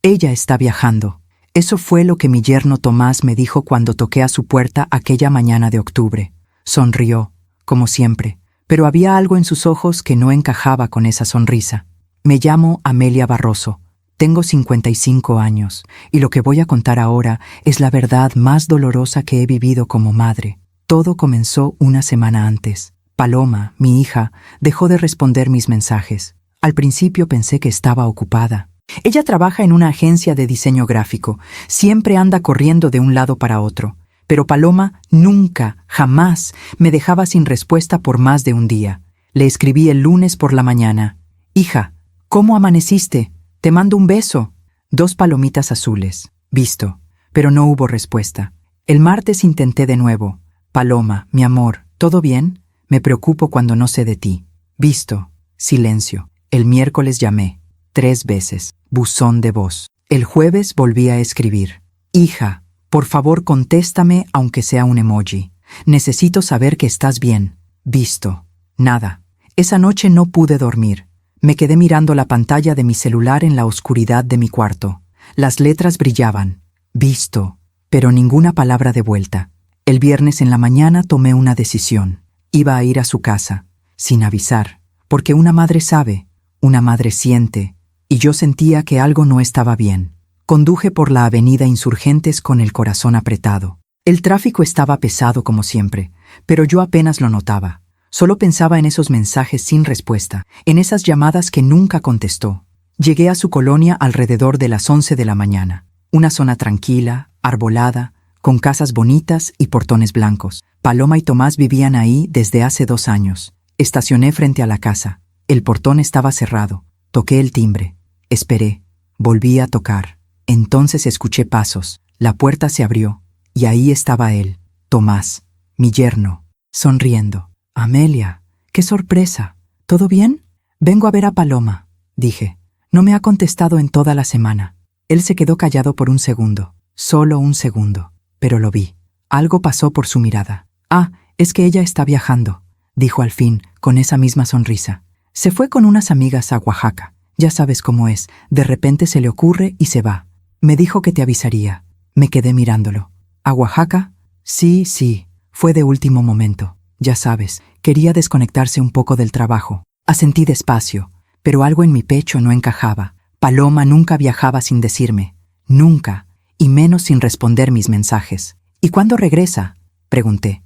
Ella está viajando. Eso fue lo que mi yerno Tomás me dijo cuando toqué a su puerta aquella mañana de octubre. Sonrió, como siempre, pero había algo en sus ojos que no encajaba con esa sonrisa. Me llamo Amelia Barroso. Tengo 55 años, y lo que voy a contar ahora es la verdad más dolorosa que he vivido como madre. Todo comenzó una semana antes. Paloma, mi hija, dejó de responder mis mensajes. Al principio pensé que estaba ocupada. Ella trabaja en una agencia de diseño gráfico. Siempre anda corriendo de un lado para otro. Pero Paloma nunca, jamás, me dejaba sin respuesta por más de un día. Le escribí el lunes por la mañana. «Hija, ¿cómo amaneciste? Te mando un beso». 2 palomitas azules. Visto. Pero no hubo respuesta. El martes intenté de nuevo. «Paloma, mi amor, ¿todo bien? Me preocupo cuando no sé de ti». Visto. Silencio. El miércoles llamé. 3 veces. Buzón de voz. El jueves volví a escribir. «Hija, por favor contéstame aunque sea un emoji. Necesito saber que estás bien». Visto. Nada. Esa noche no pude dormir. Me quedé mirando la pantalla de mi celular en la oscuridad de mi cuarto. Las letras brillaban. Visto. Pero ninguna palabra de vuelta. El viernes en la mañana tomé una decisión. Iba a ir a su casa, sin avisar, porque una madre sabe, una madre siente, y yo sentía que algo no estaba bien. Conduje por la avenida Insurgentes con el corazón apretado. El tráfico estaba pesado como siempre, pero yo apenas lo notaba. Solo pensaba en esos mensajes sin respuesta, en esas llamadas que nunca contestó. Llegué a su colonia alrededor de las 11 de la mañana. Una zona tranquila, arbolada, con casas bonitas y portones blancos. Paloma y Tomás vivían ahí desde hace 2 años. Estacioné frente a la casa. El portón estaba cerrado. Toqué el timbre. Esperé. Volví a tocar. Entonces escuché pasos. La puerta se abrió. Y ahí estaba él, Tomás, mi yerno, sonriendo. «Amelia, qué sorpresa. ¿Todo bien?» «Vengo a ver a Paloma», dije. «No me ha contestado en toda la semana». Él se quedó callado por un segundo. Solo un segundo. Pero lo vi. Algo pasó por su mirada. «Ah, es que ella está viajando», dijo al fin, con esa misma sonrisa. «Se fue con unas amigas a Oaxaca. Ya sabes cómo es, de repente se le ocurre y se va. Me dijo que te avisaría». Me quedé mirándolo. «¿A Oaxaca?» Sí, fue de último momento. Ya sabes, quería desconectarse un poco del trabajo. Asentí despacio, pero algo en mi pecho no encajaba. Paloma nunca viajaba sin decirme. Nunca, y menos sin responder mis mensajes. «¿Y cuándo regresa?», pregunté.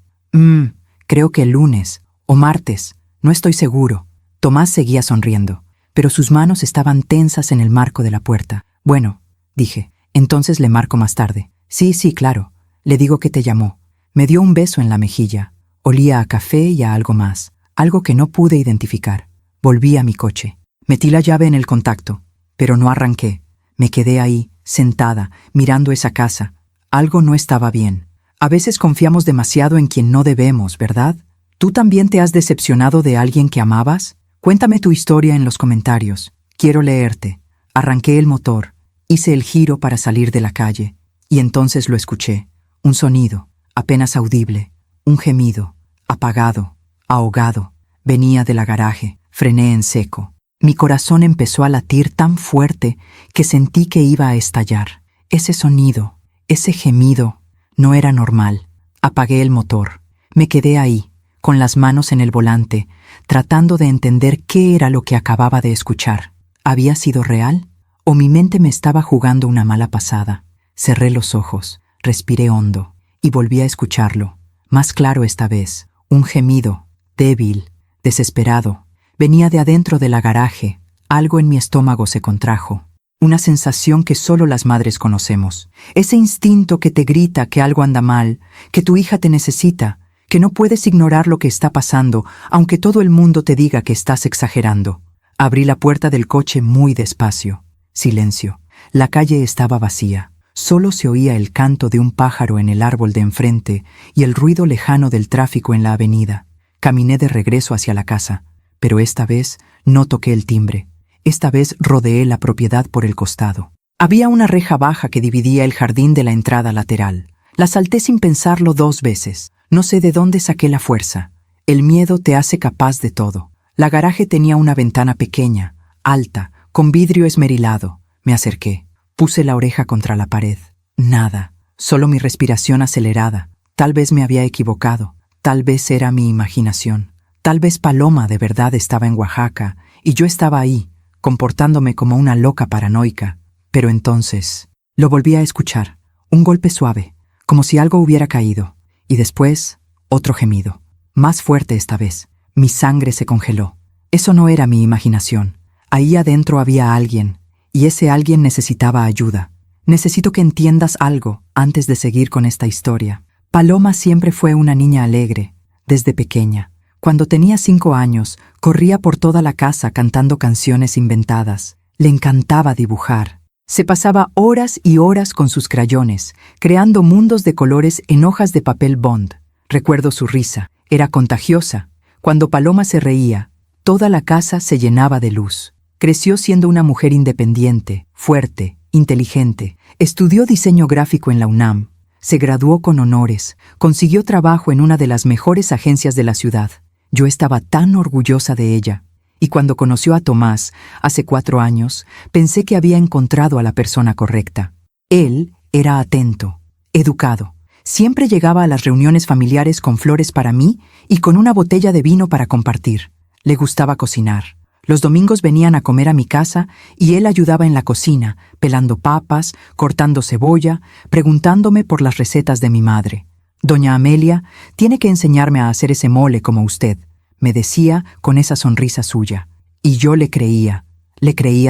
Creo que el lunes o martes, no estoy seguro». Tomás seguía sonriendo, pero sus manos estaban tensas en el marco de la puerta. «Bueno», dije, «entonces le marco más tarde». Sí, claro. Le digo que te llamó». Me dio un beso en la mejilla. Olía a café y a algo más, algo que no pude identificar. Volví a mi coche. Metí la llave en el contacto, pero no arranqué. Me quedé ahí, sentada, mirando esa casa. Algo no estaba bien. A veces confiamos demasiado en quien no debemos, ¿verdad? ¿Tú también te has decepcionado de alguien que amabas? Cuéntame tu historia en los comentarios. Quiero leerte. Arranqué el motor, hice el giro para salir de la calle, y entonces lo escuché. Un sonido, apenas audible, un gemido, apagado, ahogado. Venía de la garaje. Frené en seco. Mi corazón empezó a latir tan fuerte que sentí que iba a estallar. Ese sonido, ese gemido, no era normal. Apagué el motor. Me quedé ahí, con las manos en el volante, tratando de entender qué era lo que acababa de escuchar. ¿Había sido real? ¿O mi mente me estaba jugando una mala pasada? Cerré los ojos, respiré hondo y volví a escucharlo. Más claro esta vez, un gemido, débil, desesperado. Venía de adentro de la garaje. Algo en mi estómago se contrajo. Una sensación que solo las madres conocemos. Ese instinto que te grita que algo anda mal, que tu hija te necesita, que no puedes ignorar lo que está pasando, aunque todo el mundo te diga que estás exagerando. Abrí la puerta del coche muy despacio. Silencio. La calle estaba vacía. Solo se oía el canto de un pájaro en el árbol de enfrente y el ruido lejano del tráfico en la avenida. Caminé de regreso hacia la casa, pero esta vez no toqué el timbre. Esta vez rodeé la propiedad por el costado. Había una reja baja que dividía el jardín de la entrada lateral. La salté sin pensarlo 2 veces. No sé de dónde saqué la fuerza. El miedo te hace capaz de todo. La garaje tenía una ventana pequeña, alta, con vidrio esmerilado. Me acerqué. Puse la oreja contra la pared. Nada, solo mi respiración acelerada. Tal vez me había equivocado, tal vez era mi imaginación. Tal vez Paloma de verdad estaba en Oaxaca y yo estaba ahí, comportándome como una loca paranoica. Pero entonces lo volví a escuchar, un golpe suave, como si algo hubiera caído, y después otro gemido, más fuerte esta vez. Mi sangre se congeló. Eso no era mi imaginación. Ahí adentro había alguien, y ese alguien necesitaba ayuda. Necesito que entiendas algo antes de seguir con esta historia. Paloma siempre fue una niña alegre, desde pequeña. Cuando tenía 5 años, corría por toda la casa cantando canciones inventadas. Le encantaba dibujar. Se pasaba horas y horas con sus crayones, creando mundos de colores en hojas de papel bond. Recuerdo su risa. Era contagiosa. Cuando Paloma se reía, toda la casa se llenaba de luz. Creció siendo una mujer independiente, fuerte, inteligente. Estudió diseño gráfico en la UNAM. Se graduó con honores. Consiguió trabajo en una de las mejores agencias de la ciudad. Yo estaba tan orgullosa de ella. Y cuando conoció a Tomás, hace 4 años, pensé que había encontrado a la persona correcta. Él era atento, educado. Siempre llegaba a las reuniones familiares con flores para mí y con una botella de vino para compartir. Le gustaba cocinar. Los domingos venían a comer a mi casa y él ayudaba en la cocina, pelando papas, cortando cebolla, preguntándome por las recetas de mi madre. Doña Amelia tiene que enseñarme a hacer ese mole como usted, me decía con esa sonrisa suya. Y yo le creía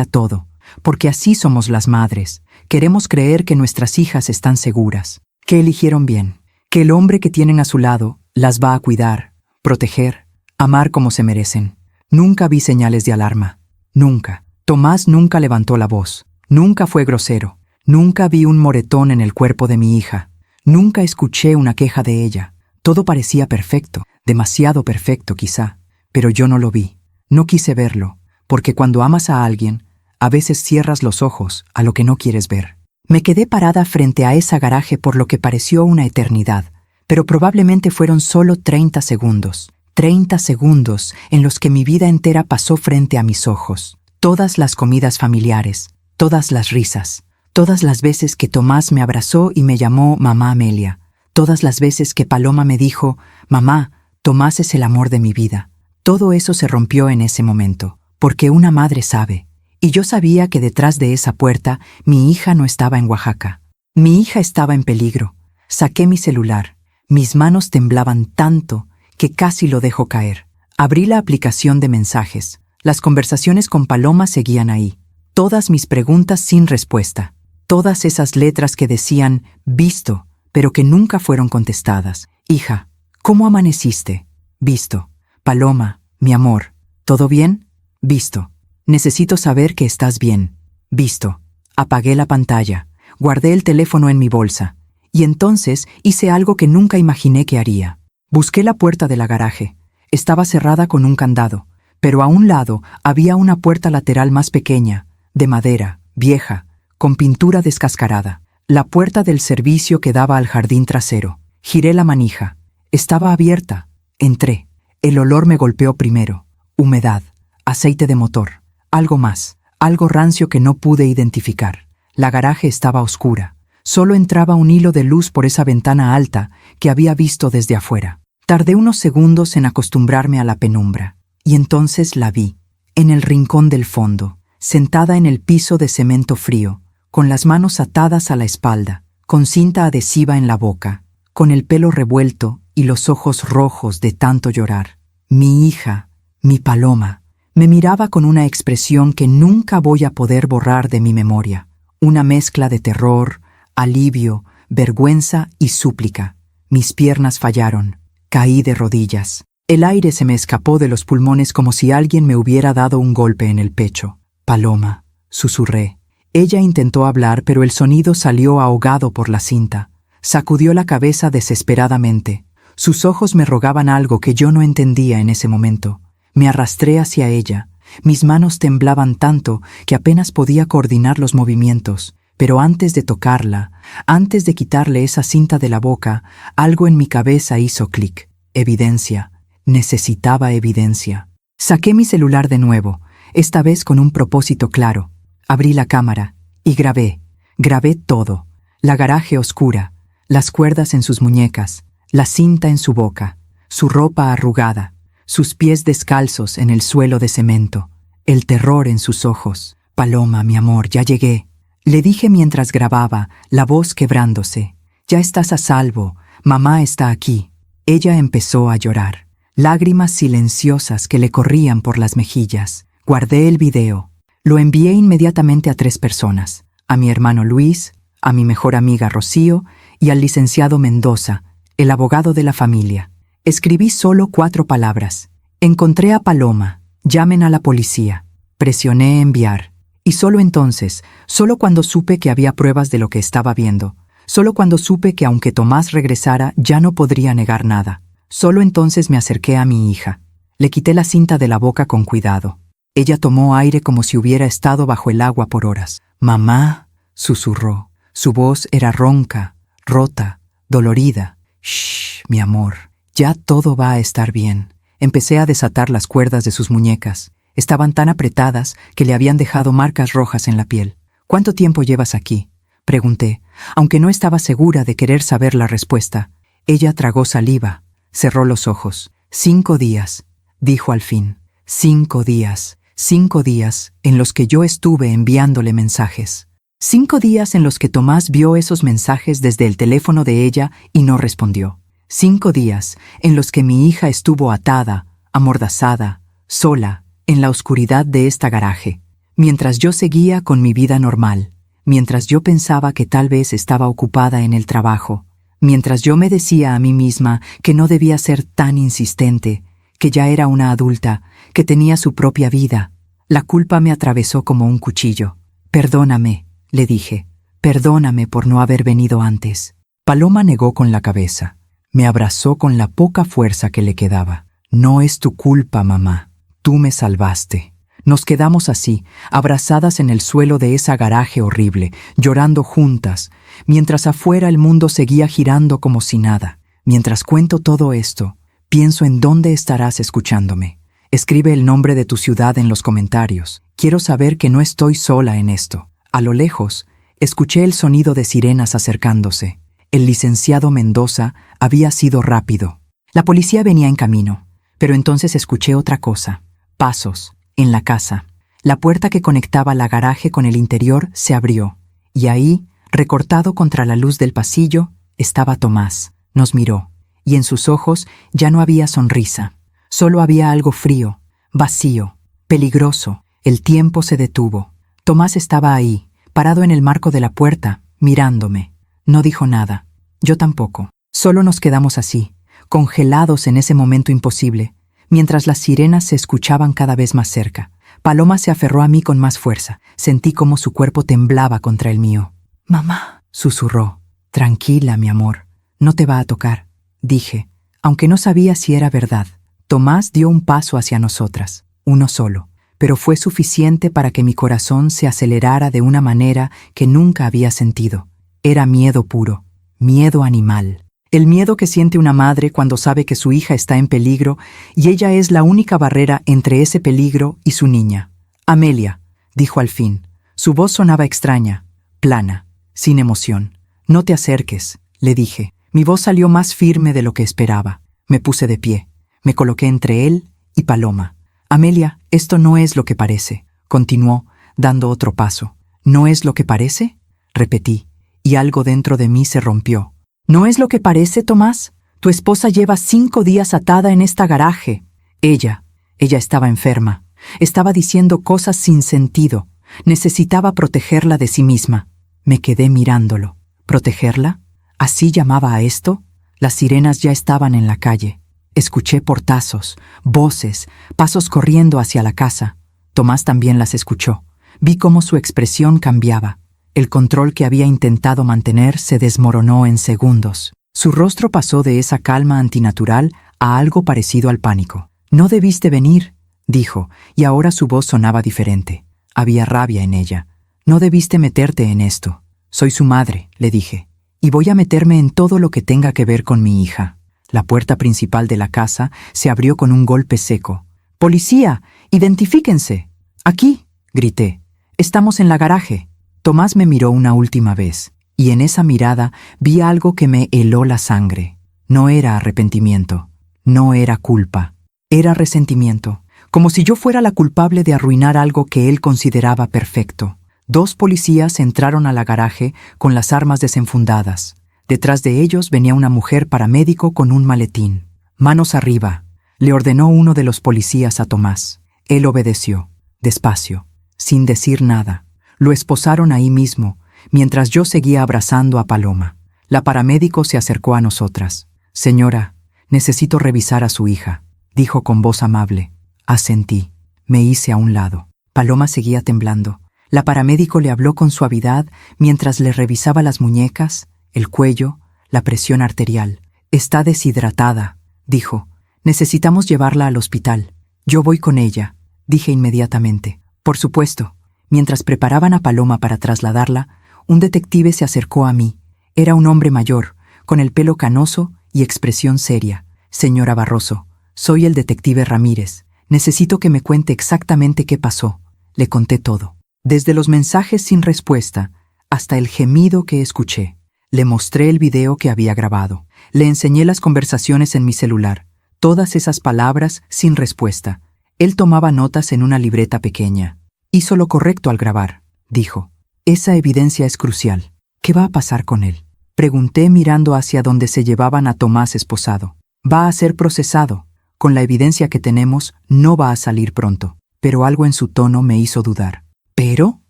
todo, porque así somos las madres. Queremos creer que nuestras hijas están seguras, que eligieron bien, que el hombre que tienen a su lado las va a cuidar, proteger, amar como se merecen. Nunca vi señales de alarma. Nunca. Tomás nunca levantó la voz. Nunca fue grosero. Nunca vi un moretón en el cuerpo de mi hija. Nunca escuché una queja de ella. Todo parecía perfecto, demasiado perfecto quizá, pero yo no lo vi. No quise verlo, porque cuando amas a alguien, a veces cierras los ojos a lo que no quieres ver. Me quedé parada frente a ese garaje por lo que pareció una eternidad, pero probablemente fueron solo 30 segundos. 30 segundos en los que mi vida entera pasó frente a mis ojos. Todas las comidas familiares, todas las risas, todas las veces que Tomás me abrazó y me llamó Mamá Amelia, todas las veces que Paloma me dijo, Mamá, Tomás es el amor de mi vida. Todo eso se rompió en ese momento, porque una madre sabe. Y yo sabía que detrás de esa puerta mi hija no estaba en Oaxaca. Mi hija estaba en peligro. Saqué mi celular. Mis manos temblaban tanto que casi lo dejo caer. Abrí la aplicación de mensajes. Las conversaciones con Paloma seguían ahí. Todas mis preguntas sin respuesta. Todas esas letras que decían visto, pero que nunca fueron contestadas. Hija, ¿cómo amaneciste? Visto. Paloma, mi amor, ¿todo bien? Visto. Necesito saber que estás bien. Visto. Apagué la pantalla. Guardé el teléfono en mi bolsa. Y entonces hice algo que nunca imaginé que haría. Busqué la puerta de la garaje. Estaba cerrada con un candado, pero a un lado había una puerta lateral más pequeña, de madera, vieja, con pintura descascarada. La puerta del servicio que daba al jardín trasero. Giré la manija. Estaba abierta. Entré. El olor me golpeó primero. Humedad, aceite de motor. Algo más, algo rancio que no pude identificar. La garaje estaba oscura. Solo entraba un hilo de luz por esa ventana alta que había visto desde afuera. Tardé unos segundos en acostumbrarme a la penumbra. Y entonces la vi, en el rincón del fondo, sentada en el piso de cemento frío, con las manos atadas a la espalda, con cinta adhesiva en la boca, con el pelo revuelto y los ojos rojos de tanto llorar. Mi hija, mi Paloma, me miraba con una expresión que nunca voy a poder borrar de mi memoria. Una mezcla de terror, alivio, vergüenza y súplica. Mis piernas fallaron. Caí de rodillas. El aire se me escapó de los pulmones como si alguien me hubiera dado un golpe en el pecho. Paloma, susurré. Ella intentó hablar, pero el sonido salió ahogado por la cinta. Sacudió la cabeza desesperadamente. Sus ojos me rogaban algo que yo no entendía en ese momento. Me arrastré hacia ella. Mis manos temblaban tanto que apenas podía coordinar los movimientos. Pero antes de tocarla, antes de quitarle esa cinta de la boca, algo en mi cabeza hizo clic. Evidencia. Necesitaba evidencia. Saqué mi celular de nuevo, esta vez con un propósito claro. Abrí la cámara y grabé. Grabé todo: la garaje oscura, las cuerdas en sus muñecas, la cinta en su boca, su ropa arrugada, sus pies descalzos en el suelo de cemento, el terror en sus ojos. Paloma, mi amor, ya llegué. Le dije mientras grababa, la voz quebrándose. Ya estás a salvo, mamá está aquí. Ella empezó a llorar, lágrimas silenciosas que le corrían por las mejillas. Guardé el video. Lo envié inmediatamente a 3 personas: a mi hermano Luis, a mi mejor amiga Rocío y al licenciado Mendoza, el abogado de la familia. Escribí solo 4 palabras: encontré a Paloma, llamen a la policía. Presioné enviar. Y solo entonces, solo cuando supe que había pruebas de lo que estaba viendo, solo cuando supe que aunque Tomás regresara ya no podría negar nada, solo entonces me acerqué a mi hija. Le quité la cinta de la boca con cuidado. Ella tomó aire como si hubiera estado bajo el agua por horas. «Mamá», susurró. Su voz era ronca, rota, dolorida. «Shh, mi amor, ya todo va a estar bien». Empecé a desatar las cuerdas de sus muñecas. Estaban tan apretadas que le habían dejado marcas rojas en la piel. «¿Cuánto tiempo llevas aquí?», pregunté, aunque no estaba segura de querer saber la respuesta. Ella tragó saliva, cerró los ojos. 5 días, dijo al fin. 5 días, 5 días en los que yo estuve enviándole mensajes. 5 días en los que Tomás vio esos mensajes desde el teléfono de ella y no respondió. 5 días en los que mi hija estuvo atada, amordazada, sola, en la oscuridad de esta garaje, mientras yo seguía con mi vida normal, mientras yo pensaba que tal vez estaba ocupada en el trabajo, mientras yo me decía a mí misma que no debía ser tan insistente, que ya era una adulta, que tenía su propia vida. La culpa me atravesó como un cuchillo. «Perdóname», le dije, «perdóname por no haber venido antes». Paloma negó con la cabeza. Me abrazó con la poca fuerza que le quedaba. «No es tu culpa, mamá. Tú me salvaste». Nos quedamos así, abrazadas en el suelo de esa garaje horrible, llorando juntas, mientras afuera el mundo seguía girando como si nada. Mientras cuento todo esto, pienso en dónde estarás escuchándome. Escribe el nombre de tu ciudad en los comentarios. Quiero saber que no estoy sola en esto. A lo lejos, escuché el sonido de sirenas acercándose. El licenciado Mendoza había sido rápido. La policía venía en camino, pero entonces escuché otra cosa. Pasos, en la casa. La puerta que conectaba la garaje con el interior se abrió, y ahí, recortado contra la luz del pasillo, estaba Tomás. Nos miró, y en sus ojos ya no había sonrisa. Solo había algo frío, vacío, peligroso. El tiempo se detuvo. Tomás estaba ahí, parado en el marco de la puerta, mirándome. No dijo nada. Yo tampoco. Solo nos quedamos así, congelados en ese momento imposible, mientras las sirenas se escuchaban cada vez más cerca. Paloma se aferró a mí con más fuerza. Sentí cómo su cuerpo temblaba contra el mío. «Mamá», susurró. «Tranquila, mi amor. No te va a tocar», dije, aunque no sabía si era verdad. Tomás dio un paso hacia nosotras, uno solo, pero fue suficiente para que mi corazón se acelerara de una manera que nunca había sentido. Era miedo puro, miedo animal. El miedo que siente una madre cuando sabe que su hija está en peligro y ella es la única barrera entre ese peligro y su niña. «Amelia», dijo al fin. Su voz sonaba extraña, plana, sin emoción. «No te acerques», le dije. Mi voz salió más firme de lo que esperaba. Me puse de pie. Me coloqué entre él y Paloma. «Amelia, esto no es lo que parece», continuó, dando otro paso. «¿No es lo que parece?», repetí, y algo dentro de mí se rompió. «¿No es lo que parece, Tomás? Tu esposa lleva 5 días atada en esta garaje». Ella estaba enferma. Estaba diciendo cosas sin sentido. Necesitaba protegerla de sí misma. Me quedé mirándolo. ¿Protegerla? ¿Así llamaba a esto? Las sirenas ya estaban en la calle. Escuché portazos, voces, pasos corriendo hacia la casa. Tomás también las escuchó. Vi cómo su expresión cambiaba. El control que había intentado mantener se desmoronó en segundos. Su rostro pasó de esa calma antinatural a algo parecido al pánico. «No debiste venir», dijo, y ahora su voz sonaba diferente. Había rabia en ella. «No debiste meterte en esto». «Soy su madre», le dije, «y voy a meterme en todo lo que tenga que ver con mi hija». La puerta principal de la casa se abrió con un golpe seco. «¡Policía! ¡Identifíquense!». «Aquí», grité. «Estamos en la garaje». Tomás me miró una última vez, y en esa mirada vi algo que me heló la sangre. No era arrepentimiento, no era culpa, era resentimiento, como si yo fuera la culpable de arruinar algo que él consideraba perfecto. 2 policías entraron al garaje con las armas desenfundadas. Detrás de ellos venía una mujer paramédico con un maletín. «Manos arriba», le ordenó uno de los policías a Tomás. Él obedeció, despacio, sin decir nada. Lo esposaron ahí mismo, mientras yo seguía abrazando a Paloma. La paramédico se acercó a nosotras. «Señora, necesito revisar a su hija», dijo con voz amable. Asentí. Me hice a un lado. Paloma seguía temblando. La paramédico le habló con suavidad mientras le revisaba las muñecas, el cuello, la presión arterial. «Está deshidratada», dijo. «Necesitamos llevarla al hospital». «Yo voy con ella», dije inmediatamente. «Por supuesto». Mientras preparaban a Paloma para trasladarla, un detective se acercó a mí. Era un hombre mayor, con el pelo canoso y expresión seria. «Señora Barroso, soy el detective Ramírez. Necesito que me cuente exactamente qué pasó». Le conté todo, desde los mensajes sin respuesta hasta el gemido que escuché. Le mostré el video que había grabado. Le enseñé las conversaciones en mi celular, todas esas palabras sin respuesta. Él tomaba notas en una libreta pequeña. «Hizo lo correcto al grabar», dijo. «Esa evidencia es crucial. ¿Qué va a pasar con él?», pregunté mirando hacia donde se llevaban a Tomás esposado. «Va a ser procesado. Con la evidencia que tenemos, no va a salir pronto». Pero algo en su tono me hizo dudar. «¿Pero?»,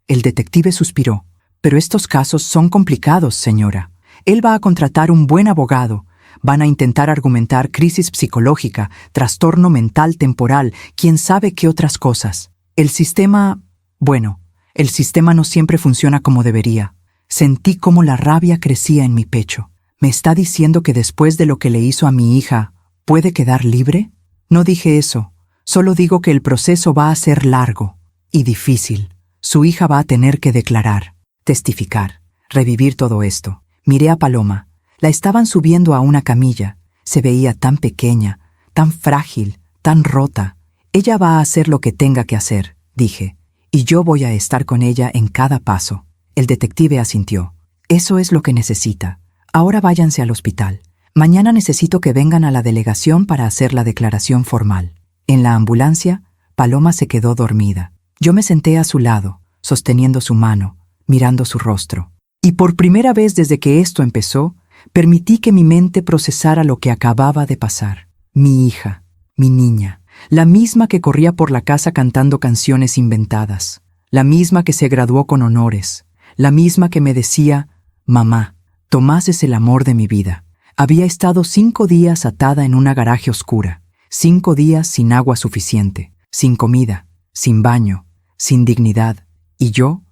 el detective suspiró. «Pero estos casos son complicados, señora. Él va a contratar un buen abogado. Van a intentar argumentar crisis psicológica, trastorno mental temporal, quién sabe qué otras cosas. El sistema no siempre funciona como debería». Sentí cómo la rabia crecía en mi pecho. «¿Me está diciendo que después de lo que le hizo a mi hija, puede quedar libre?». «No dije eso. Solo digo que el proceso va a ser largo y difícil. Su hija va a tener que declarar, testificar, revivir todo esto». Miré a Paloma. La estaban subiendo a una camilla. Se veía tan pequeña, tan frágil, tan rota. «Ella va a hacer lo que tenga que hacer», dije, «y yo voy a estar con ella en cada paso». El detective asintió. «Eso es lo que necesita. Ahora váyanse al hospital. Mañana necesito que vengan a la delegación para hacer la declaración formal». En la ambulancia, Paloma se quedó dormida. Yo me senté a su lado, sosteniendo su mano, mirando su rostro. Y por primera vez desde que esto empezó, permití que mi mente procesara lo que acababa de pasar. Mi hija, mi niña, la misma que corría por la casa cantando canciones inventadas, la misma que se graduó con honores, la misma que me decía: «Mamá, Tomás es el amor de mi vida». Había estado 5 días atada en una garaje oscura, 5 días sin agua suficiente, sin comida, sin baño, sin dignidad. Y yo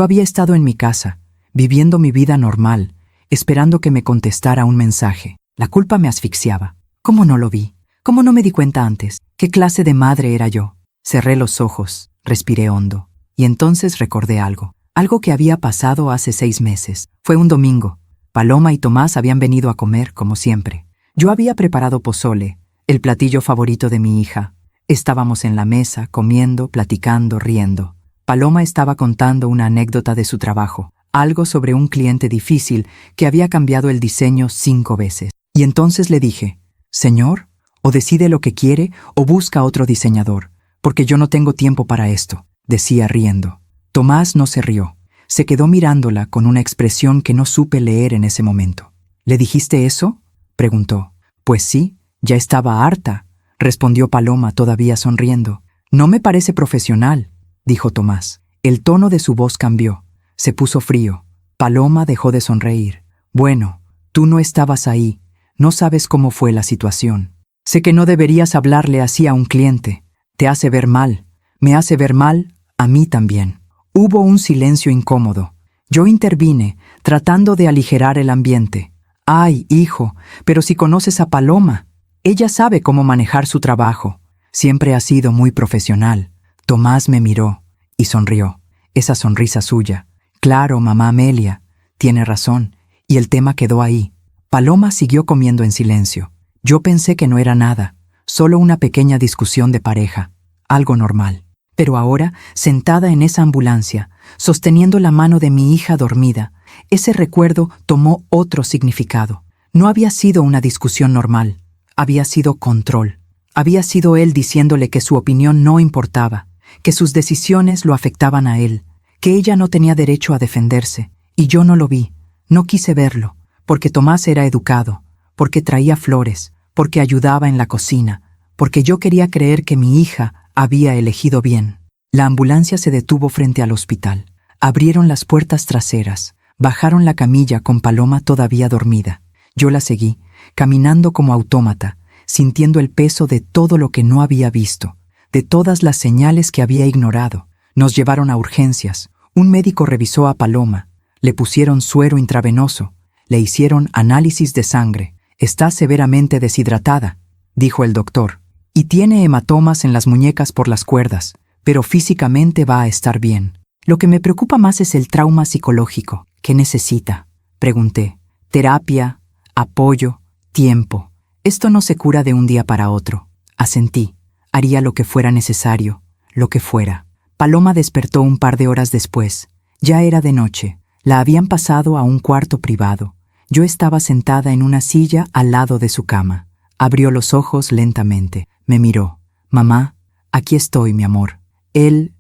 había estado en mi casa, viviendo mi vida normal, esperando que me contestara un mensaje. La culpa me asfixiaba. ¿Cómo no lo vi? ¿Cómo no me di cuenta antes? ¿Qué clase de madre era yo? Cerré los ojos, respiré hondo, y entonces recordé algo que había pasado hace 6 meses. Fue un domingo. Paloma y Tomás habían venido a comer, como siempre. Yo había preparado pozole, el platillo favorito de mi hija. Estábamos en la mesa, comiendo, platicando, riendo. Paloma estaba contando una anécdota de su trabajo, algo sobre un cliente difícil que había cambiado el diseño 5 veces. Y entonces le dije: «Señor, o decide lo que quiere o busca otro diseñador, porque yo no tengo tiempo para esto», decía riendo. Tomás no se rió. Se quedó mirándola con una expresión que no supe leer en ese momento. «¿Le dijiste eso?», preguntó. «Pues sí, ya estaba harta», respondió Paloma todavía sonriendo. «No me parece profesional», dijo Tomás. El tono de su voz cambió. Se puso frío. Paloma dejó de sonreír. «Bueno, tú no estabas ahí. No sabes cómo fue la situación. Sé que no deberías hablarle así a un cliente. Te hace ver mal. Me hace ver mal a mí también». Hubo un silencio incómodo. Yo intervine, tratando de aligerar el ambiente. «Ay, hijo, pero si conoces a Paloma, ella sabe cómo manejar su trabajo. Siempre ha sido muy profesional». Tomás me miró y sonrió. Esa sonrisa suya. «Claro, mamá Amelia, tiene razón». Y el tema quedó ahí. Paloma siguió comiendo en silencio. Yo pensé que no era nada, solo una pequeña discusión de pareja, algo normal. Pero ahora, sentada en esa ambulancia, sosteniendo la mano de mi hija dormida. Ese recuerdo tomó otro significado. No había sido una discusión normal, había sido control. Había sido él diciéndole que su opinión no importaba, que sus decisiones lo afectaban a él, que ella no tenía derecho a defenderse. Y yo no lo vi, no quise verlo, porque Tomás era educado, porque traía flores, porque ayudaba en la cocina, porque yo quería creer que mi hija había elegido bien. La ambulancia se detuvo frente al hospital. Abrieron las puertas traseras, bajaron la camilla con Paloma todavía dormida. Yo la seguí, caminando como autómata, sintiendo el peso de todo lo que no había visto, de todas las señales que había ignorado. Nos llevaron a urgencias. Un médico revisó a Paloma, le pusieron suero intravenoso, le hicieron análisis de sangre. Está severamente deshidratada, dijo el doctor, y tiene hematomas en las muñecas por las cuerdas, pero físicamente va a estar bien. Lo que me preocupa más es el trauma psicológico. ¿Qué necesita?, pregunté. Terapia, apoyo, tiempo. Esto no se cura de un día para otro. Asentí. Haría lo que fuera necesario, lo que fuera. Paloma despertó un par de horas después. Ya era de noche. La habían pasado a un cuarto privado. Yo estaba sentada en una silla al lado de su cama. Abrió los ojos lentamente. Me miró. Mamá, aquí estoy, mi amor. Él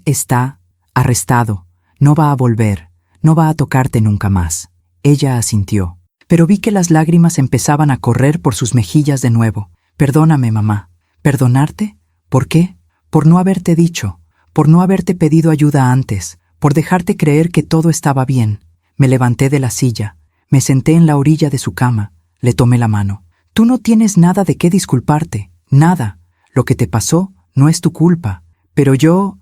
está arrestado. No va a volver. No va a tocarte nunca más. Ella asintió. Pero vi que las lágrimas empezaban a correr por sus mejillas de nuevo. Perdóname, mamá. ¿Perdonarte? ¿Por qué? Por no haberte dicho, por no haberte pedido ayuda antes, por dejarte creer que todo estaba bien. Me levanté de la silla, me senté en la orilla de su cama, le tomé la mano. Tú no tienes nada de qué disculparte, nada. Lo que te pasó no es tu culpa. Pero yo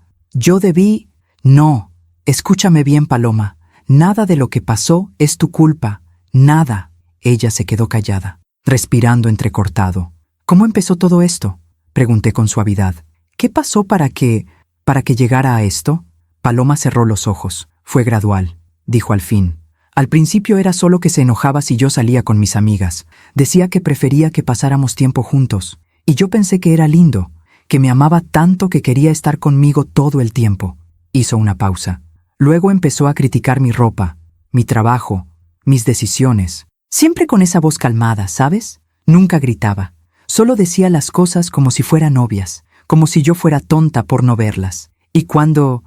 debí... No, escúchame bien, Paloma. Nada de lo que pasó es tu culpa. Nada. Ella se quedó callada, respirando entrecortado. ¿Cómo empezó todo esto?, pregunté con suavidad. ¿Qué pasó para que llegara a esto? Paloma cerró los ojos. Fue gradual, dijo al fin. Al principio era solo que se enojaba si yo salía con mis amigas. Decía que prefería que pasáramos tiempo juntos. Y yo pensé que era lindo, que me amaba tanto que quería estar conmigo todo el tiempo. Hizo una pausa. Luego empezó a criticar mi ropa, mi trabajo, mis decisiones. Siempre con esa voz calmada, ¿sabes? Nunca gritaba. Solo decía las cosas como si fueran obvias, como si yo fuera tonta por no verlas. ¿Y cuándo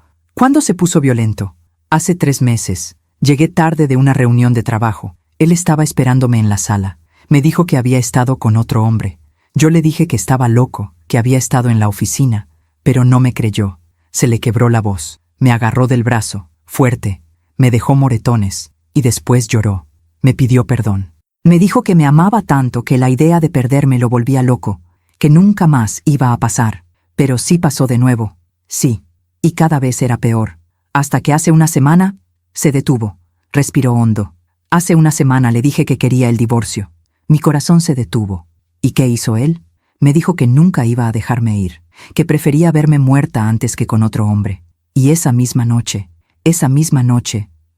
se puso violento? Hace 3 meses. Llegué tarde de una reunión de trabajo. Él estaba esperándome en la sala. Me dijo que había estado con otro hombre. Yo le dije que estaba loco, que había estado en la oficina, pero no me creyó. Se le quebró la voz. Me agarró del brazo, fuerte. Me dejó moretones, y después lloró. Me pidió perdón. Me dijo que me amaba tanto que la idea de perderme lo volvía loco, que nunca más iba a pasar. Pero sí pasó de nuevo. Sí. Y cada vez era peor. Hasta que hace una semana se detuvo. Respiró hondo. Hace una semana le dije que quería el divorcio. Mi corazón se detuvo. ¿Y qué hizo él? Me dijo que nunca iba a dejarme ir, que prefería verme muerta antes que con otro hombre. Y esa misma noche,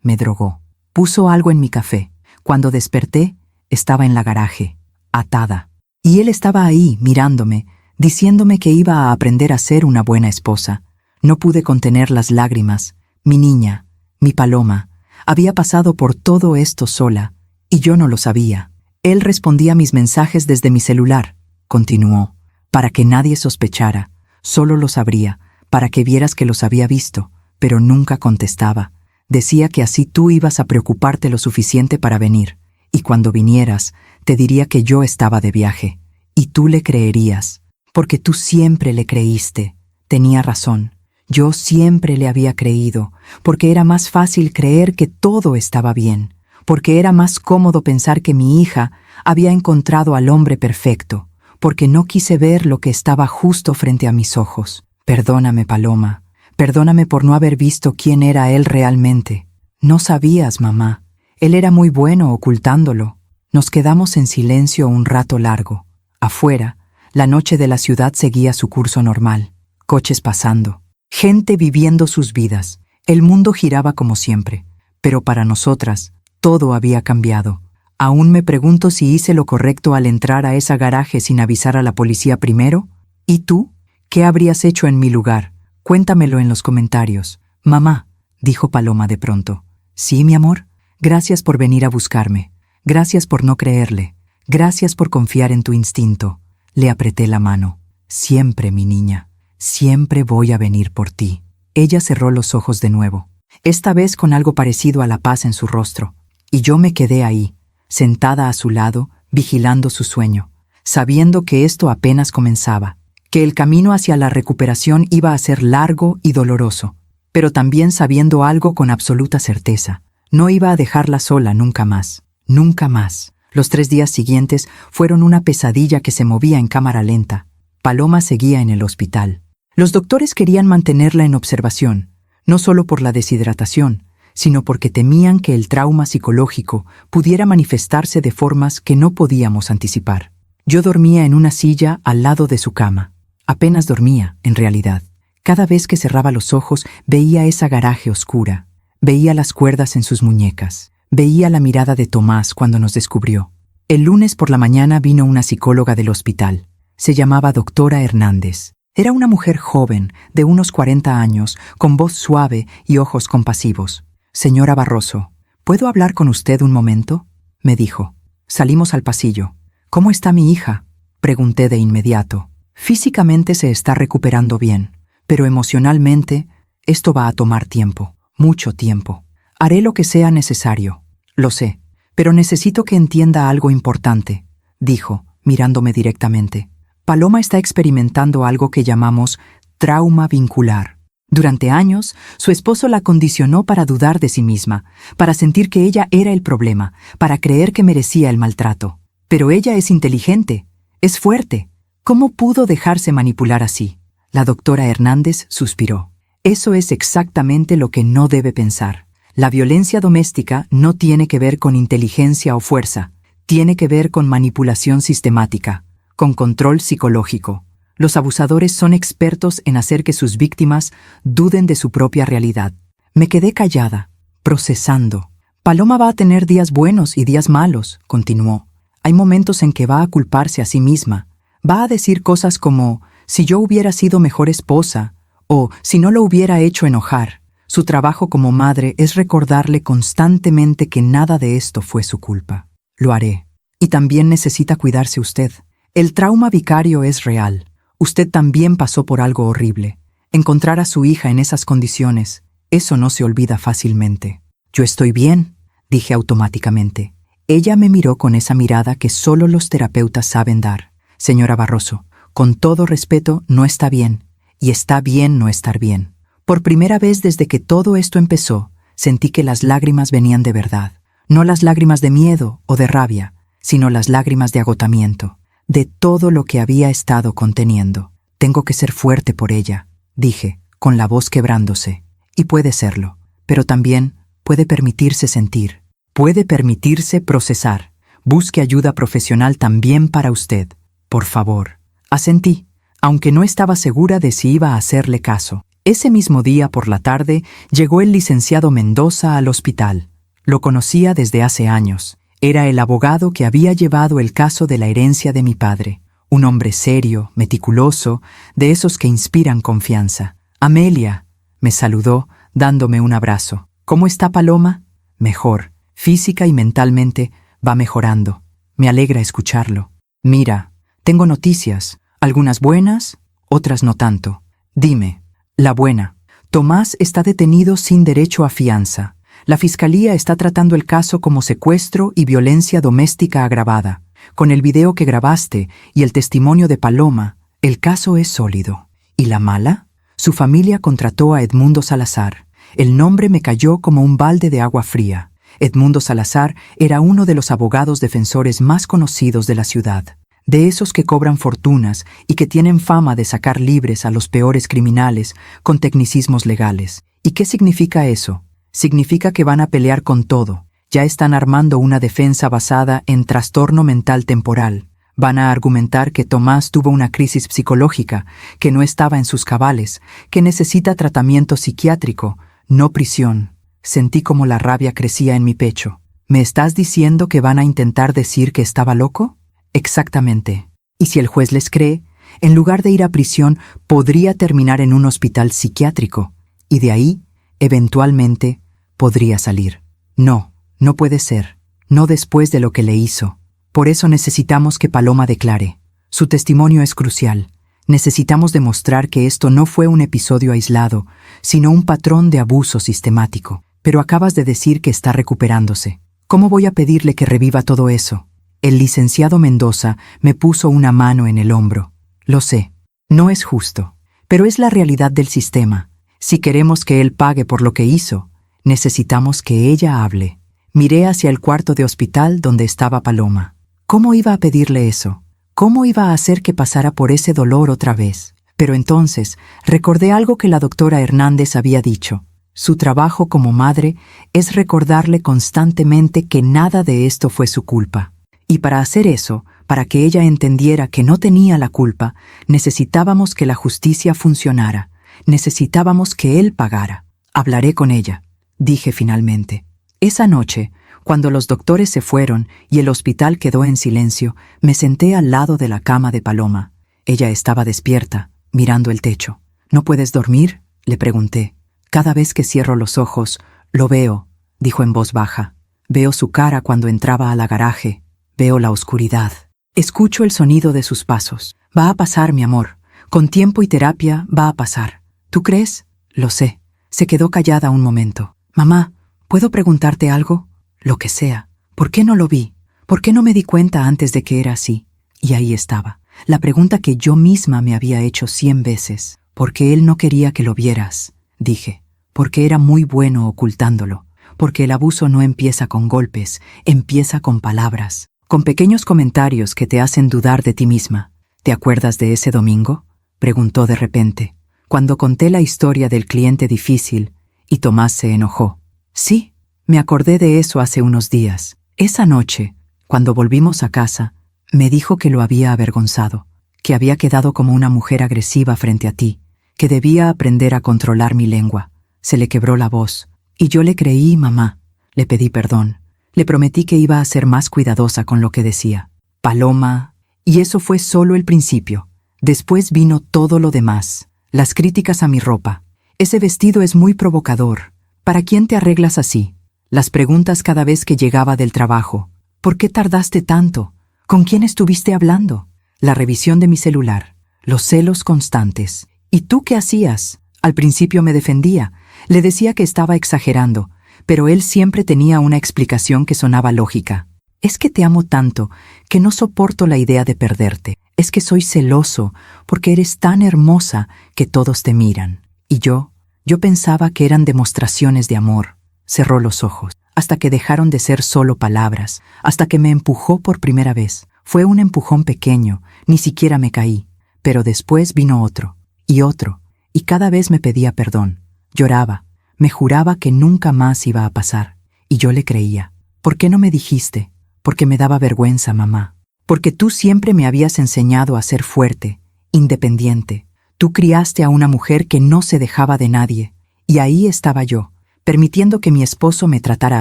me drogó. Puso algo en mi café. Cuando desperté, estaba en la garaje, atada. Y él estaba ahí, mirándome, diciéndome que iba a aprender a ser una buena esposa. No pude contener las lágrimas. Mi niña, mi Paloma, había pasado por todo esto sola, y yo no lo sabía. Él respondía mis mensajes desde mi celular, continuó, para que nadie sospechara. Solo los abría, para que vieras que los había visto, pero nunca contestaba. Decía que así tú ibas a preocuparte lo suficiente para venir, y cuando vinieras, te diría que yo estaba de viaje, y tú le creerías, porque tú siempre le creíste. Tenía razón. Yo siempre le había creído, porque era más fácil creer que todo estaba bien, porque era más cómodo pensar que mi hija había encontrado al hombre perfecto, porque no quise ver lo que estaba justo frente a mis ojos. Perdóname, Paloma, perdóname por no haber visto quién era él realmente. No sabías, mamá. Él era muy bueno ocultándolo. Nos quedamos en silencio un rato largo. Afuera, la noche de la ciudad seguía su curso normal. Coches pasando. Gente viviendo sus vidas. El mundo giraba como siempre. Pero para nosotras, todo había cambiado. Aún me pregunto si hice lo correcto al entrar a esa garaje sin avisar a la policía primero. ¿Y tú? ¿Qué habrías hecho en mi lugar? Cuéntamelo en los comentarios. Mamá, dijo Paloma de pronto. Sí, mi amor. Gracias por venir a buscarme. Gracias por no creerle. Gracias por confiar en tu instinto. Le apreté la mano. Siempre, mi niña. Siempre voy a venir por ti. Ella cerró los ojos de nuevo, esta vez con algo parecido a la paz en su rostro, y yo me quedé ahí, sentada a su lado, vigilando su sueño, sabiendo que esto apenas comenzaba, que el camino hacia la recuperación iba a ser largo y doloroso, pero también sabiendo algo con absoluta certeza: no iba a dejarla sola nunca más, nunca más. Los 3 días siguientes fueron una pesadilla que se movía en cámara lenta. Paloma seguía en el hospital. Los doctores querían mantenerla en observación, no solo por la deshidratación, sino porque temían que el trauma psicológico pudiera manifestarse de formas que no podíamos anticipar. Yo dormía en una silla al lado de su cama. Apenas dormía, en realidad. Cada vez que cerraba los ojos veía esa garaje oscura, veía las cuerdas en sus muñecas, veía la mirada de Tomás cuando nos descubrió. El lunes por la mañana vino una psicóloga del hospital. Se llamaba doctora Hernández. Era una mujer joven, de unos 40 años, con voz suave y ojos compasivos. «Señora Barroso, ¿puedo hablar con usted un momento?», me dijo. Salimos al pasillo. «¿Cómo está mi hija?», pregunté de inmediato. «Físicamente se está recuperando bien, pero emocionalmente esto va a tomar tiempo, mucho tiempo. Haré lo que sea necesario, lo sé, pero necesito que entienda algo importante», dijo, mirándome directamente. «Paloma está experimentando algo que llamamos trauma vincular. Durante años, su esposo la condicionó para dudar de sí misma, para sentir que ella era el problema, para creer que merecía el maltrato. Pero ella es inteligente, es fuerte. ¿Cómo pudo dejarse manipular así?». La doctora Hernández suspiró. «Eso es exactamente lo que no debe pensar. La violencia doméstica no tiene que ver con inteligencia o fuerza, tiene que ver con manipulación sistemática, con control psicológico. Los abusadores son expertos en hacer que sus víctimas duden de su propia realidad». Me quedé callada, procesando. «Paloma va a tener días buenos y días malos», continuó. «Hay momentos en que va a culparse a sí misma. Va a decir cosas como: si yo hubiera sido mejor esposa, o si no lo hubiera hecho enojar». Su trabajo como madre es recordarle constantemente que nada de esto fue su culpa. «Lo haré. Y también necesita cuidarse usted. El trauma vicario es real. Usted también pasó por algo horrible. Encontrar a su hija en esas condiciones, eso no se olvida fácilmente». «Yo estoy bien», dije automáticamente. Ella me miró con esa mirada que solo los terapeutas saben dar. «Señora Barroso, con todo respeto, no está bien. Y está bien no estar bien». Por primera vez desde que todo esto empezó, sentí que las lágrimas venían de verdad. No las lágrimas de miedo o de rabia, sino las lágrimas de agotamiento, de todo lo que había estado conteniendo. «Tengo que ser fuerte por ella», dije, con la voz quebrándose. «Y puede serlo, pero también puede permitirse sentir, puede permitirse procesar. Busque ayuda profesional también para usted, por favor». Asentí, aunque no estaba segura de si iba a hacerle caso. Ese mismo día por la tarde llegó el licenciado Mendoza al hospital. Lo conocía desde hace años. Era el abogado que había llevado el caso de la herencia de mi padre. Un hombre serio, meticuloso, de esos que inspiran confianza. «Amelia», me saludó, dándome un abrazo. «¿Cómo está Paloma?». «Mejor. Física y mentalmente va mejorando. Me alegra escucharlo. Mira, tengo noticias, algunas buenas, otras no tanto. Dime». «La buena. Tomás está detenido sin derecho a fianza. La fiscalía está tratando el caso como secuestro y violencia doméstica agravada. Con el video que grabaste y el testimonio de Paloma, el caso es sólido». «¿Y la mala?». «Su familia contrató a Edmundo Salazar. El nombre me cayó como un balde de agua fría. Edmundo Salazar era uno de los abogados defensores más conocidos de la ciudad. De esos que cobran fortunas y que tienen fama de sacar libres a los peores criminales con tecnicismos legales. ¿Y qué significa eso? Significa que van a pelear con todo. Ya están armando una defensa basada en trastorno mental temporal. Van a argumentar que Tomás tuvo una crisis psicológica, que no estaba en sus cabales, que necesita tratamiento psiquiátrico, no prisión». Sentí como la rabia crecía en mi pecho. «¿Me estás diciendo que van a intentar decir que estaba loco?». «Exactamente. Y si el juez les cree, en lugar de ir a prisión, podría terminar en un hospital psiquiátrico. Y de ahí, Eventualmente, podría salir. No, no puede ser. No después de lo que le hizo. Por eso necesitamos que Paloma declare. Su testimonio es crucial. Necesitamos demostrar que esto no fue un episodio aislado, sino un patrón de abuso sistemático. Pero acabas de decir que está recuperándose. ¿Cómo voy a pedirle que reviva todo eso? El licenciado Mendoza me puso una mano en el hombro. Lo sé. No es justo. Pero es la realidad del sistema. Si queremos que él pague por lo que hizo, necesitamos que ella hable. Miré hacia el cuarto de hospital donde estaba Paloma. ¿Cómo iba a pedirle eso? ¿Cómo iba a hacer que pasara por ese dolor otra vez? Pero entonces recordé algo que la doctora Hernández había dicho. Su trabajo como madre es recordarle constantemente que nada de esto fue su culpa. Y para hacer eso, para que ella entendiera que no tenía la culpa, necesitábamos que la justicia funcionara. Necesitábamos que él pagara. Hablaré con ella, dije finalmente. Esa noche, cuando los doctores se fueron y el hospital quedó en silencio, me senté al lado de la cama de Paloma. Ella estaba despierta, mirando el techo. ¿No puedes dormir?, le pregunté. Cada vez que cierro los ojos, lo veo, dijo en voz baja. Veo su cara cuando entraba a la garaje. Veo la oscuridad. Escucho el sonido de sus pasos. Va a pasar, mi amor. Con tiempo y terapia va a pasar. ¿Tú crees? Lo sé. Se quedó callada un momento. Mamá, ¿puedo preguntarte algo? Lo que sea. ¿Por qué no lo vi? ¿Por qué no me di cuenta antes de que era así? Y ahí estaba. La pregunta que yo misma me había hecho 100 veces. Porque él no quería que lo vieras, dije. Porque era muy bueno ocultándolo. Porque el abuso no empieza con golpes, empieza con palabras. Con pequeños comentarios que te hacen dudar de ti misma. ¿Te acuerdas de ese domingo?, preguntó de repente, cuando conté la historia del cliente difícil, y Tomás se enojó. Sí, me acordé de eso hace unos días. Esa noche, cuando volvimos a casa, me dijo que lo había avergonzado, que había quedado como una mujer agresiva frente a ti, que debía aprender a controlar mi lengua. Se le quebró la voz, y yo le creí, mamá. Le pedí perdón. Le prometí que iba a ser más cuidadosa con lo que decía. Paloma, y eso fue solo el principio. Después vino todo lo demás. Las críticas a mi ropa. Ese vestido es muy provocador. ¿Para quién te arreglas así? Las preguntas cada vez que llegaba del trabajo. ¿Por qué tardaste tanto? ¿Con quién estuviste hablando? La revisión de mi celular. Los celos constantes. ¿Y tú qué hacías? Al principio me defendía. Le decía que estaba exagerando. Pero él siempre tenía una explicación que sonaba lógica. Es que te amo tanto que no soporto la idea de perderte. Es que soy celoso porque eres tan hermosa que todos te miran. Y yo pensaba que eran demostraciones de amor. Cerró los ojos, hasta que dejaron de ser solo palabras, hasta que me empujó por primera vez. Fue un empujón pequeño, ni siquiera me caí. Pero después vino otro, y cada vez me pedía perdón. Lloraba. Me juraba que nunca más iba a pasar, y yo le creía. ¿Por qué no me dijiste? Porque me daba vergüenza, mamá. Porque tú siempre me habías enseñado a ser fuerte, independiente. Tú criaste a una mujer que no se dejaba de nadie, y ahí estaba yo, permitiendo que mi esposo me tratara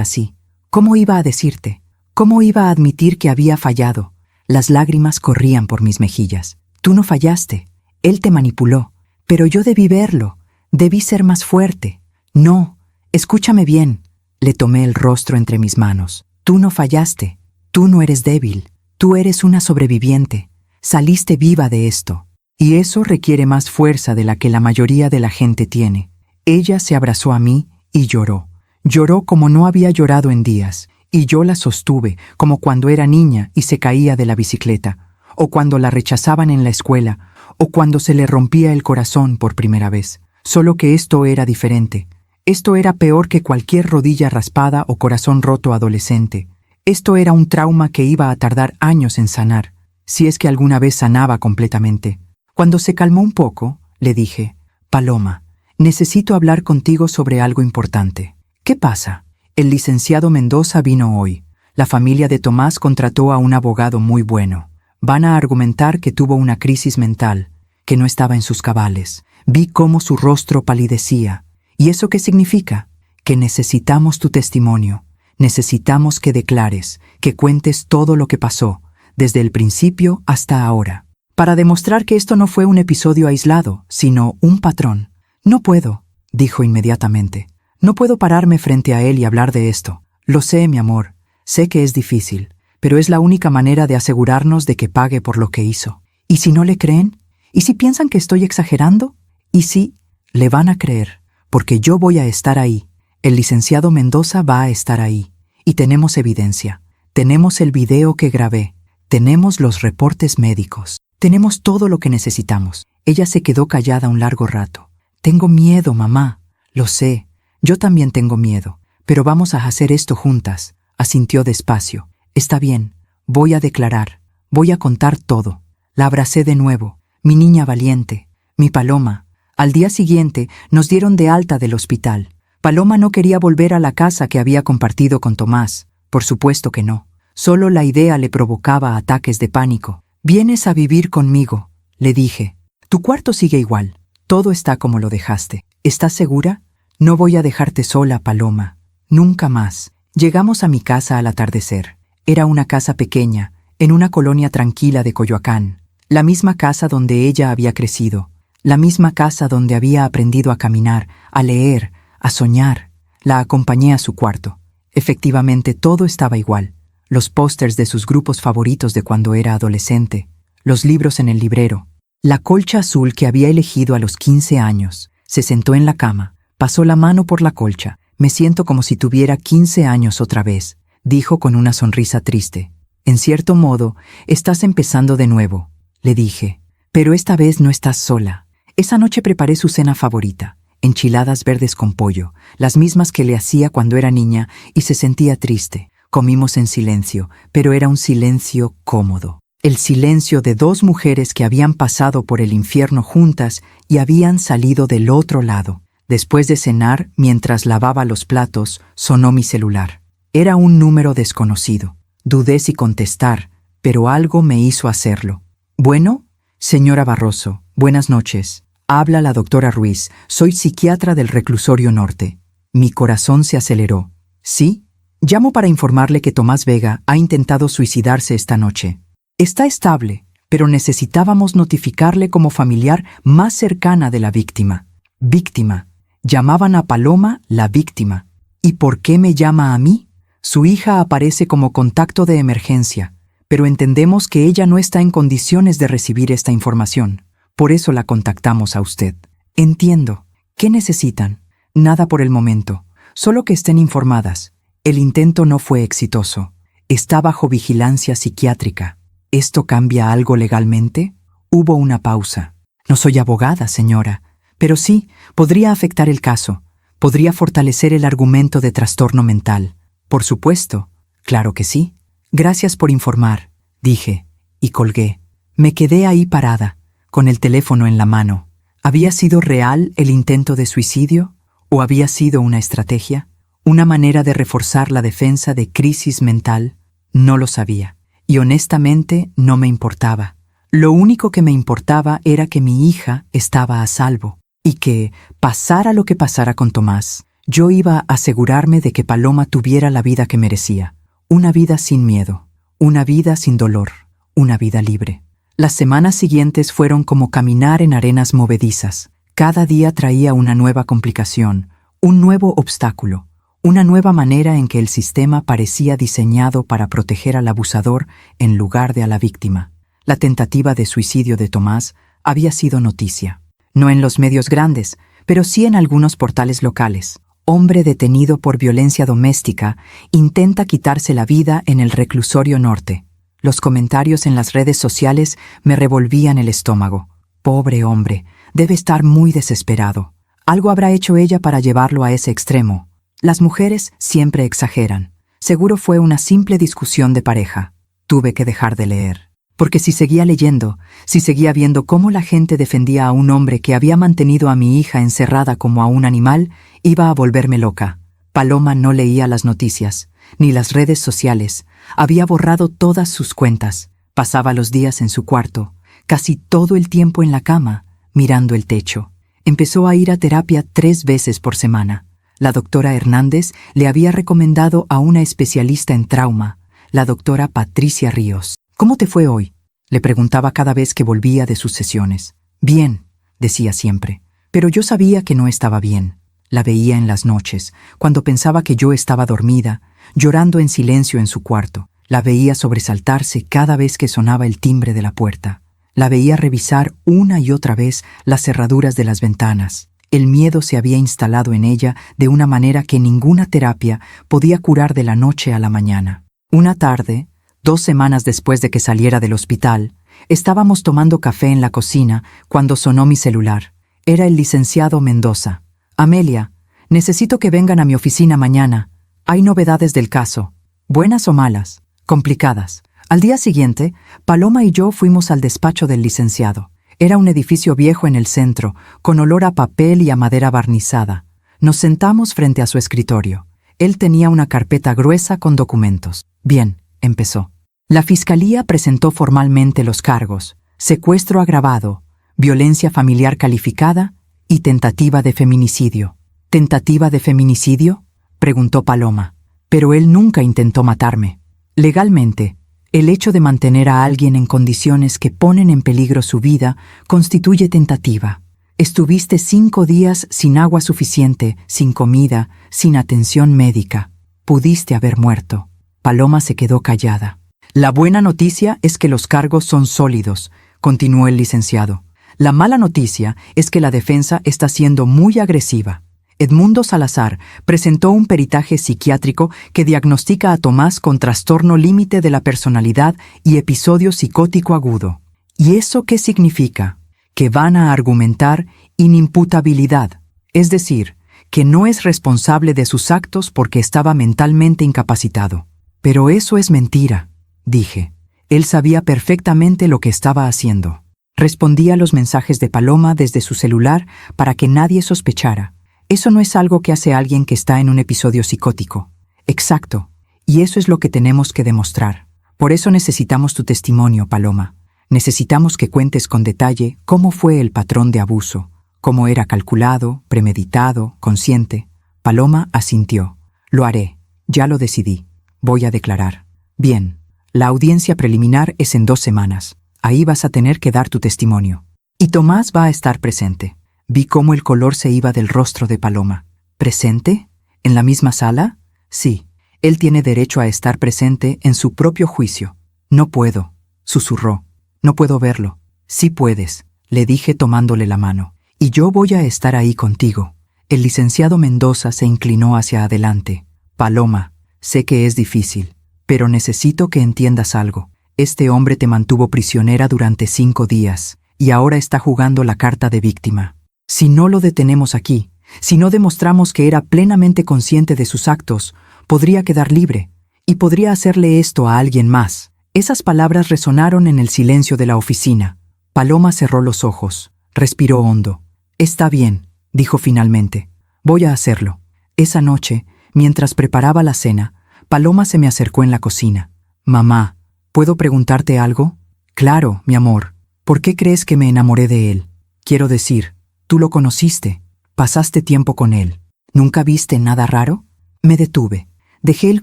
así. ¿Cómo iba a decirte? ¿Cómo iba a admitir que había fallado? Las lágrimas corrían por mis mejillas. Tú no fallaste. Él te manipuló. Pero yo debí verlo. Debí ser más fuerte. No, escúchame bien. Le tomé el rostro entre mis manos. Tú no fallaste. Tú no eres débil. Tú eres una sobreviviente. Saliste viva de esto. Y eso requiere más fuerza de la que la mayoría de la gente tiene. Ella se abrazó a mí y lloró. Lloró como no había llorado en días. Y yo la sostuve, como cuando era niña y se caía de la bicicleta, o cuando la rechazaban en la escuela, o cuando se le rompía el corazón por primera vez. Solo que esto era diferente. Esto era peor que cualquier rodilla raspada o corazón roto adolescente. Esto era un trauma que iba a tardar años en sanar, si es que alguna vez sanaba completamente. Cuando se calmó un poco, le dije, Paloma, necesito hablar contigo sobre algo importante. ¿Qué pasa? El licenciado Mendoza vino hoy. La familia de Tomás contrató a un abogado muy bueno. Van a argumentar que tuvo una crisis mental, que no estaba en sus cabales. Vi cómo su rostro palidecía. ¿Y eso qué significa? Que necesitamos tu testimonio. Necesitamos que declares, que cuentes todo lo que pasó, desde el principio hasta ahora, para demostrar que esto no fue un episodio aislado, sino un patrón. No puedo, dijo inmediatamente. No puedo pararme frente a él y hablar de esto. Lo sé, mi amor. Sé que es difícil, pero es la única manera de asegurarnos de que pague por lo que hizo. ¿Y si no le creen? ¿Y si piensan que estoy exagerando? ¿Y si le van a creer? Porque yo voy a estar ahí. El licenciado Mendoza va a estar ahí. Y tenemos evidencia. Tenemos el video que grabé. Tenemos los reportes médicos. Tenemos todo lo que necesitamos. Ella se quedó callada un largo rato. Tengo miedo, mamá. Lo sé. Yo también tengo miedo. Pero vamos a hacer esto juntas. Asintió despacio. Está bien. Voy a declarar. Voy a contar todo. La abracé de nuevo. Mi niña valiente. Mi Paloma. Al día siguiente nos dieron de alta del hospital. Paloma no quería volver a la casa que había compartido con Tomás. Por supuesto que no. Solo la idea le provocaba ataques de pánico. «Vienes a vivir conmigo», le dije. «Tu cuarto sigue igual. Todo está como lo dejaste. ¿Estás segura? No voy a dejarte sola, Paloma. Nunca más». Llegamos a mi casa al atardecer. Era una casa pequeña, en una colonia tranquila de Coyoacán. La misma casa donde ella había crecido. La misma casa donde había aprendido a caminar, a leer, a soñar. La acompañé a su cuarto. Efectivamente, todo estaba igual. Los pósters de sus grupos favoritos de cuando era adolescente, los libros en el librero, la colcha azul que había elegido a los 15 años. Se sentó en la cama, pasó la mano por la colcha. «Me siento como si tuviera 15 años otra vez», dijo con una sonrisa triste. «En cierto modo, estás empezando de nuevo», le dije. «Pero esta vez no estás sola. Esa noche preparé su cena favorita, enchiladas verdes con pollo, las mismas que le hacía cuando era niña y se sentía triste. Comimos en silencio, pero era un silencio cómodo. El silencio de dos mujeres que habían pasado por el infierno juntas y habían salido del otro lado. Después de cenar, mientras lavaba los platos, sonó mi celular. Era un número desconocido. Dudé si contestar, pero algo me hizo hacerlo. «Bueno, señora Barroso, buenas noches. Habla la doctora Ruiz. Soy psiquiatra del Reclusorio Norte». Mi corazón se aceleró. «¿Sí? Llamo para informarle que Tomás Vega ha intentado suicidarse esta noche. Está estable, pero necesitábamos notificarle como familiar más cercana de la víctima». «Víctima». Llamaban a Paloma la víctima. ¿Y por qué me llama a mí? Su hija aparece como contacto de emergencia, pero entendemos que ella no está en condiciones de recibir esta información. Por eso la contactamos a usted. Entiendo. ¿Qué necesitan? Nada por el momento. Solo que estén informadas. El intento no fue exitoso. Está bajo vigilancia psiquiátrica. ¿Esto cambia algo legalmente? Hubo una pausa. No soy abogada, señora. Pero sí, podría afectar el caso. Podría fortalecer el argumento de trastorno mental. Por supuesto. Claro que sí. Gracias por informar, dije, y colgué. Me quedé ahí parada, con el teléfono en la mano. ¿Había sido real el intento de suicidio? ¿O había sido una estrategia? ¿Una manera de reforzar la defensa de crisis mental? No lo sabía. Y honestamente no me importaba. Lo único que me importaba era que mi hija estaba a salvo. Y que, pasara lo que pasara con Tomás, yo iba a asegurarme de que Paloma tuviera la vida que merecía. Una vida sin miedo, una vida sin dolor, una vida libre. Las semanas siguientes fueron como caminar en arenas movedizas. Cada día traía una nueva complicación, un nuevo obstáculo, una nueva manera en que el sistema parecía diseñado para proteger al abusador en lugar de a la víctima. La tentativa de suicidio de Tomás había sido noticia. No en los medios grandes, pero sí en algunos portales locales. Hombre detenido por violencia doméstica intenta quitarse la vida en el Reclusorio Norte. Los comentarios en las redes sociales me revolvían el estómago. Pobre hombre, debe estar muy desesperado. Algo habrá hecho ella para llevarlo a ese extremo. Las mujeres siempre exageran. Seguro fue una simple discusión de pareja. Tuve que dejar de leer. Porque si seguía leyendo, si seguía viendo cómo la gente defendía a un hombre que había mantenido a mi hija encerrada como a un animal, iba a volverme loca. Paloma no leía las noticias, ni las redes sociales. Había borrado todas sus cuentas. Pasaba los días en su cuarto, casi todo el tiempo en la cama, mirando el techo. Empezó a ir a terapia 3 veces por semana. La doctora Hernández le había recomendado a una especialista en trauma, la doctora Patricia Ríos. «¿Cómo te fue hoy?», le preguntaba cada vez que volvía de sus sesiones. «Bien», decía siempre, pero yo sabía que no estaba bien. La veía en las noches, cuando pensaba que yo estaba dormida, llorando en silencio en su cuarto. La veía sobresaltarse cada vez que sonaba el timbre de la puerta. La veía revisar una y otra vez las cerraduras de las ventanas. El miedo se había instalado en ella de una manera que ninguna terapia podía curar de la noche a la mañana. Una tarde, 2 semanas después de que saliera del hospital, estábamos tomando café en la cocina cuando sonó mi celular. Era el licenciado Mendoza. «Amelia, necesito que vengan a mi oficina mañana. Hay novedades del caso. ¿Buenas o malas? Complicadas». Al día siguiente, Paloma y yo fuimos al despacho del licenciado. Era un edificio viejo en el centro, con olor a papel y a madera barnizada. Nos sentamos frente a su escritorio. Él tenía una carpeta gruesa con documentos. «Bien», empezó. «La Fiscalía presentó formalmente los cargos: secuestro agravado, violencia familiar calificada y tentativa de feminicidio». «¿Tentativa de feminicidio?», preguntó Paloma. «Pero él nunca intentó matarme. Legalmente, el hecho de mantener a alguien en condiciones que ponen en peligro su vida constituye tentativa. Estuviste 5 días sin agua suficiente, sin comida, sin atención médica. Pudiste haber muerto». Paloma se quedó callada. «La buena noticia es que los cargos son sólidos», continuó el licenciado. «La mala noticia es que la defensa está siendo muy agresiva. Edmundo Salazar presentó un peritaje psiquiátrico que diagnostica a Tomás con trastorno límite de la personalidad y episodio psicótico agudo. ¿Y eso qué significa? Que van a argumentar inimputabilidad, es decir, que no es responsable de sus actos porque estaba mentalmente incapacitado». «Pero eso es mentira», dije. Él sabía perfectamente lo que estaba haciendo. Respondía a los mensajes de Paloma desde su celular para que nadie sospechara. Eso no es algo que hace alguien que está en un episodio psicótico. Exacto. Y eso es lo que tenemos que demostrar. Por eso necesitamos tu testimonio, Paloma. Necesitamos que cuentes con detalle cómo fue el patrón de abuso, cómo era calculado, premeditado, consciente. Paloma asintió. «Lo haré. Ya lo decidí. Voy a declarar». «Bien. La audiencia preliminar es en 2 semanas. Ahí vas a tener que dar tu testimonio. Y Tomás va a estar presente». Vi cómo el color se iba del rostro de Paloma. «¿Presente? ¿En la misma sala?» «Sí. Él tiene derecho a estar presente en su propio juicio». «No puedo», susurró. «No puedo verlo». «Sí puedes», le dije tomándole la mano. «Y yo voy a estar ahí contigo». El licenciado Mendoza se inclinó hacia adelante. «Paloma, sé que es difícil, pero necesito que entiendas algo. Este hombre te mantuvo prisionera durante 5 días, y ahora está jugando la carta de víctima. Si no lo detenemos aquí, si no demostramos que era plenamente consciente de sus actos, podría quedar libre, y podría hacerle esto a alguien más». Esas palabras resonaron en el silencio de la oficina. Paloma cerró los ojos, respiró hondo. «Está bien», dijo finalmente. «Voy a hacerlo». Esa noche, mientras preparaba la cena, Paloma se me acercó en la cocina. «Mamá, ¿puedo preguntarte algo?» «Claro, mi amor. ¿Por qué crees que me enamoré de él? Quiero decir, tú lo conociste, pasaste tiempo con él. ¿Nunca viste nada raro?» Me detuve. Dejé el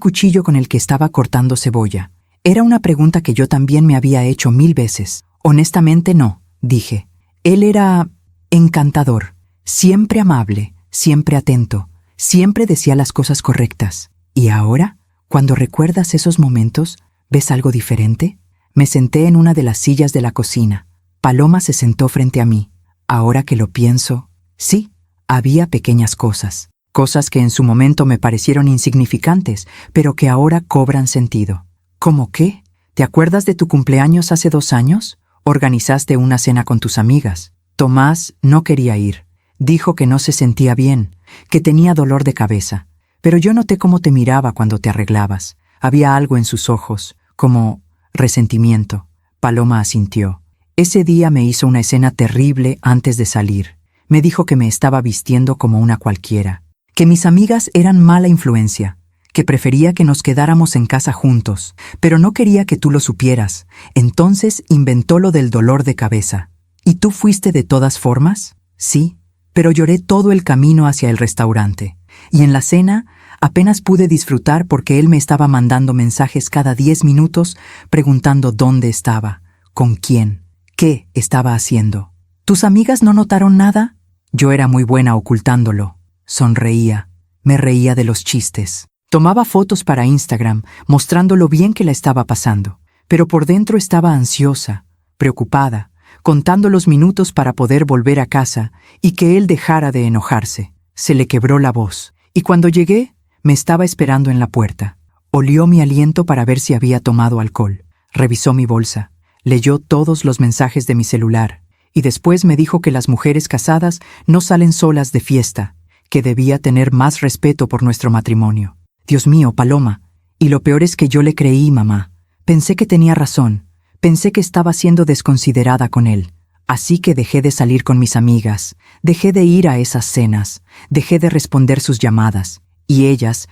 cuchillo con el que estaba cortando cebolla. Era una pregunta que yo también me había hecho 1000 veces. «Honestamente no», dije. «Él era encantador, siempre amable, siempre atento, siempre decía las cosas correctas. ¿Y ahora, cuando recuerdas esos momentos, ves algo diferente?» Me senté en una de las sillas de la cocina. Paloma se sentó frente a mí. Ahora que lo pienso, sí, había pequeñas cosas. Cosas que en su momento me parecieron insignificantes, pero que ahora cobran sentido. ¿Cómo qué? ¿Te acuerdas de tu cumpleaños hace 2 años? Organizaste una cena con tus amigas. Tomás no quería ir. Dijo que no se sentía bien, que tenía dolor de cabeza. Pero yo noté cómo te miraba cuando te arreglabas. Había algo en sus ojos, como resentimiento. Paloma asintió. Ese día me hizo una escena terrible antes de salir. Me dijo que me estaba vistiendo como una cualquiera, que mis amigas eran mala influencia, que prefería que nos quedáramos en casa juntos, pero no quería que tú lo supieras. Entonces inventó lo del dolor de cabeza. ¿Y tú fuiste de todas formas? Sí, pero lloré todo el camino hacia el restaurante. Y en la cena apenas pude disfrutar porque él me estaba mandando mensajes cada 10 minutos preguntando dónde estaba, con quién, qué estaba haciendo. ¿Tus amigas no notaron nada? Yo era muy buena ocultándolo. Sonreía, me reía de los chistes. Tomaba fotos para Instagram, mostrando lo bien que la estaba pasando, pero por dentro estaba ansiosa, preocupada, contando los minutos para poder volver a casa y que él dejara de enojarse. Se le quebró la voz, y cuando llegué, me estaba esperando en la puerta. Olió mi aliento para ver si había tomado alcohol. Revisó mi bolsa, leyó todos los mensajes de mi celular, y después me dijo que las mujeres casadas no salen solas de fiesta, que debía tener más respeto por nuestro matrimonio. Dios mío, Paloma, y lo peor es que yo le creí, mamá. Pensé que tenía razón, pensé que estaba siendo desconsiderada con él. Así que dejé de salir con mis amigas, dejé de ir a esas cenas, dejé de responder sus llamadas, y ellas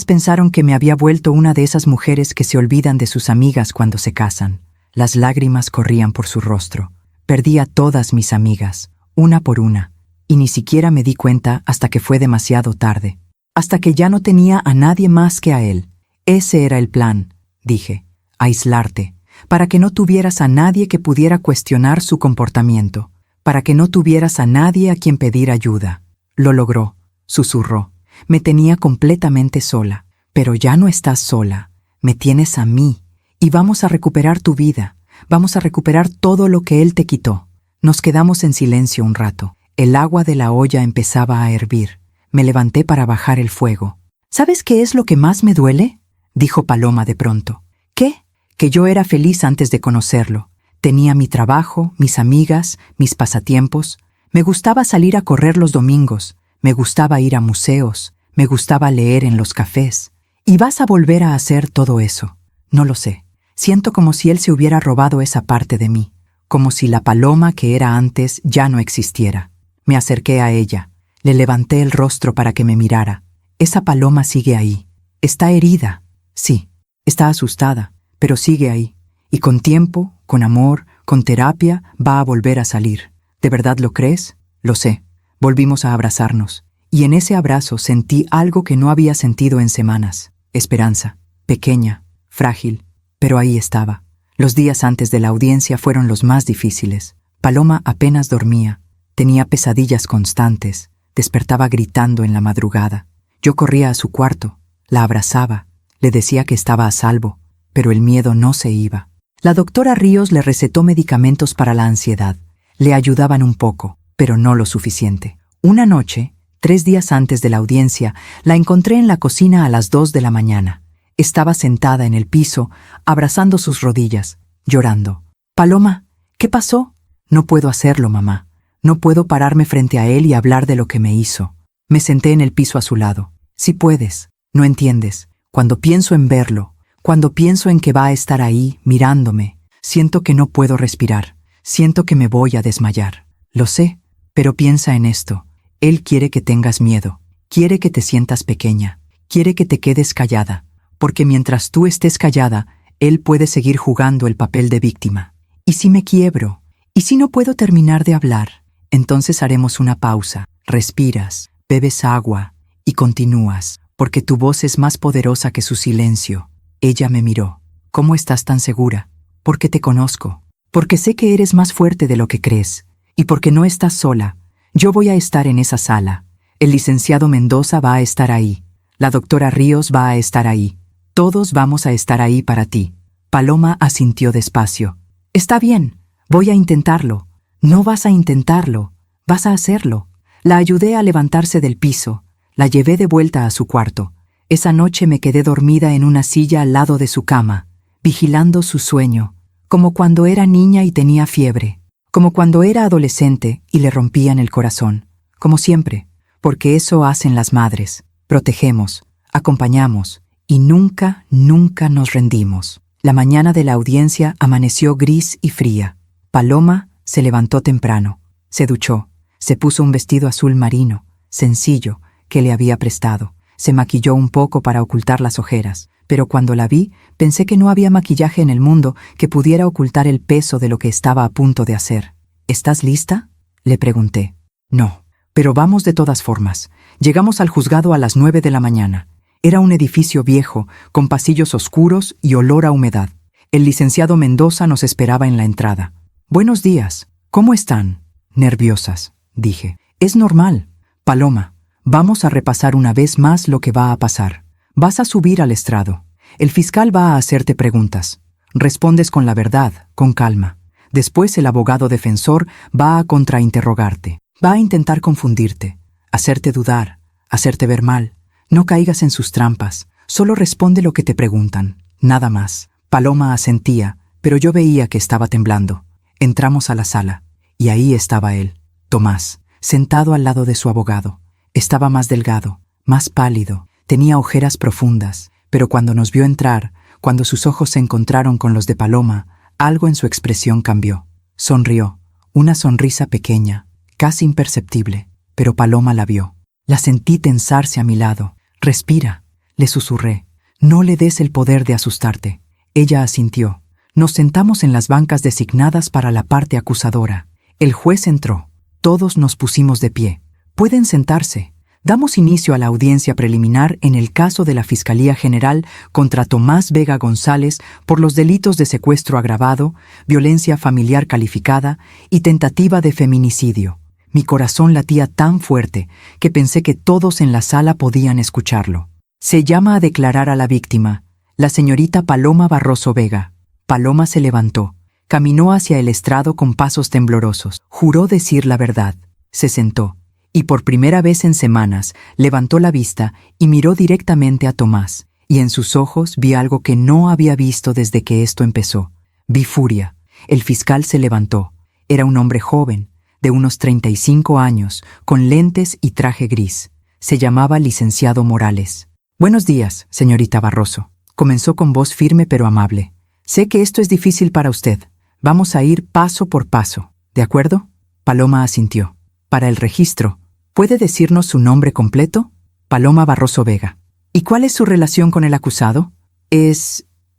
pensaron que me había vuelto una de esas mujeres que se olvidan de sus amigas cuando se casan. Las lágrimas corrían por su rostro. Perdí a todas mis amigas, una por una, y ni siquiera me di cuenta hasta que fue demasiado tarde, hasta que ya no tenía a nadie más que a él. Ese era el plan, dije, aislarte, para que no tuvieras a nadie que pudiera cuestionar su comportamiento, para que no tuvieras a nadie a quien pedir ayuda. Lo logró, susurró. Me tenía completamente sola. Pero ya no estás sola, me tienes a mí, y vamos a recuperar tu vida, vamos a recuperar todo lo que él te quitó. Nos quedamos en silencio un rato. El agua de la olla empezaba a hervir. Me levanté para bajar el fuego. ¿Sabes qué es lo que más me duele?, dijo Paloma de pronto. ¿Qué? Que yo era feliz antes de conocerlo. Tenía mi trabajo, mis amigas, mis pasatiempos. Me gustaba salir a correr los domingos. Me gustaba ir a museos. Me gustaba leer en los cafés. ¿Y vas a volver a hacer todo eso? No lo sé. Siento como si él se hubiera robado esa parte de mí. Como si la Paloma que era antes ya no existiera. Me acerqué a ella. Le levanté el rostro para que me mirara. Esa Paloma sigue ahí. Está herida. Sí, está asustada, pero sigue ahí. Y con tiempo, con amor, con terapia, va a volver a salir. ¿De verdad lo crees? Lo sé. Volvimos a abrazarnos. Y en ese abrazo sentí algo que no había sentido en semanas. Esperanza. Pequeña, frágil, pero ahí estaba. Los días antes de la audiencia fueron los más difíciles. Paloma apenas dormía. Tenía pesadillas constantes. Despertaba gritando en la madrugada. Yo corría a su cuarto. La abrazaba. Le decía que estaba a salvo, pero el miedo no se iba. La doctora Ríos le recetó medicamentos para la ansiedad. Le ayudaban un poco, pero no lo suficiente. Una noche, 3 días antes de la audiencia, la encontré en la cocina a las 2 de la mañana. Estaba sentada en el piso, abrazando sus rodillas, llorando. «Paloma, ¿qué pasó?» «No puedo hacerlo, mamá. No puedo pararme frente a él y hablar de lo que me hizo». Me senté en el piso a su lado. «Sí puedes, no entiendes. Cuando pienso en verlo, cuando pienso en que va a estar ahí, mirándome, siento que no puedo respirar, siento que me voy a desmayar. Lo sé, pero piensa en esto. Él quiere que tengas miedo, quiere que te sientas pequeña, quiere que te quedes callada, porque mientras tú estés callada, él puede seguir jugando el papel de víctima. ¿Y si me quiebro? ¿Y si no puedo terminar de hablar? Entonces haremos una pausa, respiras, bebes agua y continúas. Porque tu voz es más poderosa que su silencio». Ella me miró. «¿Cómo estás tan segura?» «Porque te conozco. Porque sé que eres más fuerte de lo que crees. Y porque no estás sola. Yo voy a estar en esa sala. El licenciado Mendoza va a estar ahí. La doctora Ríos va a estar ahí. Todos vamos a estar ahí para ti». Paloma asintió despacio. «Está bien. Voy a intentarlo». «No vas a intentarlo. Vas a hacerlo». La ayudé a levantarse del piso. La llevé de vuelta a su cuarto. Esa noche me quedé dormida en una silla al lado de su cama, vigilando su sueño, como cuando era niña y tenía fiebre, como cuando era adolescente y le rompían el corazón, como siempre, porque eso hacen las madres. Protegemos, acompañamos y nunca, nunca nos rendimos. La mañana de la audiencia amaneció gris y fría. Paloma se levantó temprano, se duchó, se puso un vestido azul marino, sencillo, que le había prestado. Se maquilló un poco para ocultar las ojeras, pero cuando la vi, pensé que no había maquillaje en el mundo que pudiera ocultar el peso de lo que estaba a punto de hacer. «¿Estás lista?», le pregunté. «No, pero vamos de todas formas». Llegamos al juzgado a las 9 de la mañana. Era un edificio viejo, con pasillos oscuros y olor a humedad. El licenciado Mendoza nos esperaba en la entrada. «Buenos días. ¿Cómo están?» «Nerviosas», dije. «Es normal. Paloma, Vamos a repasar una vez más lo que va a pasar. Vas a subir al estrado. El fiscal va a hacerte preguntas. Respondes con la verdad, con calma. Después el abogado defensor va a contrainterrogarte. Va a intentar confundirte, hacerte dudar, hacerte ver mal. No caigas en sus trampas. Solo responde lo que te preguntan. Nada más. Paloma asentía, pero yo veía que estaba temblando. Entramos a la sala, y ahí estaba él, Tomás, sentado al lado de su abogado. Estaba más delgado, más pálido, tenía ojeras profundas, pero cuando nos vio entrar, cuando sus ojos se encontraron con los de Paloma, algo en su expresión cambió. Sonrió, una sonrisa pequeña, casi imperceptible, pero Paloma la vio. La sentí tensarse a mi lado. «Respira», le susurré. «No le des el poder de asustarte». Ella asintió. Nos sentamos en las bancas designadas para la parte acusadora. El juez entró. Todos nos pusimos de pie. «Pueden sentarse». Damos inicio a la audiencia preliminar en el caso de la Fiscalía General contra Tomás Vega González por los delitos de secuestro agravado, violencia familiar calificada y tentativa de feminicidio. Mi corazón latía tan fuerte que pensé que todos en la sala podían escucharlo. Se llama a declarar a la víctima, la señorita Paloma Barroso Vega. Paloma se levantó, caminó hacia el estrado con pasos temblorosos, juró decir la verdad, se sentó. Y por primera vez en semanas levantó la vista y miró directamente a Tomás, y en sus ojos vi algo que no había visto desde que esto empezó. Vi furia. El fiscal se levantó. Era un hombre joven, de unos 35 años, con lentes y traje gris. Se llamaba licenciado Morales. «Buenos días, señorita Barroso», comenzó con voz firme pero amable. «Sé que esto es difícil para usted. Vamos a ir paso por paso, ¿de acuerdo?» Paloma asintió. «Para el registro, ¿puede decirnos su nombre completo?» «Paloma Barroso Vega». «¿Y cuál es su relación con el acusado?»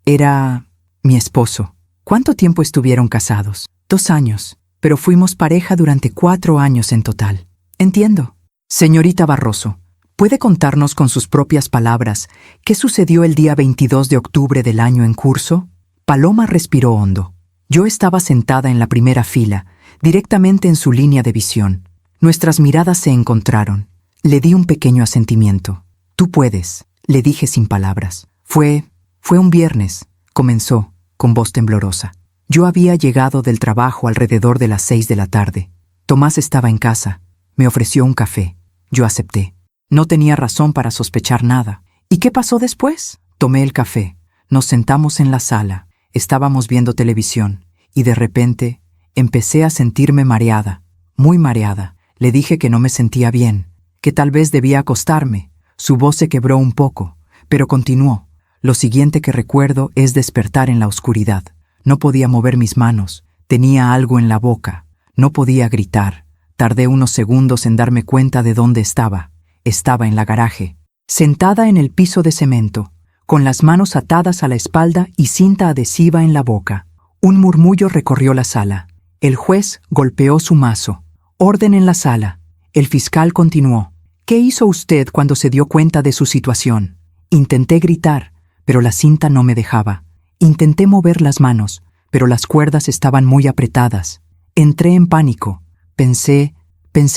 Era mi esposo». «¿Cuánto tiempo estuvieron casados?» «2 años, pero fuimos pareja durante 4 años en total». «Entiendo». «Señorita Barroso, ¿puede contarnos con sus propias palabras qué sucedió el día 22 de octubre del año en curso?» Paloma respiró hondo. Yo estaba sentada en la primera fila, directamente en su línea de visión. Nuestras miradas se encontraron. Le di un pequeño asentimiento. «Tú puedes», le dije sin palabras. Fue un viernes», comenzó, con voz temblorosa. «Yo había llegado del trabajo alrededor de las 6 de la tarde. Tomás estaba en casa. Me ofreció un café. Yo acepté. No tenía razón para sospechar nada. ¿Y qué pasó después?» Tomé el café. Nos sentamos en la sala. Estábamos viendo televisión. Y de repente, empecé a sentirme mareada. Muy mareada. Le dije que no me sentía bien, que tal vez debía acostarme. Su voz se quebró un poco, pero continuó. Lo siguiente que recuerdo es despertar en la oscuridad. No podía mover mis manos, tenía algo en la boca. No podía gritar. Tardé unos segundos en darme cuenta de dónde estaba. Estaba en la garaje, sentada en el piso de cemento, con las manos atadas a la espalda y cinta adhesiva en la boca. Un murmullo recorrió la sala. El juez golpeó su mazo. «Orden en la sala». El fiscal continuó. «¿Qué hizo usted cuando se dio cuenta de su situación?» Intenté gritar, pero la cinta no me dejaba. Intenté mover las manos, pero las cuerdas estaban muy apretadas. Entré en pánico. Pensé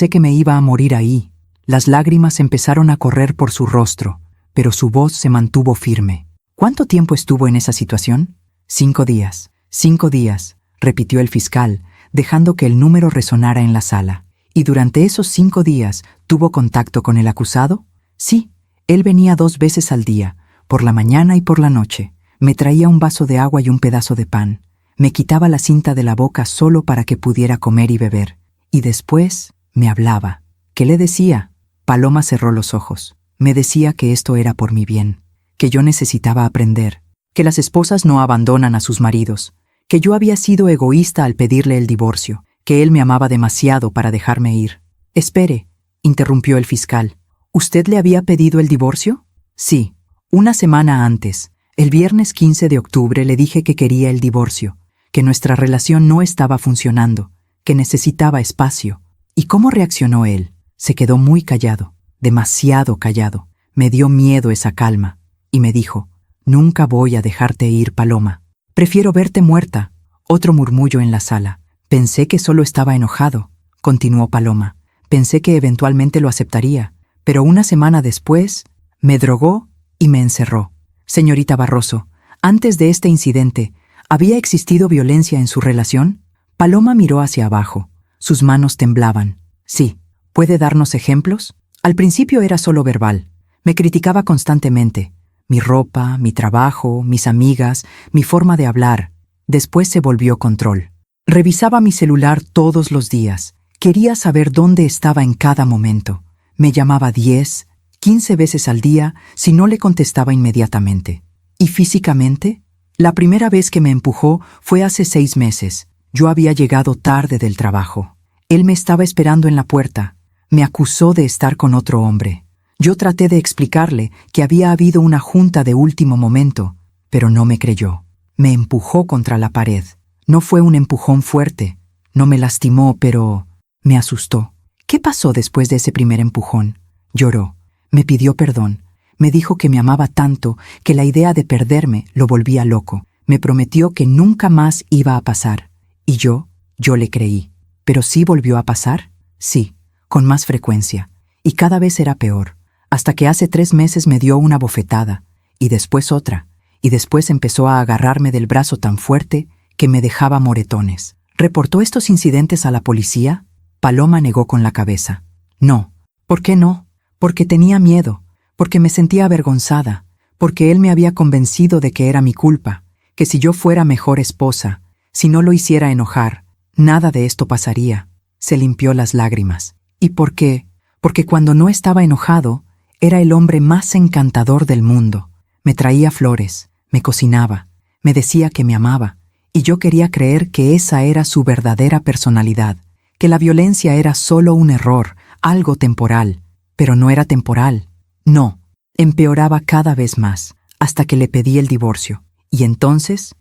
que me iba a morir ahí. Las lágrimas empezaron a correr por su rostro, pero su voz se mantuvo firme. «¿Cuánto tiempo estuvo en esa situación?» 5 días. 5 días, repitió el fiscal, dejando que el número resonara en la sala. «¿Y durante esos 5 días tuvo contacto con el acusado?» «Sí, él venía 2 veces al día, por la mañana y por la noche. Me traía un vaso de agua y un pedazo de pan. Me quitaba la cinta de la boca solo para que pudiera comer y beber. Y después me hablaba». «¿Qué le decía?» Paloma cerró los ojos. Me decía que esto era por mi bien, que yo necesitaba aprender, que las esposas no abandonan a sus maridos, que yo había sido egoísta al pedirle el divorcio, que él me amaba demasiado para dejarme ir. «Espere», interrumpió el fiscal. «¿Usted le había pedido el divorcio?» «Sí. 1 semana antes, el viernes 15 de octubre, le dije que quería el divorcio, que nuestra relación no estaba funcionando, que necesitaba espacio». ¿Y cómo reaccionó él? Se quedó muy callado, demasiado callado. Me dio miedo esa calma, y me dijo: «Nunca voy a dejarte ir, Paloma. Prefiero verte muerta». Otro murmullo en la sala. «Pensé que solo estaba enojado», continuó Paloma. «Pensé que eventualmente lo aceptaría, pero una semana después me drogó y me encerró. Señorita Barroso, antes de este incidente, ¿había existido violencia en su relación? Paloma miró hacia abajo. Sus manos temblaban. Sí. ¿Puede darnos ejemplos? Al principio era solo verbal. Me criticaba constantemente. Mi ropa, mi trabajo, mis amigas, mi forma de hablar. Después se volvió control. Revisaba mi celular todos los días. Quería saber dónde estaba en cada momento. Me llamaba 10, 15 veces al día si no le contestaba inmediatamente. ¿Y físicamente? La primera vez que me empujó fue hace 6 meses. Yo había llegado tarde del trabajo. Él me estaba esperando en la puerta. Me acusó de estar con otro hombre. Yo traté de explicarle que había habido una junta de último momento, pero no me creyó. Me empujó contra la pared. No fue un empujón fuerte. No me lastimó, pero me asustó. ¿Qué pasó después de ese primer empujón? Lloró. Me pidió perdón. Me dijo que me amaba tanto que la idea de perderme lo volvía loco. Me prometió que nunca más iba a pasar. Y yo le creí. ¿Pero sí volvió a pasar? Sí. Con más frecuencia, y cada vez era peor, hasta que hace 3 meses me dio una bofetada, y después otra, y después empezó a agarrarme del brazo tan fuerte que me dejaba moretones. ¿Reportó estos incidentes a la policía? Paloma negó con la cabeza. No. ¿Por qué no? Porque tenía miedo, porque me sentía avergonzada, porque él me había convencido de que era mi culpa, que si yo fuera mejor esposa, si no lo hiciera enojar, nada de esto pasaría. Se limpió las lágrimas. ¿Y por qué? Porque cuando no estaba enojado, era el hombre más encantador del mundo. Me traía flores, me cocinaba, me decía que me amaba, y yo quería creer que esa era su verdadera personalidad, que la violencia era solo un error, algo temporal, pero no era temporal. No, empeoraba cada vez más, hasta que le pedí el divorcio, y entonces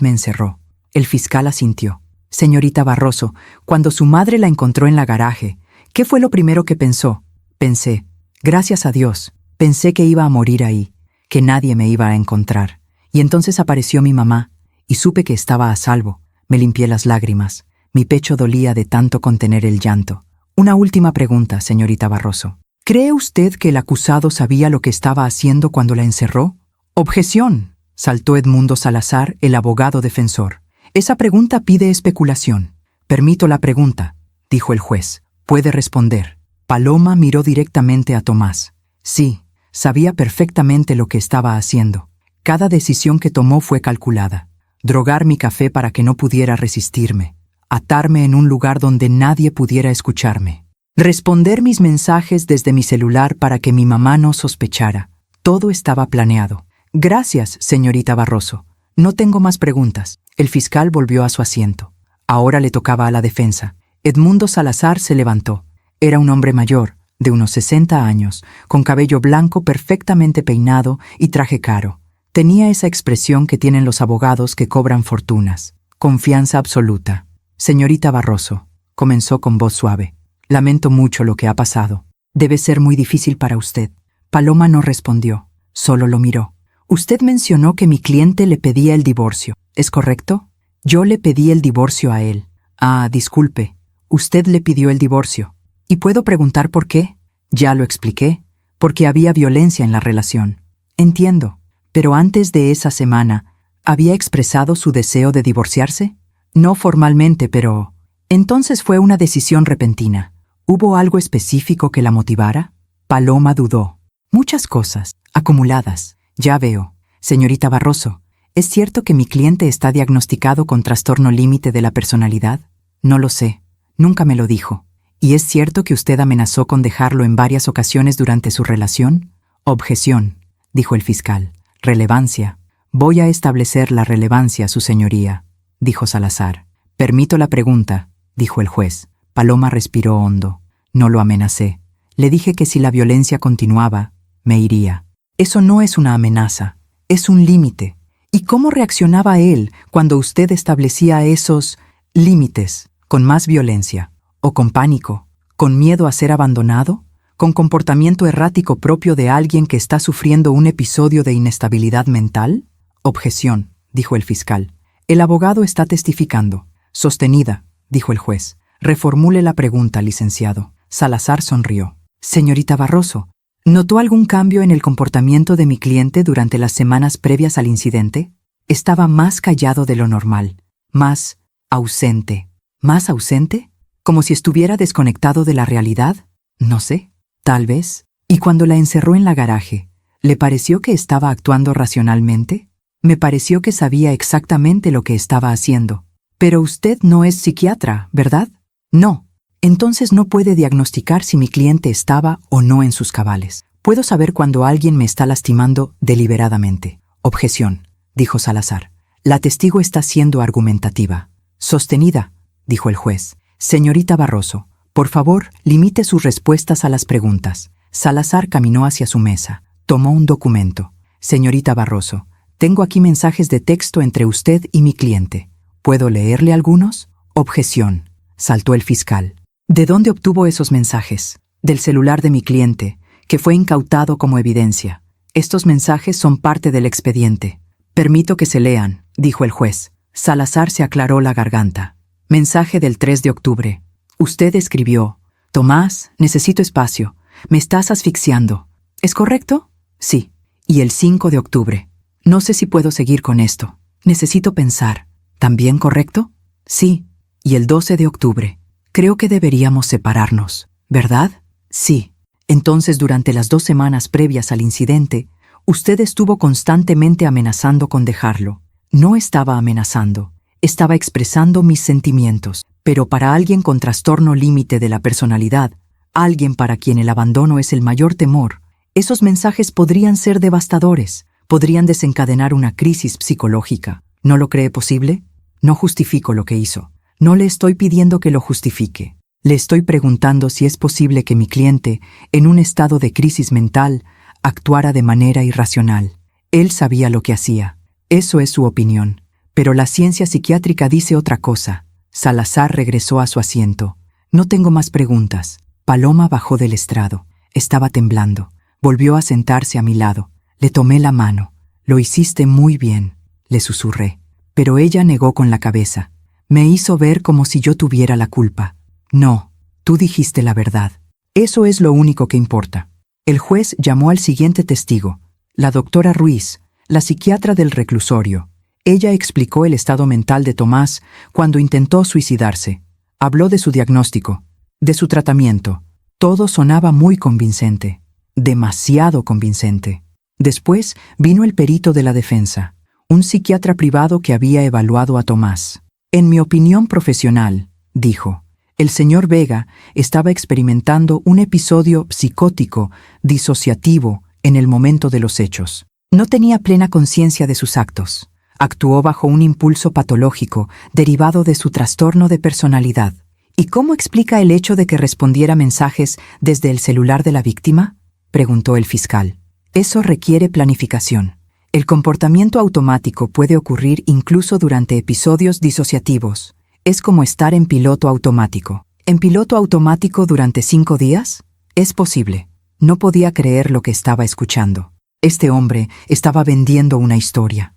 me encerró. El fiscal asintió. Señorita Barroso, cuando su madre la encontró en la garaje, ¿qué fue lo primero que pensó? Pensé, gracias a Dios, pensé que iba a morir ahí, que nadie me iba a encontrar. Y entonces apareció mi mamá, y supe que estaba a salvo. Me limpié las lágrimas. Mi pecho dolía de tanto contener el llanto. Una última pregunta, señorita Barroso. ¿Cree usted que el acusado sabía lo que estaba haciendo cuando la encerró? Objeción, saltó Edmundo Salazar, el abogado defensor. Esa pregunta pide especulación. Permito la pregunta, dijo el juez. Puede responder. Paloma miró directamente a Tomás. Sí, sabía perfectamente lo que estaba haciendo. Cada decisión que tomó fue calculada. Drogar mi café para que no pudiera resistirme. Atarme en un lugar donde nadie pudiera escucharme. Responder mis mensajes desde mi celular para que mi mamá no sospechara. Todo estaba planeado. Gracias, señorita Barroso. No tengo más preguntas. El fiscal volvió a su asiento. Ahora le tocaba a la defensa. Edmundo Salazar se levantó. Era un hombre mayor, de unos 60 años, con cabello blanco perfectamente peinado y traje caro. Tenía esa expresión que tienen los abogados que cobran fortunas. Confianza absoluta. Señorita Barroso, comenzó con voz suave. Lamento mucho lo que ha pasado. Debe ser muy difícil para usted. Paloma no respondió, solo lo miró. Usted mencionó que mi cliente le pedía el divorcio, ¿es correcto? Yo le pedí el divorcio a él. Ah, disculpe, usted le pidió el divorcio. ¿Y puedo preguntar por qué? Ya lo expliqué, porque había violencia en la relación. Entiendo, pero antes de esa semana, ¿había expresado su deseo de divorciarse? No formalmente, pero... Entonces fue una decisión repentina. ¿Hubo algo específico que la motivara? Paloma dudó. Muchas cosas, acumuladas. Ya veo. Señorita Barroso, ¿es cierto que mi cliente está diagnosticado con trastorno límite de la personalidad? No lo sé. Nunca me lo dijo. ¿Y es cierto que usted amenazó con dejarlo en varias ocasiones durante su relación? Objeción, dijo el fiscal. Relevancia. Voy a establecer la relevancia, su señoría, dijo Salazar. Permito la pregunta, dijo el juez. Paloma respiró hondo. No lo amenacé. Le dije que si la violencia continuaba, me iría. Eso no es una amenaza, es un límite. ¿Y cómo reaccionaba él cuando usted establecía esos límites? ¿Con más violencia? ¿O con pánico? ¿Con miedo a ser abandonado? ¿Con comportamiento errático propio de alguien que está sufriendo un episodio de inestabilidad mental? Objeción, dijo el fiscal. El abogado está testificando. Sostenida, dijo el juez. Reformule la pregunta, licenciado. Salazar sonrió. Señorita Barroso, ¿notó algún cambio en el comportamiento de mi cliente durante las semanas previas al incidente? Estaba más callado de lo normal, más ausente. ¿Más ausente? ¿Como si estuviera desconectado de la realidad? No sé, tal vez. ¿Y cuando la encerró en la garaje, le pareció que estaba actuando racionalmente? Me pareció que sabía exactamente lo que estaba haciendo. Pero usted no es psiquiatra, ¿verdad? No. Entonces no puede diagnosticar si mi cliente estaba o no en sus cabales. Puedo saber cuando alguien me está lastimando deliberadamente. Objeción, dijo Salazar. La testigo está siendo argumentativa. Sostenida, dijo el juez. Señorita Barroso, por favor, limite sus respuestas a las preguntas. Salazar caminó hacia su mesa. Tomó un documento. Señorita Barroso, tengo aquí mensajes de texto entre usted y mi cliente. ¿Puedo leerle algunos? Objeción, saltó el fiscal. ¿De dónde obtuvo esos mensajes? Del celular de mi cliente, que fue incautado como evidencia. Estos mensajes son parte del expediente. Permito que se lean, dijo el juez. Salazar se aclaró la garganta. Mensaje del 3 de octubre. Usted escribió: Tomás, necesito espacio. Me estás asfixiando. ¿Es correcto? Sí. Y el 5 de octubre. No sé si puedo seguir con esto. Necesito pensar. ¿También correcto? Sí. Y el 12 de octubre. Creo que deberíamos separarnos, ¿verdad? Sí. Entonces, durante las 2 semanas previas al incidente, usted estuvo constantemente amenazando con dejarlo. No estaba amenazando, estaba expresando mis sentimientos. Pero para alguien con trastorno límite de la personalidad, alguien para quien el abandono es el mayor temor, esos mensajes podrían ser devastadores, podrían desencadenar una crisis psicológica. ¿No lo cree posible? No justifico lo que hizo. No le estoy pidiendo que lo justifique. Le estoy preguntando si es posible que mi cliente, en un estado de crisis mental, actuara de manera irracional. Él sabía lo que hacía. Eso es su opinión. Pero la ciencia psiquiátrica dice otra cosa. Salazar regresó a su asiento. No tengo más preguntas. Paloma bajó del estrado. Estaba temblando. Volvió a sentarse a mi lado. Le tomé la mano. Lo hiciste muy bien, le susurré. Pero ella negó con la cabeza. Me hizo ver como si yo tuviera la culpa. No, tú dijiste la verdad. Eso es lo único que importa. El juez llamó al siguiente testigo, la doctora Ruiz, la psiquiatra del reclusorio. Ella explicó el estado mental de Tomás cuando intentó suicidarse. Habló de su diagnóstico, de su tratamiento. Todo sonaba muy convincente, demasiado convincente. Después vino el perito de la defensa, un psiquiatra privado que había evaluado a Tomás. En mi opinión profesional, dijo, el señor Vega estaba experimentando un episodio psicótico, disociativo, en el momento de los hechos. No tenía plena conciencia de sus actos. Actuó bajo un impulso patológico derivado de su trastorno de personalidad. ¿Y cómo explica el hecho de que respondiera mensajes desde el celular de la víctima? Preguntó el fiscal. Eso requiere planificación. El comportamiento automático puede ocurrir incluso durante episodios disociativos. Es como estar en piloto automático. ¿En piloto automático durante 5 días? Es posible. No podía creer lo que estaba escuchando. Este hombre estaba vendiendo una historia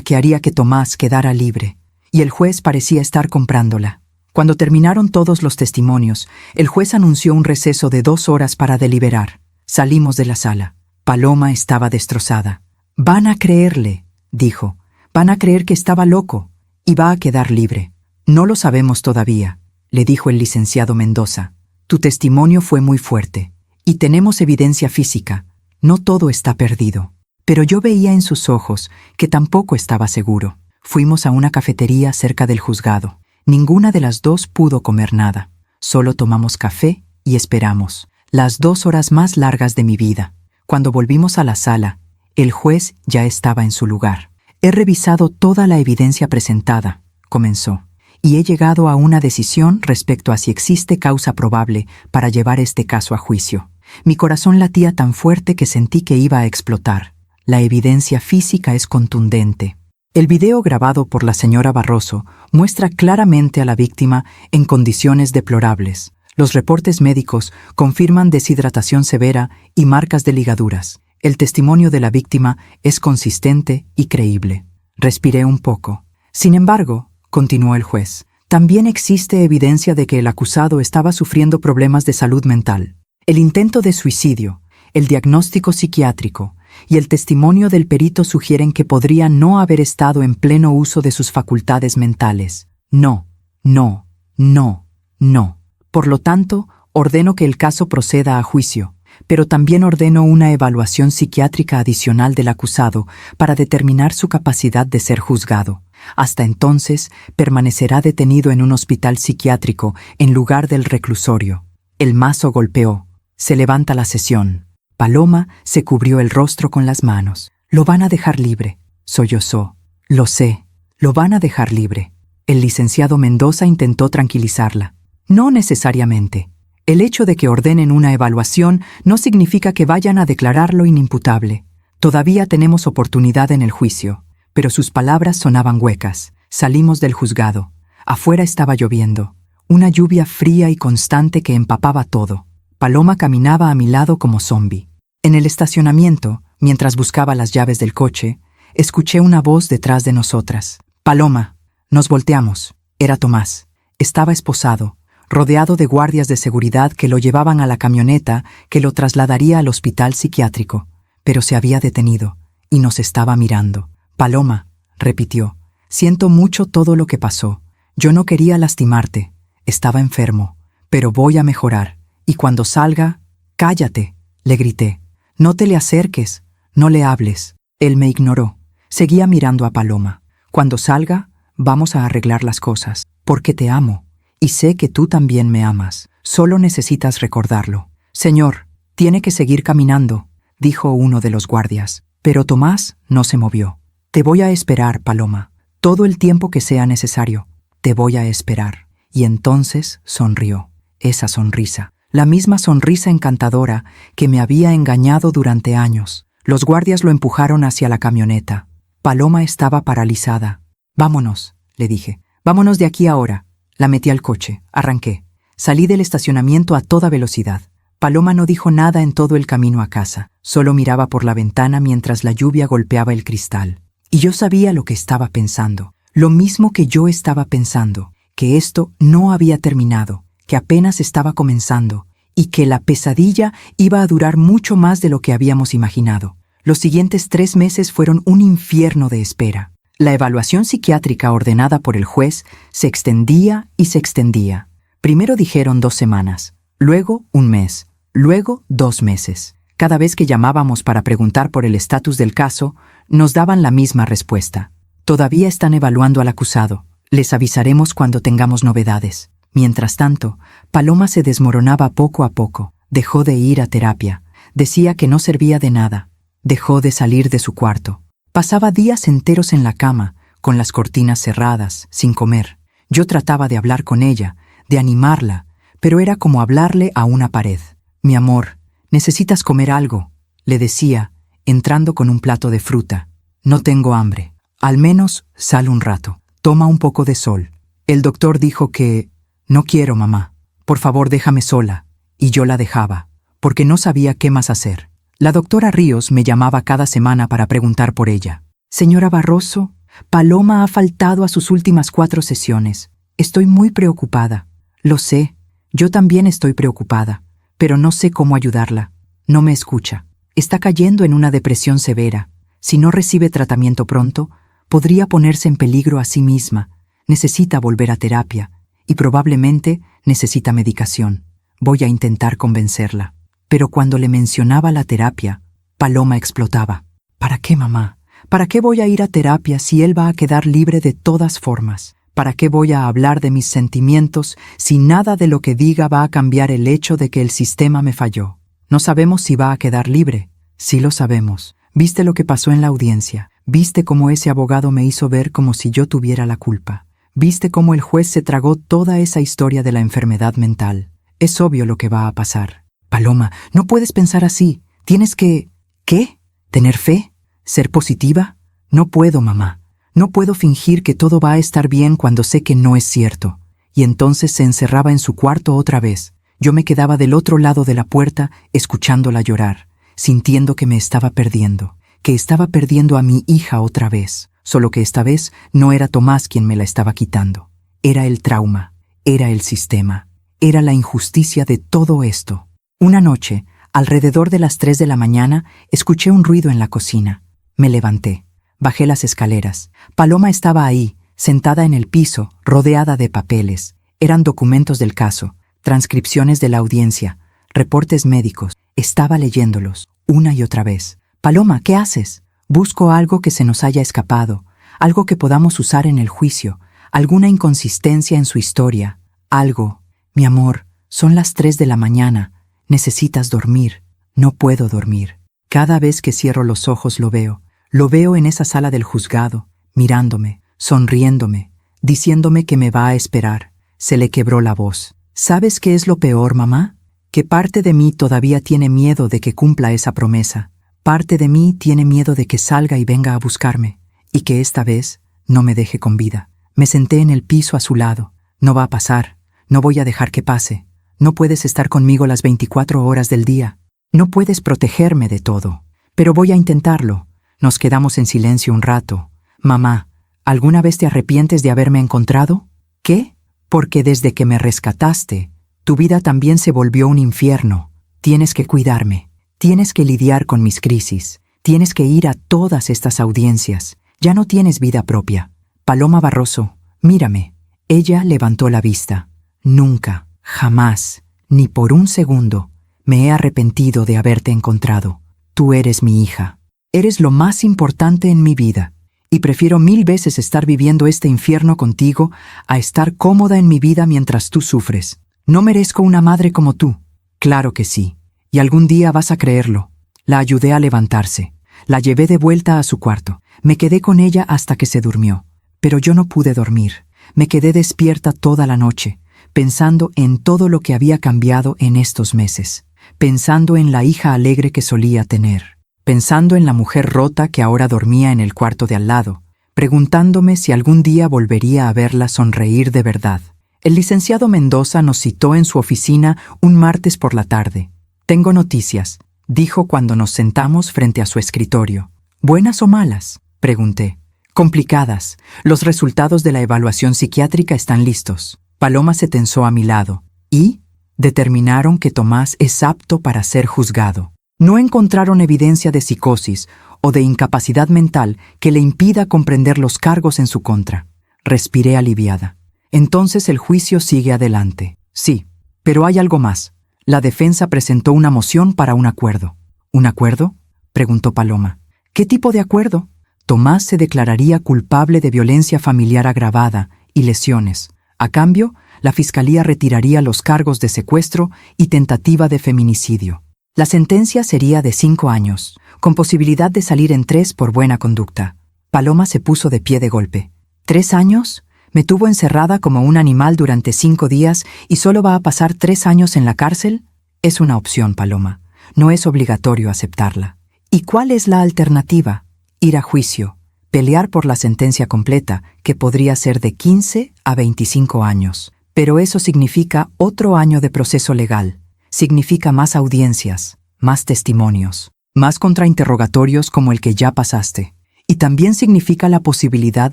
que haría que Tomás quedara libre, y el juez parecía estar comprándola. Cuando terminaron todos los testimonios, el juez anunció un receso de 2 horas para deliberar. Salimos de la sala. Paloma estaba destrozada. Van a creerle, dijo. Van a creer que estaba loco y va a quedar libre. No lo sabemos todavía, le dijo el licenciado Mendoza. Tu testimonio fue muy fuerte y tenemos evidencia física. No todo está perdido. Pero yo veía en sus ojos que tampoco estaba seguro. Fuimos a una cafetería cerca del juzgado. Ninguna de las dos pudo comer nada. Solo tomamos café y esperamos. Las 2 horas más largas de mi vida. Cuando volvimos a la sala, el juez ya estaba en su lugar. He revisado toda la evidencia presentada, comenzó, y he llegado a una decisión respecto a si existe causa probable para llevar este caso a juicio. Mi corazón latía tan fuerte que sentí que iba a explotar. La evidencia física es contundente. El video grabado por la señora Barroso muestra claramente a la víctima en condiciones deplorables. Los reportes médicos confirman deshidratación severa y marcas de ligaduras. El testimonio de la víctima es consistente y creíble. Respiré un poco. Sin embargo, continuó el juez, también existe evidencia de que el acusado estaba sufriendo problemas de salud mental. El intento de suicidio, el diagnóstico psiquiátrico y el testimonio del perito sugieren que podría no haber estado en pleno uso de sus facultades mentales. No, no, no, no. Por lo tanto, ordeno que el caso proceda a juicio, pero también ordeno una evaluación psiquiátrica adicional del acusado para determinar su capacidad de ser juzgado. Hasta entonces, permanecerá detenido en un hospital psiquiátrico en lugar del reclusorio. El mazo golpeó. Se levanta la sesión. Paloma se cubrió el rostro con las manos. Lo van a dejar libre, sollozó. Lo sé, lo van a dejar libre. El licenciado Mendoza intentó tranquilizarla. No necesariamente. El hecho de que ordenen una evaluación no significa que vayan a declararlo inimputable. Todavía tenemos oportunidad en el juicio. Pero sus palabras sonaban huecas. Salimos del juzgado. Afuera estaba lloviendo. Una lluvia fría y constante que empapaba todo. Paloma caminaba a mi lado como zombi. En el estacionamiento, mientras buscaba las llaves del coche, escuché una voz detrás de nosotras. Paloma. Nos volteamos. Era Tomás. Estaba esposado, rodeado de guardias de seguridad que lo llevaban a la camioneta que lo trasladaría al hospital psiquiátrico. Pero se había detenido y nos estaba mirando. Paloma, repitió, siento mucho todo lo que pasó. Yo no quería lastimarte. Estaba enfermo. Pero voy a mejorar. Y cuando salga, cállate, le grité. No te le acerques, no le hables. Él me ignoró. Seguía mirando a Paloma. Cuando salga, vamos a arreglar las cosas. Porque te amo. Y sé que tú también me amas. Solo necesitas recordarlo. Señor, tiene que seguir caminando, dijo uno de los guardias. Pero Tomás no se movió. Te voy a esperar, Paloma. Todo el tiempo que sea necesario. Te voy a esperar. Y entonces sonrió. Esa sonrisa. La misma sonrisa encantadora que me había engañado durante años. Los guardias lo empujaron hacia la camioneta. Paloma estaba paralizada. Vámonos, le dije. Vámonos de aquí ahora. La metí al coche. Arranqué. Salí del estacionamiento a toda velocidad. Paloma no dijo nada en todo el camino a casa. Solo miraba por la ventana mientras la lluvia golpeaba el cristal. Y yo sabía lo que estaba pensando. Lo mismo que yo estaba pensando. Que esto no había terminado. Que apenas estaba comenzando. Y que la pesadilla iba a durar mucho más de lo que habíamos imaginado. Los siguientes 3 meses fueron un infierno de espera. La evaluación psiquiátrica ordenada por el juez se extendía y se extendía. Primero dijeron 2 semanas, luego 1 mes, luego 2 meses. Cada vez que llamábamos para preguntar por el estatus del caso, nos daban la misma respuesta. Todavía están evaluando al acusado. Les avisaremos cuando tengamos novedades. Mientras tanto, Paloma se desmoronaba poco a poco. Dejó de ir a terapia. Decía que no servía de nada. Dejó de salir de su cuarto. Pasaba días enteros en la cama, con las cortinas cerradas, sin comer. Yo trataba de hablar con ella, de animarla, pero era como hablarle a una pared. Mi amor, necesitas comer algo, le decía, entrando con un plato de fruta. No tengo hambre. Al menos sal un rato. Toma un poco de sol. El doctor dijo que... No quiero, mamá. Por favor, déjame sola. Y yo la dejaba, porque no sabía qué más hacer. La doctora Ríos me llamaba cada semana para preguntar por ella. Señora Barroso, Paloma ha faltado a sus últimas 4 sesiones. Estoy muy preocupada. Lo sé, yo también estoy preocupada, pero no sé cómo ayudarla. No me escucha. Está cayendo en una depresión severa. Si no recibe tratamiento pronto, podría ponerse en peligro a sí misma. Necesita volver a terapia y probablemente necesita medicación. Voy a intentar convencerla. Pero cuando le mencionaba la terapia, Paloma explotaba. ¿Para qué, mamá? ¿Para qué voy a ir a terapia si él va a quedar libre de todas formas? ¿Para qué voy a hablar de mis sentimientos si nada de lo que diga va a cambiar el hecho de que el sistema me falló? No sabemos si va a quedar libre. Sí lo sabemos. ¿Viste lo que pasó en la audiencia? ¿Viste cómo ese abogado me hizo ver como si yo tuviera la culpa? ¿Viste cómo el juez se tragó toda esa historia de la enfermedad mental? Es obvio lo que va a pasar. Paloma, no puedes pensar así. Tienes que... ¿Qué? ¿Tener fe? ¿Ser positiva? No puedo, mamá. No puedo fingir que todo va a estar bien cuando sé que no es cierto. Y entonces se encerraba en su cuarto otra vez. Yo me quedaba del otro lado de la puerta, escuchándola llorar, sintiendo que me estaba perdiendo, que estaba perdiendo a mi hija otra vez. Solo que esta vez no era Tomás quien me la estaba quitando. Era el trauma, era el sistema, era la injusticia de todo esto. Una noche, alrededor de las 3 de la mañana, escuché un ruido en la cocina. Me levanté. Bajé las escaleras. Paloma estaba ahí, sentada en el piso, rodeada de papeles. Eran documentos del caso, transcripciones de la audiencia, reportes médicos. Estaba leyéndolos, una y otra vez. Paloma, ¿qué haces? Busco algo que se nos haya escapado, algo que podamos usar en el juicio, alguna inconsistencia en su historia, algo. Mi amor, son las 3 de la mañana. Necesitas dormir. No puedo dormir. Cada vez que cierro los ojos lo veo. Lo veo en esa sala del juzgado, mirándome, sonriéndome, diciéndome que me va a esperar. Se le quebró la voz. ¿Sabes qué es lo peor, mamá? Que parte de mí todavía tiene miedo de que cumpla esa promesa. Parte de mí tiene miedo de que salga y venga a buscarme, y que esta vez no me deje con vida. Me senté en el piso a su lado. No va a pasar. No voy a dejar que pase. No puedes estar conmigo las 24 horas del día. No puedes protegerme de todo. Pero voy a intentarlo. Nos quedamos en silencio un rato. Mamá, ¿alguna vez te arrepientes de haberme encontrado? ¿Qué? Porque desde que me rescataste, tu vida también se volvió un infierno. Tienes que cuidarme. Tienes que lidiar con mis crisis. Tienes que ir a todas estas audiencias. Ya no tienes vida propia. Paloma Barroso, mírame. Ella levantó la vista. Nunca, jamás, ni por un segundo, me he arrepentido de haberte encontrado. Tú eres mi hija. Eres lo más importante en mi vida. Y prefiero 1000 veces estar viviendo este infierno contigo a estar cómoda en mi vida mientras tú sufres. No merezco una madre como tú. Claro que sí. Y algún día vas a creerlo. La ayudé a levantarse. La llevé de vuelta a su cuarto. Me quedé con ella hasta que se durmió. Pero yo no pude dormir. Me quedé despierta toda la noche, pensando en todo lo que había cambiado en estos meses. Pensando en la hija alegre que solía tener. Pensando en la mujer rota que ahora dormía en el cuarto de al lado. Preguntándome si algún día volvería a verla sonreír de verdad. El licenciado Mendoza nos citó en su oficina un martes por la tarde. «Tengo noticias», dijo cuando nos sentamos frente a su escritorio. «¿Buenas o malas?», pregunté. «Complicadas. Los resultados de la evaluación psiquiátrica están listos». Paloma se tensó a mi lado. «¿Y?» «Determinaron que Tomás es apto para ser juzgado. No encontraron evidencia de psicosis o de incapacidad mental que le impida comprender los cargos en su contra». Respiré aliviada. «Entonces el juicio sigue adelante». «Sí, pero hay algo más. La defensa presentó una moción para un acuerdo». «¿Un acuerdo?», preguntó Paloma. «¿Qué tipo de acuerdo?». «Tomás se declararía culpable de violencia familiar agravada y lesiones. A cambio, la Fiscalía retiraría los cargos de secuestro y tentativa de feminicidio. La sentencia sería de 5 años, con posibilidad de salir en 3 por buena conducta». Paloma se puso de pie de golpe. «¿3 años? Me tuvo encerrada como un animal durante 5 días y solo va a pasar 3 años en la cárcel». «Es una opción, Paloma. No es obligatorio aceptarla». «¿Y cuál es la alternativa?». «Ir a juicio. Pelear por la sentencia completa, que podría ser de 15 a 25 años. Pero eso significa otro año de proceso legal. Significa más audiencias, más testimonios, más contrainterrogatorios como el que ya pasaste. Y también significa la posibilidad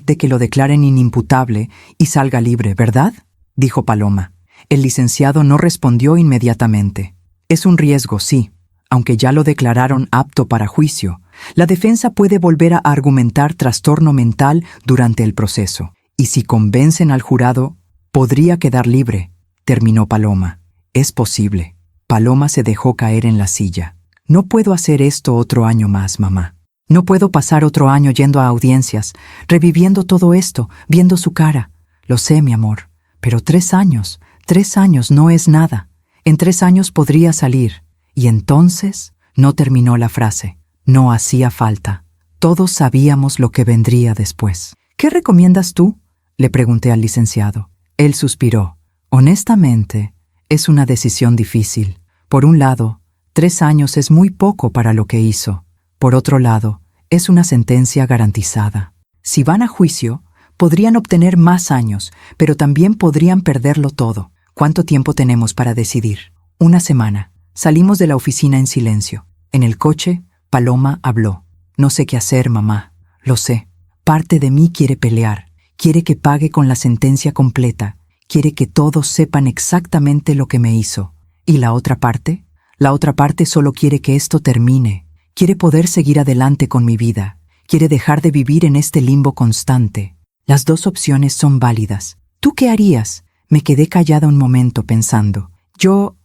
de que lo declaren inimputable y salga libre, ¿verdad?», dijo Paloma. El licenciado no respondió inmediatamente. «Es un riesgo, sí. Aunque ya lo declararon apto para juicio, la defensa puede volver a argumentar trastorno mental durante el proceso. Y si convencen al jurado, podría quedar libre», terminó Paloma. «Es posible». Paloma se dejó caer en la silla. «No puedo hacer esto otro año más, mamá. No puedo pasar otro año yendo a audiencias, reviviendo todo esto, viendo su cara. Lo sé, mi amor, pero 3 años no es nada. En 3 años podría salir». Y entonces no terminó la frase. No hacía falta. Todos sabíamos lo que vendría después. «¿Qué recomiendas tú?», le pregunté al licenciado. Él suspiró. «Honestamente, es una decisión difícil. Por un lado, 3 años es muy poco para lo que hizo. Por otro lado, es una sentencia garantizada. Si van a juicio, podrían obtener más años, pero también podrían perderlo todo. ¿Cuánto tiempo tenemos para decidir?». «1 semana». Salimos de la oficina en silencio. En el coche, Paloma habló. «No sé qué hacer, mamá. Lo sé. Parte de mí quiere pelear. Quiere que pague con la sentencia completa. Quiere que todos sepan exactamente lo que me hizo. Y la otra parte, La otra parte solo quiere que esto termine. Quiere poder seguir adelante con mi vida. Quiere dejar de vivir en este limbo constante. Las dos opciones son válidas. ¿Tú qué harías? Me quedé callada un momento pensando. Yo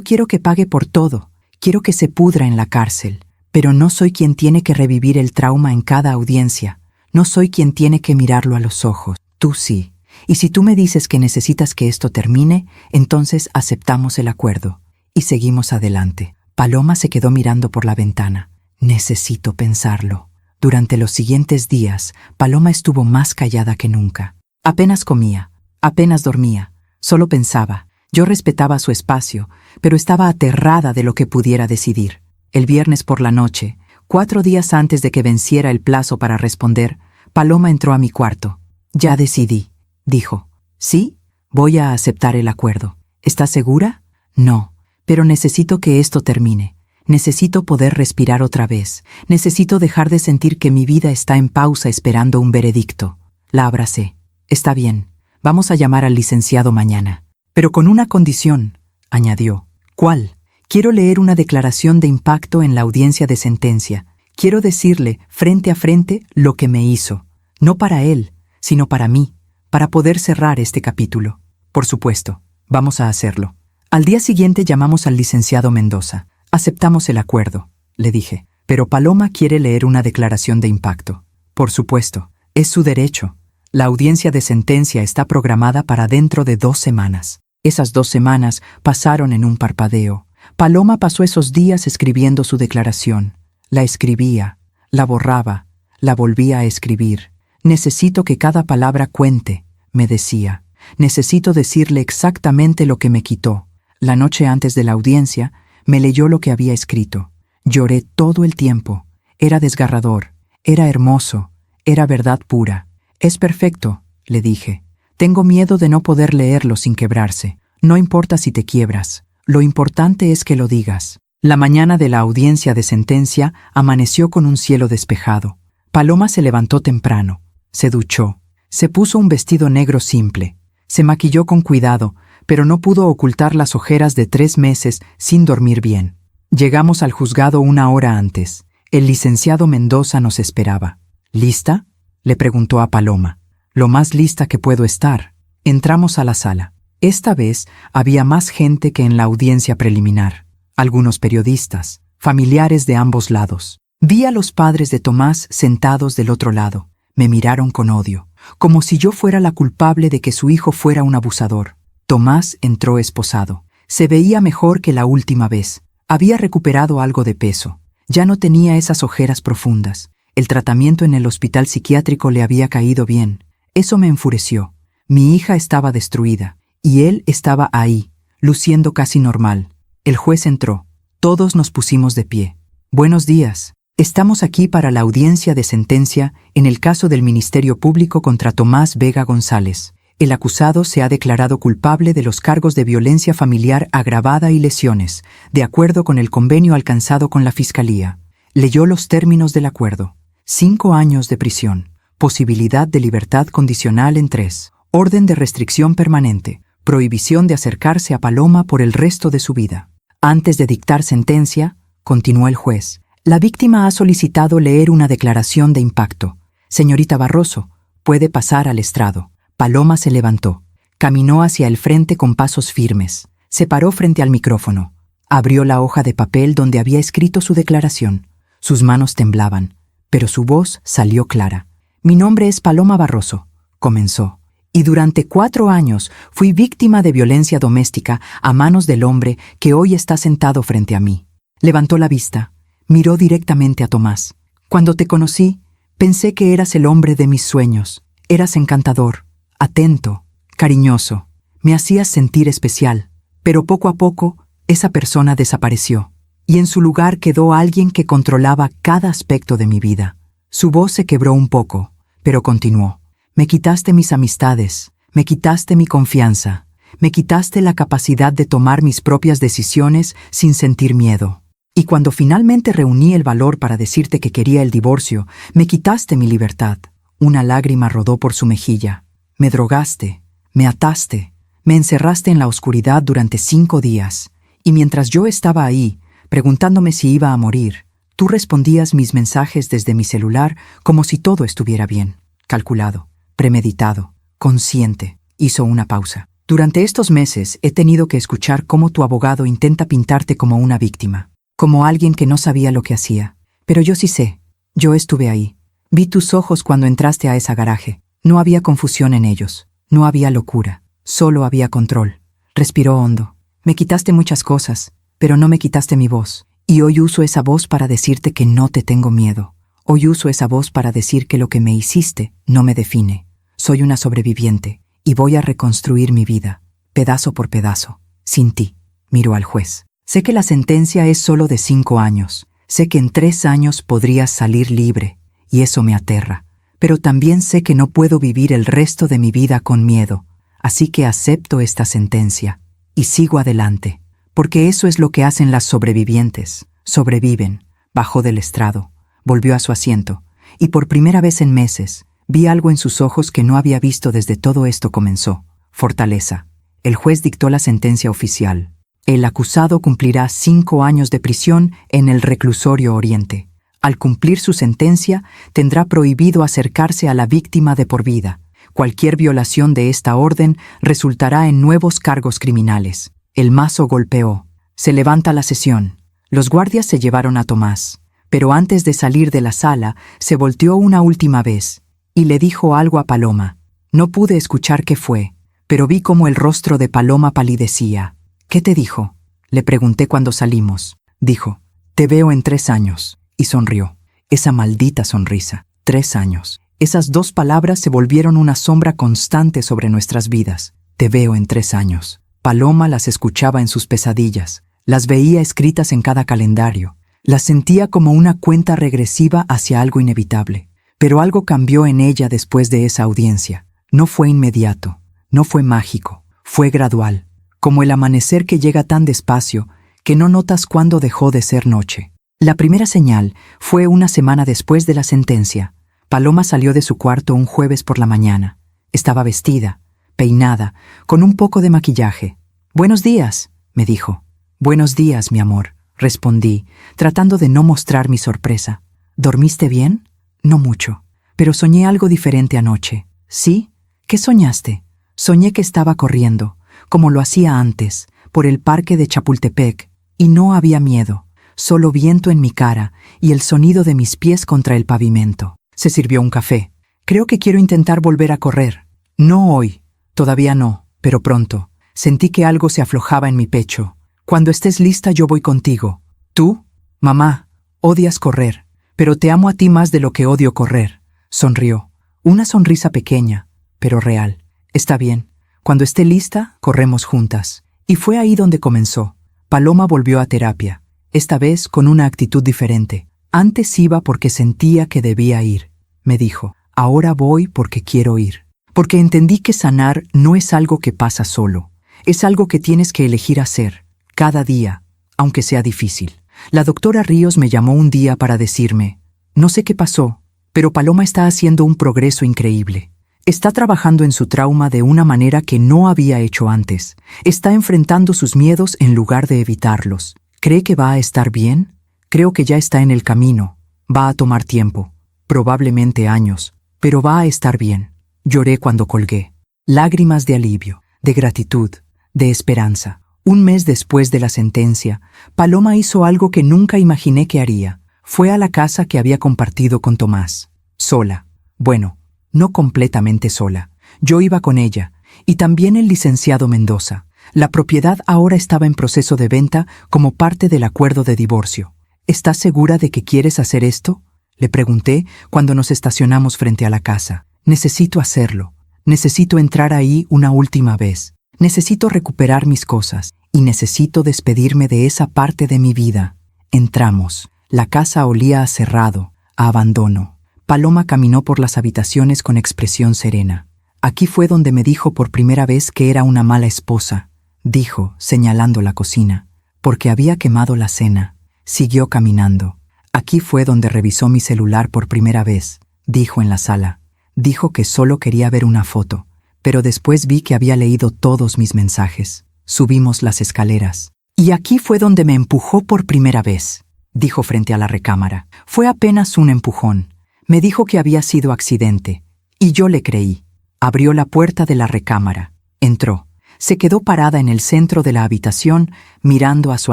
quiero que pague por todo. Quiero que se pudra en la cárcel. Pero no soy quien tiene que revivir el trauma en cada audiencia. No soy quien tiene que mirarlo a los ojos. Tú sí. Y si tú me dices que necesitas que esto termine, entonces aceptamos el acuerdo. Y seguimos adelante. Paloma se quedó mirando por la ventana. Necesito pensarlo. Durante los siguientes días, Paloma estuvo más callada que nunca. Apenas comía, apenas dormía, solo pensaba. Yo respetaba su espacio, pero estaba aterrada de lo que pudiera decidir. El viernes por la noche, 4 días antes de que venciera el plazo para responder, Paloma entró a mi cuarto. Ya decidí, dijo. ¿Sí? Voy a aceptar el acuerdo. ¿Estás segura? No, pero necesito que esto termine. Necesito poder respirar otra vez. Necesito dejar de sentir que mi vida está en pausa esperando un veredicto. La abracé. Está bien, vamos a llamar al licenciado mañana. Pero con una condición, añadió. ¿Cuál? Quiero leer una declaración de impacto en la audiencia de sentencia. Quiero decirle, frente a frente, lo que me hizo. No para él, sino para mí, para poder cerrar este capítulo. Por supuesto, vamos a hacerlo. Al día siguiente llamamos al licenciado Mendoza. Aceptamos el acuerdo, le dije, pero Paloma quiere leer una declaración de impacto. Por supuesto, es su derecho. La audiencia de sentencia está programada para dentro de 2 semanas. Esas 2 semanas pasaron en un parpadeo. Paloma pasó esos días escribiendo su declaración. La escribía, la borraba, la volvía a escribir. Necesito que cada palabra cuente, me decía. Necesito decirle exactamente lo que me quitó. La noche antes de la audiencia, me leyó lo que había escrito. Lloré todo el tiempo. Era desgarrador, era hermoso, era verdad pura. Es perfecto, le dije. Tengo miedo de no poder leerlo sin quebrarse. No importa si te quiebras. Lo importante es que lo digas. La mañana de la audiencia de sentencia amaneció con un cielo despejado. Paloma se levantó temprano, se duchó, se puso un vestido negro simple, se maquilló con cuidado, pero no pudo ocultar las ojeras de 3 meses sin dormir bien. Llegamos al juzgado 1 hora antes. El licenciado Mendoza nos esperaba. ¿Lista?, le preguntó a Paloma. Lo más lista que puedo estar. Entramos a la sala. Esta vez había más gente que en la audiencia preliminar. Algunos periodistas, familiares de ambos lados. Vi a los padres de Tomás sentados del otro lado. Me miraron con odio, como si yo fuera la culpable de que su hijo fuera un abusador. Tomás entró esposado. Se veía mejor que la última vez. Había recuperado algo de peso. Ya no tenía esas ojeras profundas. El tratamiento en el hospital psiquiátrico le había caído bien. Eso me enfureció. Mi hija estaba destruida. Y él estaba ahí, luciendo casi normal. El juez entró. Todos nos pusimos de pie. Buenos días. Estamos aquí para la audiencia de sentencia en el caso del Ministerio Público contra Tomás Vega González. El acusado se ha declarado culpable de los cargos de violencia familiar agravada y lesiones, de acuerdo con el convenio alcanzado con la Fiscalía. Leyó los términos del acuerdo. 5 años de prisión. Posibilidad de libertad condicional en 3. Orden de restricción permanente. Prohibición de acercarse a Paloma por el resto de su vida. Antes de dictar sentencia, continuó el juez, la víctima ha solicitado leer una declaración de impacto. Señorita Barroso, puede pasar al estrado. Paloma se levantó. Caminó hacia el frente con pasos firmes. Se paró frente al micrófono. Abrió la hoja de papel donde había escrito su declaración. Sus manos temblaban, pero su voz salió clara. Mi nombre es Paloma Barroso, comenzó. Y durante 4 años fui víctima de violencia doméstica a manos del hombre que hoy está sentado frente a mí. Levantó la vista, miró directamente a Tomás. Cuando te conocí, pensé que eras el hombre de mis sueños. Eras encantador, atento, cariñoso. Me hacías sentir especial. Pero poco a poco, esa persona desapareció. Y en su lugar quedó alguien que controlaba cada aspecto de mi vida. Su voz se quebró un poco, pero continuó. Me quitaste mis amistades, me quitaste mi confianza, me quitaste la capacidad de tomar mis propias decisiones sin sentir miedo. Y cuando finalmente reuní el valor para decirte que quería el divorcio, me quitaste mi libertad. Una lágrima rodó por su mejilla. Me drogaste, me ataste, me encerraste en la oscuridad durante 5 días. Y mientras yo estaba ahí, preguntándome si iba a morir. Tú respondías mis mensajes desde mi celular como si todo estuviera bien, calculado, premeditado, consciente. Hizo una pausa. Durante estos meses he tenido que escuchar cómo tu abogado intenta pintarte como una víctima, como alguien que no sabía lo que hacía. Pero yo sí sé. Yo estuve ahí. Vi tus ojos cuando entraste a esa garaje. No había confusión en ellos. No había locura. Solo había control. Respiró hondo. Me quitaste muchas cosas, pero no me quitaste mi voz. Y hoy uso esa voz para decirte que no te tengo miedo. Hoy uso esa voz para decir que lo que me hiciste no me define. Soy una sobreviviente y voy a reconstruir mi vida, pedazo por pedazo, sin ti. Miró al juez. Sé que la sentencia es solo de 5 años. Sé que en 3 años podrías salir libre, y eso me aterra. Pero también sé que no puedo vivir el resto de mi vida con miedo. Así que acepto esta sentencia y sigo adelante. Porque eso es lo que hacen las sobrevivientes. Sobreviven. Bajó del estrado, volvió a su asiento, y por primera vez en meses, vi algo en sus ojos que no había visto desde todo esto comenzó. Fortaleza. El juez dictó la sentencia oficial. El acusado cumplirá 5 años de prisión en el reclusorio Oriente. Al cumplir su sentencia, tendrá prohibido acercarse a la víctima de por vida. Cualquier violación de esta orden resultará en nuevos cargos criminales. El mazo golpeó. Se levanta la sesión. Los guardias se llevaron a Tomás, pero antes de salir de la sala, se volteó una última vez y le dijo algo a Paloma. No pude escuchar qué fue, pero vi cómo el rostro de Paloma palidecía. ¿Qué te dijo? Le pregunté cuando salimos. Dijo, te veo en 3 años. Y sonrió. Esa maldita sonrisa. 3 años. Esas 2 palabras se volvieron una sombra constante sobre nuestras vidas. Te veo en 3 años. Paloma las escuchaba en sus pesadillas. Las veía escritas en cada calendario. Las sentía como una cuenta regresiva hacia algo inevitable. Pero algo cambió en ella después de esa audiencia. No fue inmediato. No fue mágico. Fue gradual. Como el amanecer que llega tan despacio que no notas cuándo dejó de ser noche. La primera señal fue una semana después de la sentencia. Paloma salió de su cuarto un jueves por la mañana. Estaba vestida, peinada, con un poco de maquillaje. «Buenos días», me dijo. «Buenos días, mi amor», respondí, tratando de no mostrar mi sorpresa. «¿Dormiste bien?» «No mucho, pero soñé algo diferente anoche». «¿Sí? ¿Qué soñaste?» «Soñé que estaba corriendo, como lo hacía antes, por el parque de Chapultepec, y no había miedo. Solo viento en mi cara y el sonido de mis pies contra el pavimento». Se sirvió un café. «Creo que quiero intentar volver a correr». «No hoy. Todavía no, pero pronto». Sentí que algo se aflojaba en mi pecho. «Cuando estés lista yo voy contigo». «¿Tú?» «Mamá, odias correr, pero te amo a ti más de lo que odio correr». Sonrió. Una sonrisa pequeña, pero real. «Está bien. Cuando esté lista, corremos juntas». Y fue ahí donde comenzó. Paloma volvió a terapia. Esta vez con una actitud diferente. Antes iba porque sentía que debía ir. Me dijo, ahora voy porque quiero ir. Porque entendí que sanar no es algo que pasa solo. Es algo que tienes que elegir hacer, cada día, aunque sea difícil. La doctora Ríos me llamó un día para decirme, no sé qué pasó, pero Paloma está haciendo un progreso increíble. Está trabajando en su trauma de una manera que no había hecho antes. Está enfrentando sus miedos en lugar de evitarlos. ¿Cree que va a estar bien? Creo que ya está en el camino. Va a tomar tiempo, probablemente años, pero va a estar bien. Lloré cuando colgué. Lágrimas de alivio, de gratitud, de esperanza. Un mes después de la sentencia, Paloma hizo algo que nunca imaginé que haría. Fue a la casa que había compartido con Tomás. Sola. Bueno, no completamente sola. Yo iba con ella, y también el licenciado Mendoza. La propiedad ahora estaba en proceso de venta como parte del acuerdo de divorcio. ¿Estás segura de que quieres hacer esto?, le pregunté cuando nos estacionamos frente a la casa. Necesito hacerlo. Necesito entrar ahí una última vez. Necesito recuperar mis cosas y necesito despedirme de esa parte de mi vida. Entramos. La casa olía a cerrado, a abandono. Paloma caminó por las habitaciones con expresión serena. Aquí fue donde me dijo por primera vez que era una mala esposa, dijo, señalando la cocina, porque había quemado la cena. Siguió caminando. Aquí fue donde revisó mi celular por primera vez, dijo en la sala. Dijo que solo quería ver una foto, pero después vi que había leído todos mis mensajes. Subimos las escaleras. Y aquí fue donde me empujó por primera vez, dijo frente a la recámara. Fue apenas un empujón. Me dijo que había sido accidente, y yo le creí. Abrió la puerta de la recámara. Entró. Se quedó parada en el centro de la habitación, mirando a su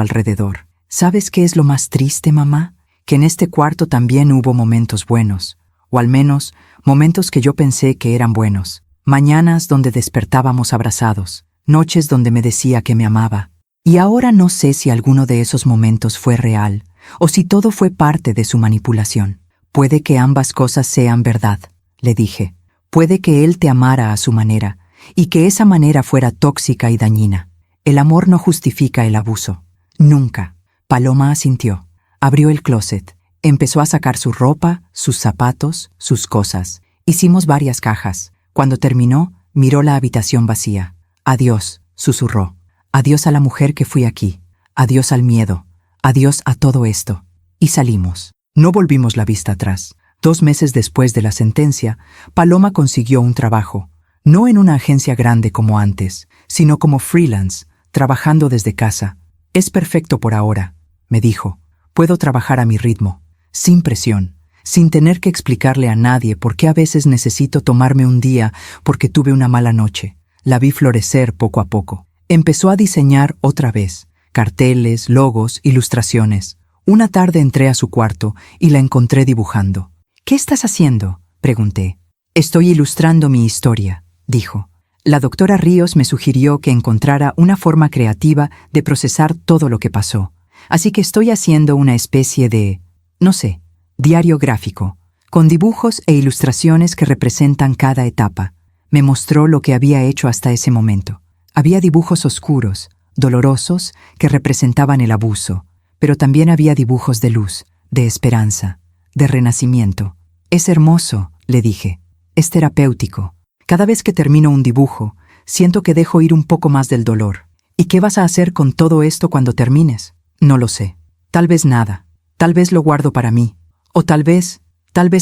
alrededor. ¿Sabes qué es lo más triste, mamá? Que en este cuarto también hubo momentos buenos, o al menos momentos que yo pensé que eran buenos. Mañanas donde despertábamos abrazados, noches donde me decía que me amaba. Y ahora no sé si alguno de esos momentos fue real, o si todo fue parte de su manipulación. Puede que ambas cosas sean verdad, le dije. Puede que él te amara a su manera, y que esa manera fuera tóxica y dañina. El amor no justifica el abuso. Nunca. Paloma asintió. Abrió el closet. Empezó a sacar su ropa, sus zapatos, sus cosas. Hicimos varias cajas. Cuando terminó, miró la habitación vacía. Adiós, susurró. Adiós a la mujer que fui aquí. Adiós al miedo. Adiós a todo esto. Y salimos. No volvimos la vista atrás. 2 meses después de la sentencia, Paloma consiguió un trabajo. No en una agencia grande como antes, sino como freelance, trabajando desde casa. Es perfecto por ahora, me dijo. Puedo trabajar a mi ritmo, sin presión, sin tener que explicarle a nadie por qué a veces necesito tomarme un día porque tuve una mala noche. La vi florecer poco a poco. Empezó a diseñar otra vez, carteles, logos, ilustraciones. Una tarde entré a su cuarto y la encontré dibujando. ¿Qué estás haciendo?, pregunté. Estoy ilustrando mi historia, dijo. La doctora Ríos me sugirió que encontrara una forma creativa de procesar todo lo que pasó. Así que estoy haciendo una especie de, no sé, diario gráfico, con dibujos e ilustraciones que representan cada etapa. Me mostró lo que había hecho hasta ese momento. Había dibujos oscuros, dolorosos, que representaban el abuso, pero también había dibujos de luz, de esperanza, de renacimiento. Es hermoso, le dije. Es terapéutico. Cada vez que termino un dibujo, siento que dejo ir un poco más del dolor. ¿Y qué vas a hacer con todo esto cuando termines? No lo sé. Tal vez nada. Tal vez lo guardo para mí. O tal vez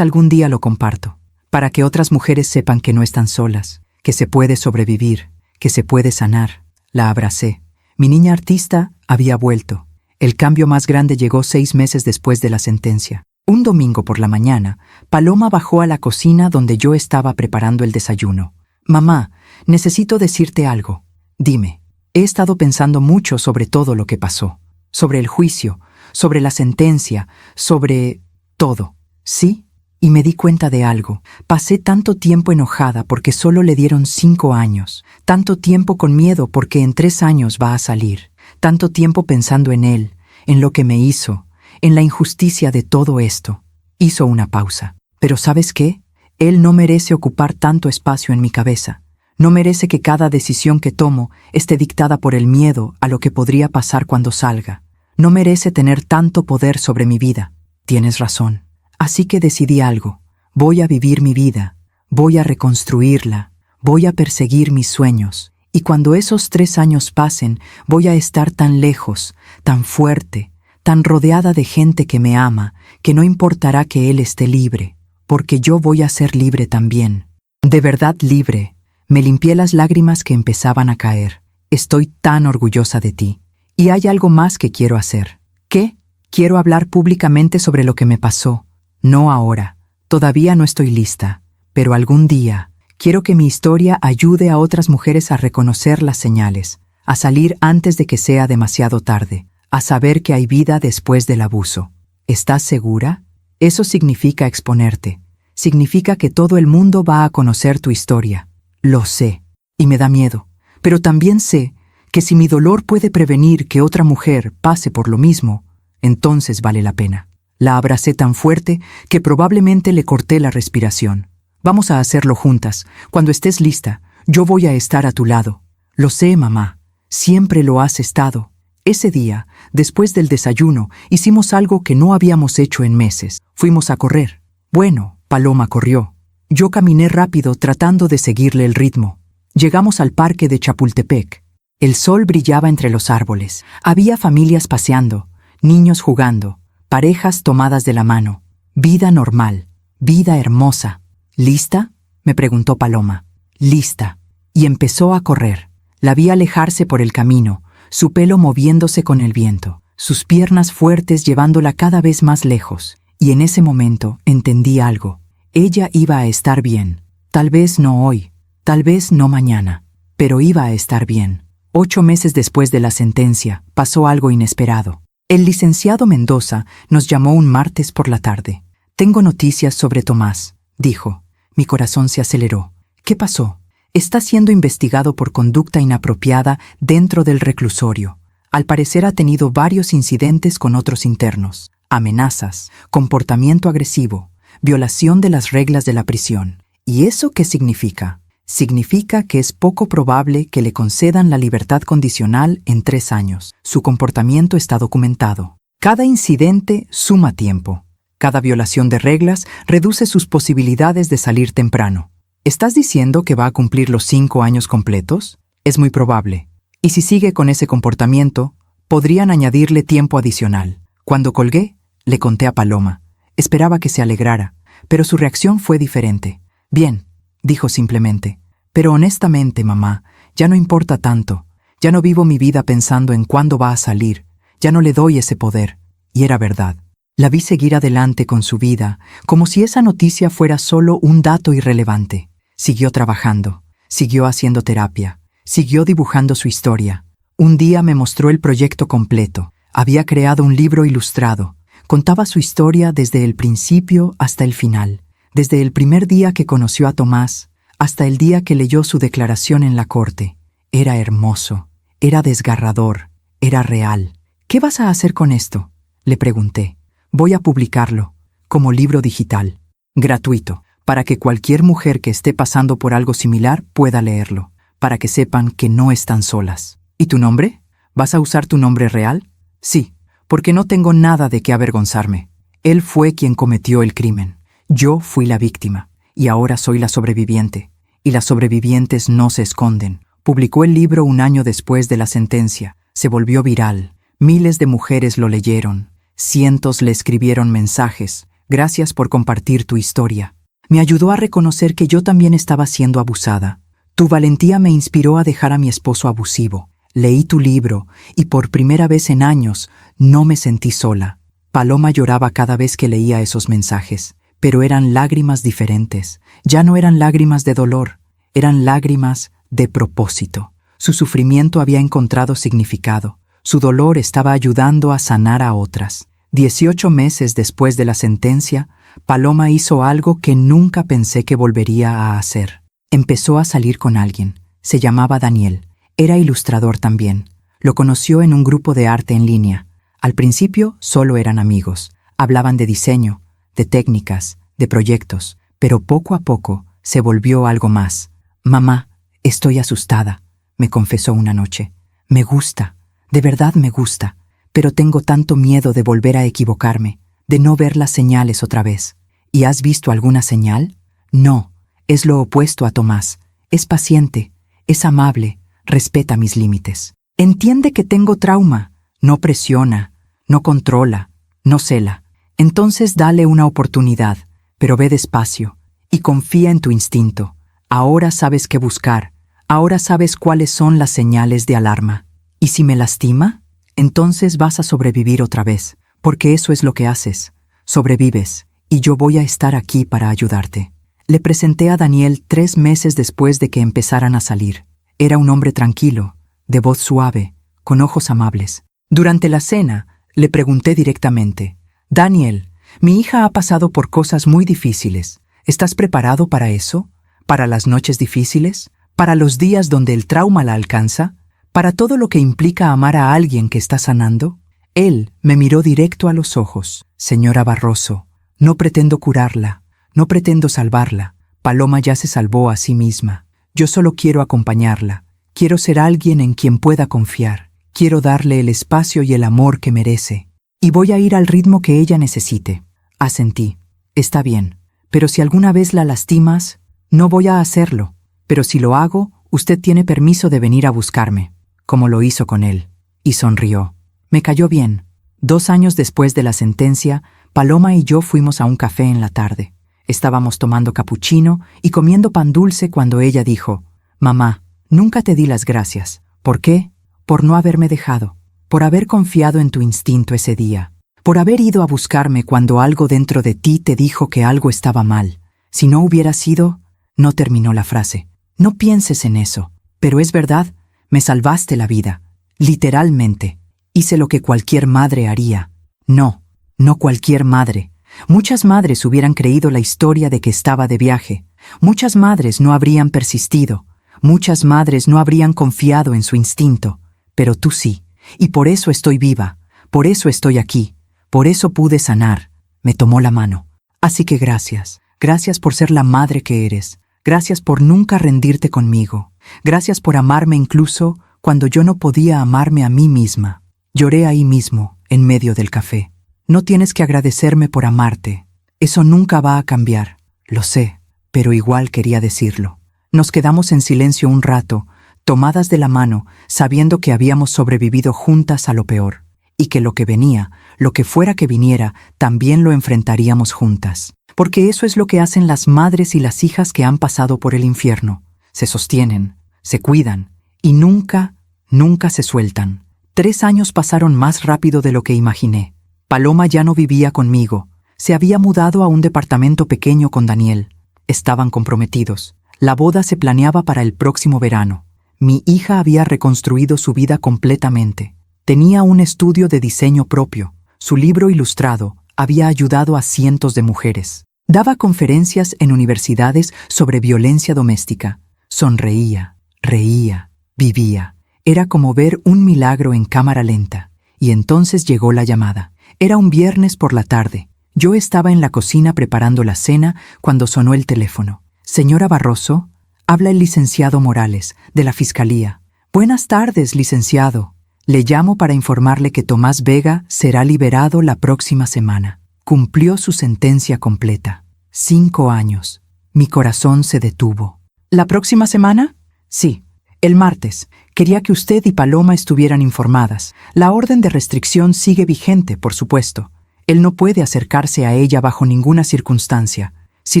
algún día lo comparto. Para que otras mujeres sepan que no están solas, que se puede sobrevivir, que se puede sanar. La abracé. Mi niña artista había vuelto. El cambio más grande llegó 6 meses después de la sentencia. Un domingo por la mañana, Paloma bajó a la cocina donde yo estaba preparando el desayuno. Mamá, necesito decirte algo. Dime. He estado pensando mucho sobre todo lo que pasó. Sobre el juicio, sobre la sentencia, sobre todo. ¿Sí? Y me di cuenta de algo. Pasé tanto tiempo enojada porque solo le dieron 5 años. Tanto tiempo con miedo porque en 3 años va a salir. Tanto tiempo pensando en él, en lo que me hizo, en la injusticia de todo esto. Hizo una pausa. Pero ¿sabes qué? Él no merece ocupar tanto espacio en mi cabeza. No merece que cada decisión que tomo esté dictada por el miedo a lo que podría pasar cuando salga. No merece tener tanto poder sobre mi vida. Tienes razón. Así que decidí algo. Voy a vivir mi vida. Voy a reconstruirla. Voy a perseguir mis sueños. Y cuando esos 3 años pasen, voy a estar tan lejos, tan fuerte, tan rodeada de gente que me ama, que no importará que él esté libre, porque yo voy a ser libre también. De verdad libre. Me limpié las lágrimas que empezaban a caer. Estoy tan orgullosa de ti. Y hay algo más que quiero hacer. ¿Qué? Quiero hablar públicamente sobre lo que me pasó. No ahora. Todavía no estoy lista. Pero algún día, quiero que mi historia ayude a otras mujeres a reconocer las señales, a salir antes de que sea demasiado tarde, a saber que hay vida después del abuso. ¿Estás segura? Eso significa exponerte. Significa que todo el mundo va a conocer tu historia. Lo sé, y me da miedo. Pero también sé que si mi dolor puede prevenir que otra mujer pase por lo mismo, entonces vale la pena. La abracé tan fuerte que probablemente le corté la respiración. Vamos a hacerlo juntas. Cuando estés lista, yo voy a estar a tu lado. Lo sé, mamá. Siempre lo has estado. Ese día, después del desayuno, hicimos algo que no habíamos hecho en meses. Fuimos a correr. Bueno, Paloma corrió. Yo caminé rápido tratando de seguirle el ritmo. Llegamos al parque de Chapultepec. El sol brillaba entre los árboles. Había familias paseando, niños jugando, parejas tomadas de la mano. Vida normal, vida hermosa. ¿Lista?, me preguntó Paloma. Lista. Y empezó a correr. La vi alejarse por el camino. su pelo moviéndose con el viento, sus piernas fuertes llevándola cada vez más lejos. Y en ese momento entendí algo. Ella iba a estar bien. Tal vez no hoy, tal vez no mañana, pero iba a estar bien. 8 meses después de la sentencia, pasó algo inesperado. El licenciado Mendoza nos llamó un martes por la tarde. «Tengo noticias sobre Tomás», dijo. Mi corazón se aceleró. «¿Qué pasó?» «Está siendo investigado por conducta inapropiada dentro del reclusorio. Al parecer ha tenido varios incidentes con otros internos. Amenazas, comportamiento agresivo, violación de las reglas de la prisión. ¿Y eso qué significa?» «Significa que es poco probable que le concedan la libertad condicional en 3 años. Su comportamiento está documentado. Cada incidente suma tiempo. Cada violación de reglas reduce sus posibilidades de salir temprano. ¿Estás diciendo que va a cumplir los 5 años completos? Es muy probable. Y si sigue con ese comportamiento, podrían añadirle tiempo adicional». Cuando colgué, le conté a Paloma. Esperaba que se alegrara, pero su reacción fue diferente. «Bien», dijo simplemente. «Pero honestamente, mamá, ya no importa tanto. Ya no vivo mi vida pensando en cuándo va a salir. Ya no le doy ese poder». Y era verdad. La vi seguir adelante con su vida, como si esa noticia fuera solo un dato irrelevante. Siguió trabajando, siguió haciendo terapia, siguió dibujando su historia. Un día me mostró el proyecto completo. Había creado un libro ilustrado. Contaba su historia desde el principio hasta el final. Desde el primer día que conoció a Tomás hasta el día que leyó su declaración en la corte. Era hermoso, era desgarrador, era real. «¿Qué vas a hacer con esto?», le pregunté. «Voy a publicarlo, como libro digital, gratuito, para que cualquier mujer que esté pasando por algo similar pueda leerlo, para que sepan que no están solas». «¿Y tu nombre? ¿Vas a usar tu nombre real?» «Sí, porque no tengo nada de qué avergonzarme. Él fue quien cometió el crimen. Yo fui la víctima, y ahora soy la sobreviviente. Y las sobrevivientes no se esconden». Publicó el libro un año después de la sentencia. Se volvió viral. Miles de mujeres lo leyeron. Cientos le escribieron mensajes. «Gracias por compartir tu historia». Me ayudó a reconocer que yo también estaba siendo abusada. «Tu valentía me inspiró a dejar a mi esposo abusivo. Leí tu libro y por primera vez en años no me sentí sola». Paloma lloraba cada vez que leía esos mensajes, pero eran lágrimas diferentes. Ya no eran lágrimas de dolor, eran lágrimas de propósito. Su sufrimiento había encontrado significado. Su dolor estaba ayudando a sanar a otras. 18 meses después de la sentencia, Paloma hizo algo que nunca pensé que volvería a hacer. Empezó a salir con alguien. Se llamaba Daniel. Era ilustrador también. Lo conoció en un grupo de arte en línea. Al principio solo eran amigos. Hablaban de diseño, de técnicas, de proyectos, pero poco a poco se volvió algo más. «Mamá, estoy asustada», me confesó una noche. «Me gusta, de verdad me gusta, pero tengo tanto miedo de volver a equivocarme, de no ver las señales otra vez». «¿Y has visto alguna señal?» «No, es lo opuesto a Tomás. Es paciente, es amable, respeta mis límites. Entiende que tengo trauma, no presiona, no controla, no cela. Entonces dale una oportunidad, pero ve despacio y confía en tu instinto. Ahora sabes qué buscar, ahora sabes cuáles son las señales de alarma. ¿Y si me lastima? Entonces vas a sobrevivir otra vez, porque eso es lo que haces. Sobrevives, y yo voy a estar aquí para ayudarte». Le presenté a Daniel 3 meses después de que empezaran a salir. Era un hombre tranquilo, de voz suave, con ojos amables. Durante la cena, le pregunté directamente: «Daniel, mi hija ha pasado por cosas muy difíciles. ¿Estás preparado para eso? ¿Para las noches difíciles? ¿Para los días donde el trauma la alcanza? ¿Para todo lo que implica amar a alguien que está sanando?» Él me miró directo a los ojos. «Señora Barroso, no pretendo curarla, no pretendo salvarla. Paloma ya se salvó a sí misma. Yo solo quiero acompañarla. Quiero ser alguien en quien pueda confiar. Quiero darle el espacio y el amor que merece. Y voy a ir al ritmo que ella necesite». Asentí. «Está bien, pero si alguna vez la lastimas, no voy a hacerlo. Pero si lo hago, usted tiene permiso de venir a buscarme», como lo hizo con él. Y sonrió. Me cayó bien. 2 años después de la sentencia, Paloma y yo fuimos a un café en la tarde. Estábamos tomando capuchino y comiendo pan dulce cuando ella dijo: «Mamá, nunca te di las gracias. ¿Por qué? por no haberme dejado, por haber confiado en tu instinto ese día, por haber ido a buscarme cuando algo dentro de ti te dijo que algo estaba mal. Si no hubiera sido... No terminó la frase. No pienses en eso. Pero es verdad, me salvaste la vida. Literalmente. Hice lo que cualquier madre haría. No, no cualquier madre. Muchas madres hubieran creído la historia de que estaba de viaje. Muchas madres no habrían persistido. Muchas madres no habrían confiado en su instinto. Pero tú sí. Y por eso estoy viva. Por eso estoy aquí. Por eso pude sanar. Me tomó la mano. Así que gracias. Gracias por ser la madre que eres. Gracias por nunca rendirte conmigo. Gracias por amarme incluso cuando yo no podía amarme a mí misma. Lloré ahí mismo, en medio del café. No tienes que agradecerme por amarte. Eso nunca va a cambiar. Lo sé, pero igual quería decirlo. Nos quedamos en silencio un rato, tomadas de la mano, sabiendo que habíamos sobrevivido juntas a lo peor, y que lo que venía, lo que fuera que viniera, también lo enfrentaríamos juntas. Porque eso es lo que hacen las madres y las hijas que han pasado por el infierno. Se sostienen, se cuidan, y nunca, nunca se sueltan. 3 años pasaron más rápido de lo que imaginé. Paloma ya no vivía conmigo. Se había mudado a un departamento pequeño con Daniel. Estaban comprometidos. La boda se planeaba para el próximo verano. Mi hija había reconstruido su vida completamente. Tenía un estudio de diseño propio. Su libro ilustrado había ayudado a cientos de mujeres. Daba conferencias en universidades sobre violencia doméstica. Sonreía, reía, vivía. Era como ver un milagro en cámara lenta. Y entonces llegó la llamada. Era un viernes por la tarde. Yo estaba en la cocina preparando la cena cuando sonó el teléfono. Señora Barroso, habla el licenciado Morales, de la Fiscalía. Buenas tardes, licenciado. Le llamo para informarle que Tomás Vega será liberado la próxima semana. Cumplió su sentencia completa. 5 años. Mi corazón se detuvo. ¿La próxima semana? Sí, el martes. Quería que usted y Paloma estuvieran informadas. La orden de restricción sigue vigente, por supuesto. Él no puede acercarse a ella bajo ninguna circunstancia. Si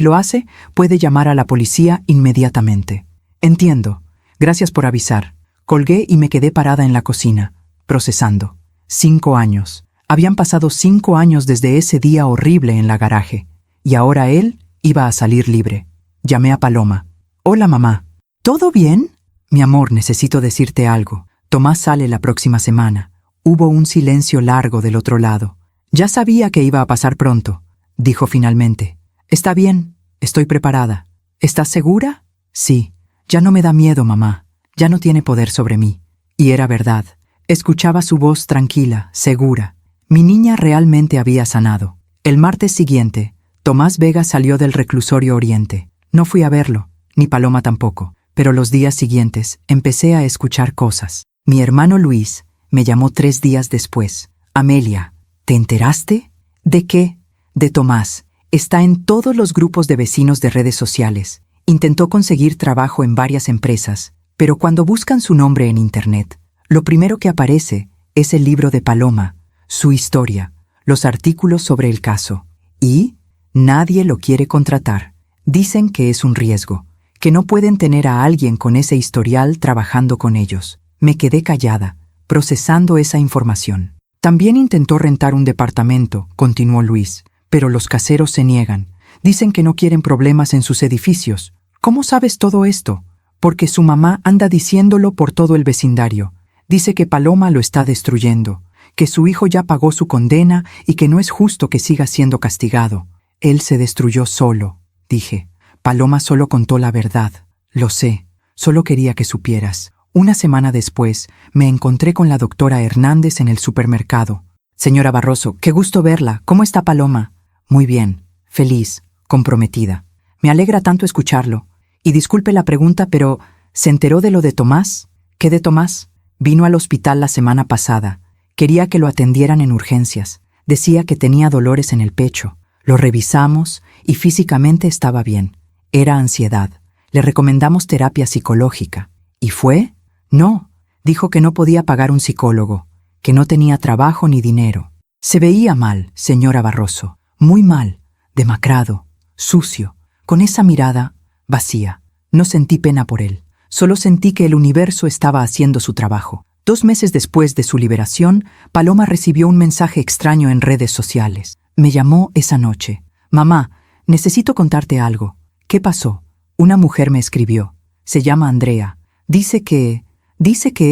lo hace, puede llamar a la policía inmediatamente. Entiendo. Gracias por avisar. Colgué y me quedé parada en la cocina, procesando. 5 años. Habían pasado 5 años desde ese día horrible en la garaje. Y ahora él iba a salir libre. Llamé a Paloma. Hola, mamá. ¿Todo bien? Mi amor, necesito decirte algo. Tomás sale la próxima semana. Hubo un silencio largo del otro lado. Ya sabía que iba a pasar pronto, dijo finalmente. Está bien, estoy preparada. ¿Estás segura? Sí. Ya no me da miedo, mamá. Ya no tiene poder sobre mí. Y era verdad. Escuchaba su voz tranquila, segura. Mi niña realmente había sanado. El martes siguiente, Tomás Vega salió del reclusorio Oriente. No fui a verlo, ni Paloma tampoco. Pero los días siguientes empecé a escuchar cosas. Mi hermano Luis me llamó 3 días después. Amelia, ¿te enteraste? ¿De qué? De Tomás. Está en todos los grupos de vecinos de redes sociales. Intentó conseguir trabajo en varias empresas, pero cuando buscan su nombre en Internet, lo primero que aparece es el libro de Paloma, su historia, los artículos sobre el caso. Y nadie lo quiere contratar. Dicen que es un riesgo, que no pueden tener a alguien con ese historial trabajando con ellos. Me quedé callada, procesando esa información. También intentó rentar un departamento, continuó Luis, pero los caseros se niegan. Dicen que no quieren problemas en sus edificios. ¿Cómo sabes todo esto? Porque su mamá anda diciéndolo por todo el vecindario. Dice que Paloma lo está destruyendo, que su hijo ya pagó su condena y que no es justo que siga siendo castigado. Él se destruyó solo, dije. Paloma solo contó la verdad. Lo sé, solo quería que supieras. Una semana después, me encontré con la doctora Hernández en el supermercado. Señora Barroso, qué gusto verla. ¿Cómo está Paloma? Muy bien, feliz, comprometida. Me alegra tanto escucharlo. Y disculpe la pregunta, pero ¿se enteró de lo de Tomás? ¿Qué de Tomás? Vino al hospital la semana pasada. Quería que lo atendieran en urgencias. Decía que tenía dolores en el pecho. Lo revisamos y físicamente estaba bien. Era ansiedad. Le recomendamos terapia psicológica. ¿Y fue? No. Dijo que no podía pagar un psicólogo, que no tenía trabajo ni dinero. Se veía mal, señora Barroso. Muy mal, demacrado, sucio, con esa mirada vacía. No sentí pena por él. Solo sentí que el universo estaba haciendo su trabajo. 2 meses después de su liberación, Paloma recibió un mensaje extraño en redes sociales. Me llamó esa noche. Mamá, necesito contarte algo. ¿Qué pasó? Una mujer me escribió. Se llama Andrea. Dice que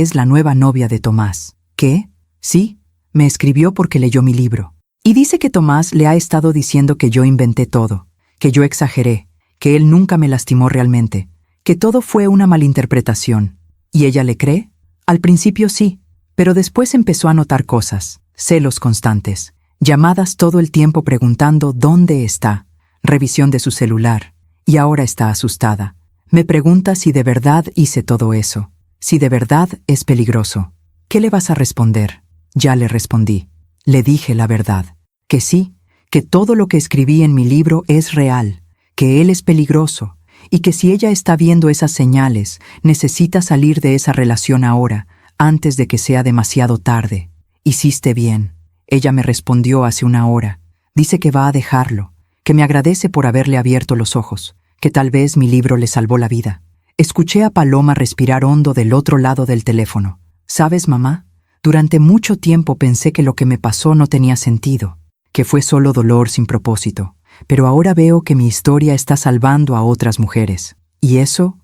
es la nueva novia de Tomás. ¿Qué? Sí, me escribió porque leyó mi libro. Y dice que Tomás le ha estado diciendo que yo inventé todo, que yo exageré, que él nunca me lastimó realmente, que todo fue una malinterpretación. ¿Y ella le cree? Al principio sí, pero después empezó a notar cosas, celos constantes, llamadas todo el tiempo preguntando dónde está, revisión de su celular, y ahora está asustada. Me pregunta si de verdad hice todo eso, si de verdad es peligroso. ¿Qué le vas a responder? Ya le respondí. Le dije la verdad, que sí, que todo lo que escribí en mi libro es real, que él es peligroso, y que si ella está viendo esas señales, necesita salir de esa relación ahora, antes de que sea demasiado tarde. Hiciste bien. Ella me respondió hace una hora. Dice que va a dejarlo, que me agradece por haberle abierto los ojos, que tal vez mi libro le salvó la vida. Escuché a Paloma respirar hondo del otro lado del teléfono. ¿Sabes, mamá? Durante mucho tiempo pensé que lo que me pasó no tenía sentido, que fue solo dolor sin propósito. Pero ahora veo que mi historia está salvando a otras mujeres. Y eso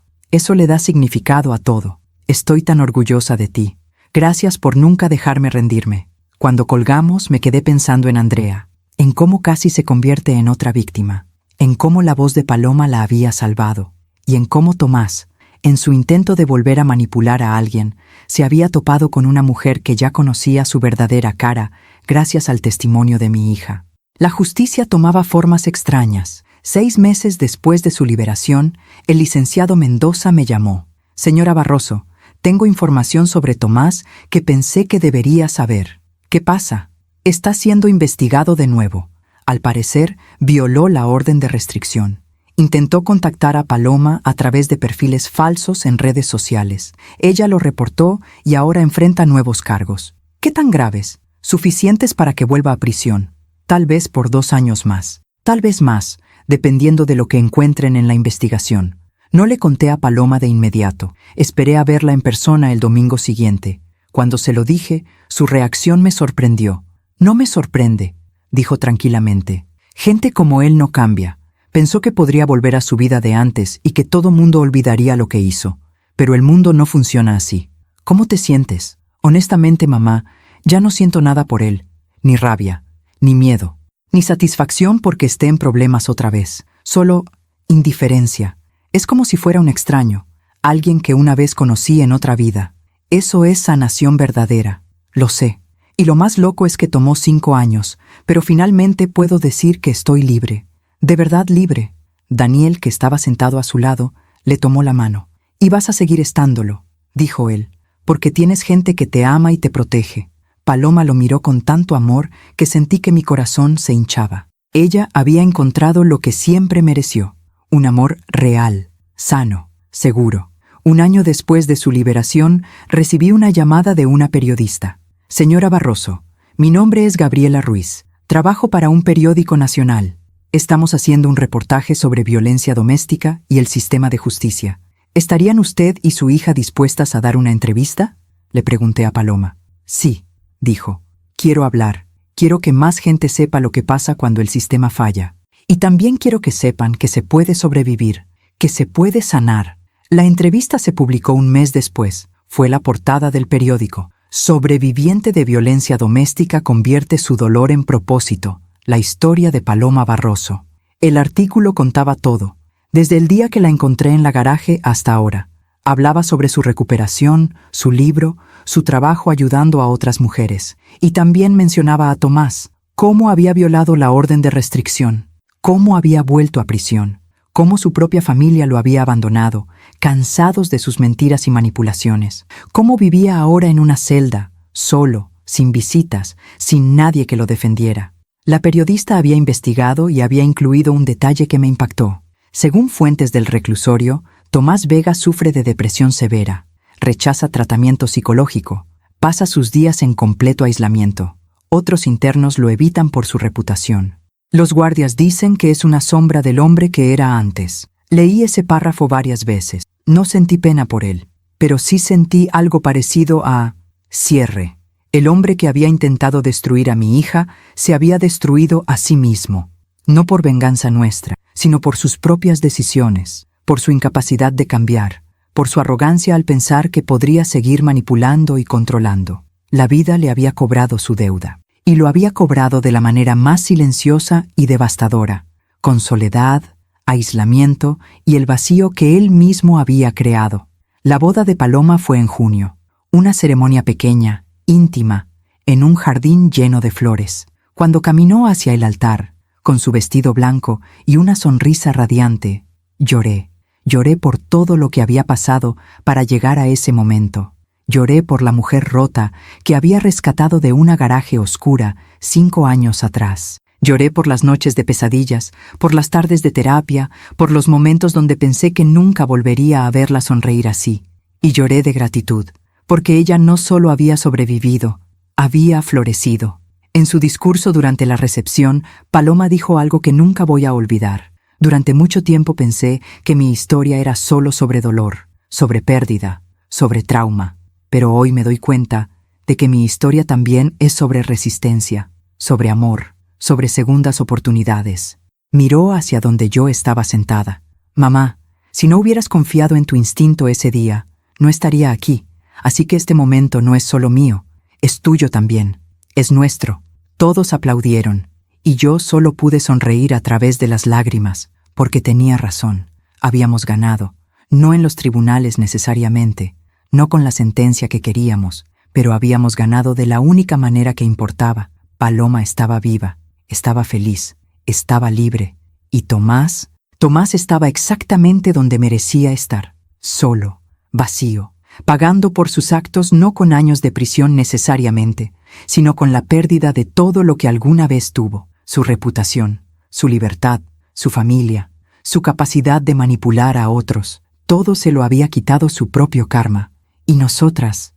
le da significado a todo. Estoy tan orgullosa de ti. Gracias por nunca dejarme rendirme. Cuando colgamos me quedé pensando en Andrea, en cómo casi se convierte en otra víctima, en cómo la voz de Paloma la había salvado, y en cómo Tomás, en su intento de volver a manipular a alguien, se había topado con una mujer que ya conocía su verdadera cara gracias al testimonio de mi hija. La justicia tomaba formas extrañas. 6 meses después de su liberación, el licenciado Mendoza me llamó. Señora Barroso, tengo información sobre Tomás que pensé que debería saber. ¿Qué pasa? Está siendo investigado de nuevo. Al parecer, violó la orden de restricción. Intentó contactar a Paloma a través de perfiles falsos en redes sociales. Ella lo reportó y ahora enfrenta nuevos cargos. ¿Qué tan graves? Suficientes para que vuelva a prisión. Tal vez por 2 años más. Tal vez más, dependiendo de lo que encuentren en la investigación. No le conté a Paloma de inmediato. Esperé a verla en persona el domingo siguiente. Cuando se lo dije, su reacción me sorprendió. No me sorprende, dijo tranquilamente. Gente como él no cambia. Pensó que podría volver a su vida de antes y que todo mundo olvidaría lo que hizo. Pero el mundo no funciona así. ¿Cómo te sientes? Honestamente, mamá, ya no siento nada por él. Ni rabia, ni miedo, ni satisfacción porque esté en problemas otra vez. Solo indiferencia. Es como si fuera un extraño, alguien que una vez conocí en otra vida. Eso es sanación verdadera. Lo sé. Y lo más loco es que tomó 5 años, pero finalmente puedo decir que estoy libre. De verdad libre. Daniel, que estaba sentado a su lado, le tomó la mano. Y vas a seguir estándolo, dijo él, porque tienes gente que te ama y te protege. Paloma lo miró con tanto amor que sentí que mi corazón se hinchaba. Ella había encontrado lo que siempre mereció, un amor real, sano, seguro. 1 año después de su liberación, recibí una llamada de una periodista. Señora Barroso, mi nombre es Gabriela Ruiz. Trabajo para un periódico nacional. Estamos haciendo un reportaje sobre violencia doméstica y el sistema de justicia. ¿Estarían usted y su hija dispuestas a dar una entrevista? Le pregunté a Paloma. Sí, dijo. Quiero hablar. Quiero que más gente sepa lo que pasa cuando el sistema falla. Y también quiero que sepan que se puede sobrevivir, que se puede sanar. La entrevista se publicó 1 mes después. Fue la portada del periódico. Sobreviviente de violencia doméstica convierte su dolor en propósito. La historia de Paloma Barroso. El artículo contaba todo, desde el día que la encontré en la garaje hasta ahora. Hablaba sobre su recuperación, su libro, su trabajo ayudando a otras mujeres. Y también mencionaba a Tomás, cómo había violado la orden de restricción, cómo había vuelto a prisión, cómo su propia familia lo había abandonado, cansados de sus mentiras y manipulaciones, cómo vivía ahora en una celda, solo, sin visitas, sin nadie que lo defendiera. La periodista había investigado y había incluido un detalle que me impactó. Según fuentes del reclusorio, Tomás Vega sufre de depresión severa, rechaza tratamiento psicológico, pasa sus días en completo aislamiento. Otros internos lo evitan por su reputación. Los guardias dicen que es una sombra del hombre que era antes. Leí ese párrafo varias veces. No sentí pena por él, pero sí sentí algo parecido a Cierre. El hombre que había intentado destruir a mi hija se había destruido a sí mismo, no por venganza nuestra, sino por sus propias decisiones, por su incapacidad de cambiar, por su arrogancia al pensar que podría seguir manipulando y controlando. La vida le había cobrado su deuda, y lo había cobrado de la manera más silenciosa y devastadora, con soledad, aislamiento y el vacío que él mismo había creado. La boda de Paloma fue en junio, una ceremonia pequeña, íntima, en un jardín lleno de flores. Cuando caminó hacia el altar, con su vestido blanco y una sonrisa radiante, lloré. Lloré por todo lo que había pasado para llegar a ese momento. Lloré por la mujer rota que había rescatado de una garaje oscura 5 años atrás. Lloré por las noches de pesadillas, por las tardes de terapia, por los momentos donde pensé que nunca volvería a verla sonreír así. Y lloré de gratitud, porque ella no solo había sobrevivido, había florecido. En su discurso durante la recepción, Paloma dijo algo que nunca voy a olvidar. Durante mucho tiempo pensé que mi historia era solo sobre dolor, sobre pérdida, sobre trauma. Pero hoy me doy cuenta de que mi historia también es sobre resistencia, sobre amor, sobre segundas oportunidades. Miró hacia donde yo estaba sentada. Mamá, si no hubieras confiado en tu instinto ese día, no estaría aquí. Así que este momento no es solo mío, es tuyo también, es nuestro. Todos aplaudieron, y yo solo pude sonreír a través de las lágrimas, porque tenía razón. Habíamos ganado, no en los tribunales necesariamente, no con la sentencia que queríamos, pero habíamos ganado de la única manera que importaba. Paloma estaba viva, estaba feliz, estaba libre, y Tomás estaba exactamente donde merecía estar, solo, vacío, pagando por sus actos no con años de prisión necesariamente, sino con la pérdida de todo lo que alguna vez tuvo, su reputación, su libertad, su familia, su capacidad de manipular a otros. Todo se lo había quitado su propio karma. Y nosotras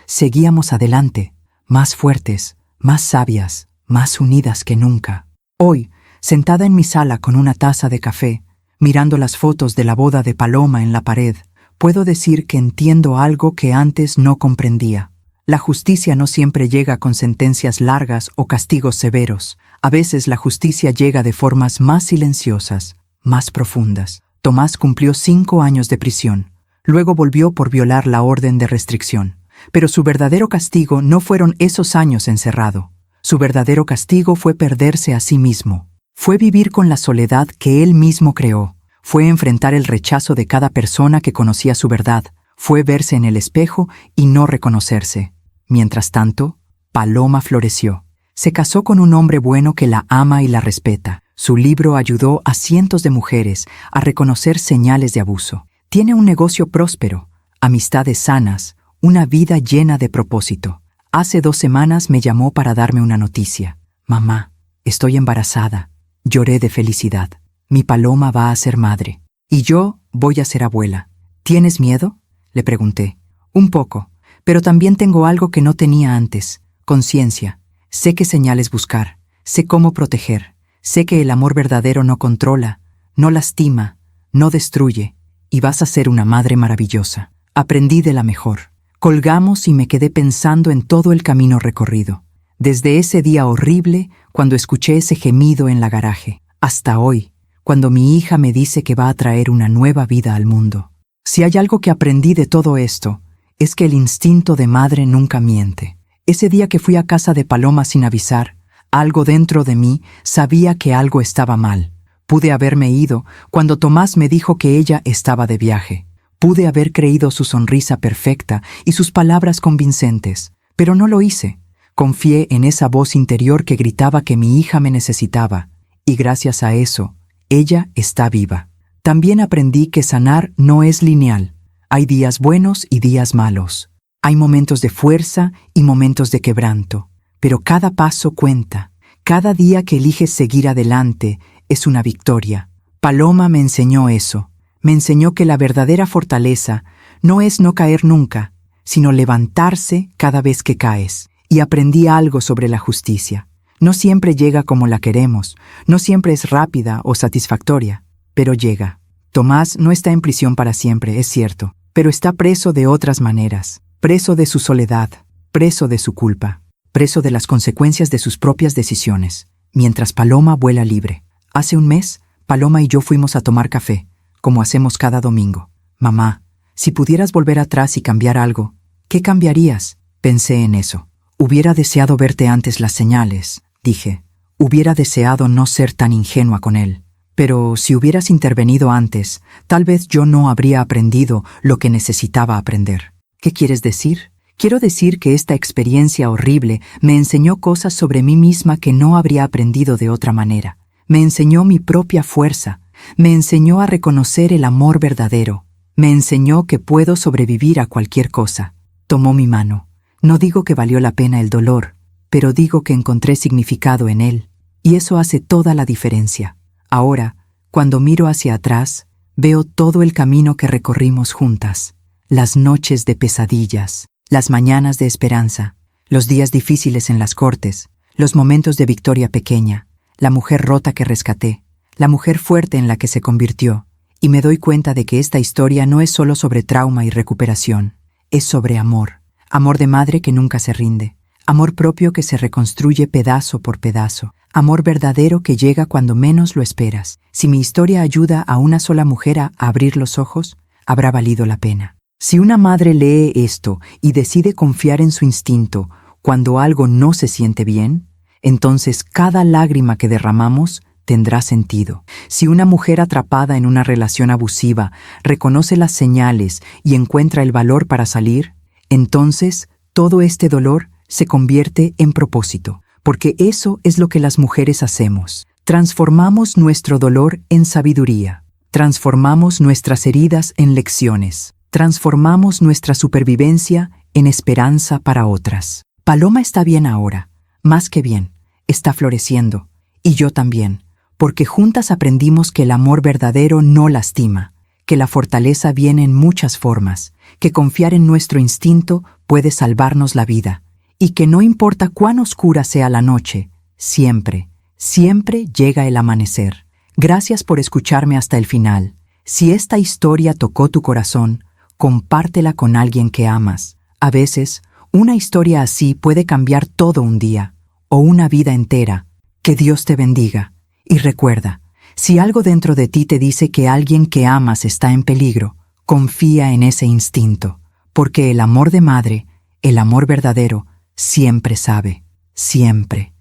seguíamos adelante, más fuertes, más sabias, más unidas que nunca. Hoy, sentada en mi sala con una taza de café, mirando las fotos de la boda de Paloma en la pared, puedo decir que entiendo algo que antes no comprendía. La justicia no siempre llega con sentencias largas o castigos severos. A veces la justicia llega de formas más silenciosas, más profundas. Tomás cumplió 5 años de prisión. Luego volvió por violar la orden de restricción. Pero su verdadero castigo no fueron esos años encerrado. Su verdadero castigo fue perderse a sí mismo. Fue vivir con la soledad que él mismo creó. Fue enfrentar el rechazo de cada persona que conocía su verdad. Fue verse en el espejo y no reconocerse. Mientras tanto, Paloma floreció. Se casó con un hombre bueno que la ama y la respeta. Su libro ayudó a cientos de mujeres a reconocer señales de abuso. Tiene un negocio próspero, amistades sanas, una vida llena de propósito. Hace 2 semanas me llamó para darme una noticia. Mamá, estoy embarazada. Lloré de felicidad. Mi Paloma va a ser madre. Y yo voy a ser abuela. ¿Tienes miedo?, le pregunté. Un poco, pero también tengo algo que no tenía antes, conciencia. Sé qué señales buscar, sé cómo proteger, sé que el amor verdadero no controla, no lastima, no destruye, y vas a ser una madre maravillosa. Aprendí de la mejor. Colgamos y me quedé pensando en todo el camino recorrido. Desde ese día horrible, cuando escuché ese gemido en la garaje, hasta hoy, cuando mi hija me dice que va a traer una nueva vida al mundo. Si hay algo que aprendí de todo esto, es que el instinto de madre nunca miente. Ese día que fui a casa de Paloma sin avisar, algo dentro de mí sabía que algo estaba mal. Pude haberme ido cuando Tomás me dijo que ella estaba de viaje. Pude haber creído su sonrisa perfecta y sus palabras convincentes, pero no lo hice. Confié en esa voz interior que gritaba que mi hija me necesitaba, y gracias a eso, ella está viva. También aprendí que sanar no es lineal. Hay días buenos y días malos. Hay momentos de fuerza y momentos de quebranto, pero cada paso cuenta. Cada día que eliges seguir adelante es una victoria. Paloma me enseñó eso. Me enseñó que la verdadera fortaleza no es no caer nunca, sino levantarse cada vez que caes. Y aprendí algo sobre la justicia. No siempre llega como la queremos, no siempre es rápida o satisfactoria, pero llega. Tomás no está en prisión para siempre, es cierto, pero está preso de otras maneras. preso de su soledad, preso de su culpa, preso de las consecuencias de sus propias decisiones, mientras Paloma vuela libre. Hace un mes, Paloma y yo fuimos a tomar café, como hacemos cada domingo. Mamá, si pudieras volver atrás y cambiar algo, ¿qué cambiarías? Pensé en eso. Hubiera deseado verte antes las señales, dije. Hubiera deseado no ser tan ingenua con él. Pero si hubieras intervenido antes, tal vez yo no habría aprendido lo que necesitaba aprender. ¿Qué quieres decir? Quiero decir que esta experiencia horrible me enseñó cosas sobre mí misma que no habría aprendido de otra manera. Me enseñó mi propia fuerza, me enseñó a reconocer el amor verdadero, me enseñó que puedo sobrevivir a cualquier cosa. Tomó mi mano. No digo que valió la pena el dolor, pero digo que encontré significado en él, y eso hace toda la diferencia. Ahora, cuando miro hacia atrás, veo todo el camino que recorrimos juntas, las noches de pesadillas, las mañanas de esperanza, los días difíciles en las cortes, los momentos de victoria pequeña, la mujer rota que rescaté, la mujer fuerte en la que se convirtió, y me doy cuenta de que esta historia no es solo sobre trauma y recuperación, es sobre amor, amor de madre que nunca se rinde, amor propio que se reconstruye pedazo por pedazo, amor verdadero que llega cuando menos lo esperas. Si mi historia ayuda a una sola mujer a abrir los ojos, habrá valido la pena. Si una madre lee esto y decide confiar en su instinto cuando algo no se siente bien, entonces cada lágrima que derramamos tendrá sentido. Si una mujer atrapada en una relación abusiva reconoce las señales y encuentra el valor para salir, entonces todo este dolor se convierte en propósito, porque eso es lo que las mujeres hacemos. Transformamos nuestro dolor en sabiduría, transformamos nuestras heridas en lecciones, transformamos nuestra supervivencia en esperanza para otras. Paloma está bien ahora, más que bien, está floreciendo, y yo también, porque juntas aprendimos que el amor verdadero no lastima, que la fortaleza viene en muchas formas, que confiar en nuestro instinto puede salvarnos la vida, y que no importa cuán oscura sea la noche, siempre, siempre llega el amanecer. Gracias por escucharme hasta el final. Si esta historia tocó tu corazón, compártela con alguien que amas. A veces, una historia así puede cambiar todo un día, o una vida entera. Que Dios te bendiga. Y recuerda, si algo dentro de ti te dice que alguien que amas está en peligro, confía en ese instinto, porque el amor de madre, el amor verdadero, siempre sabe, siempre.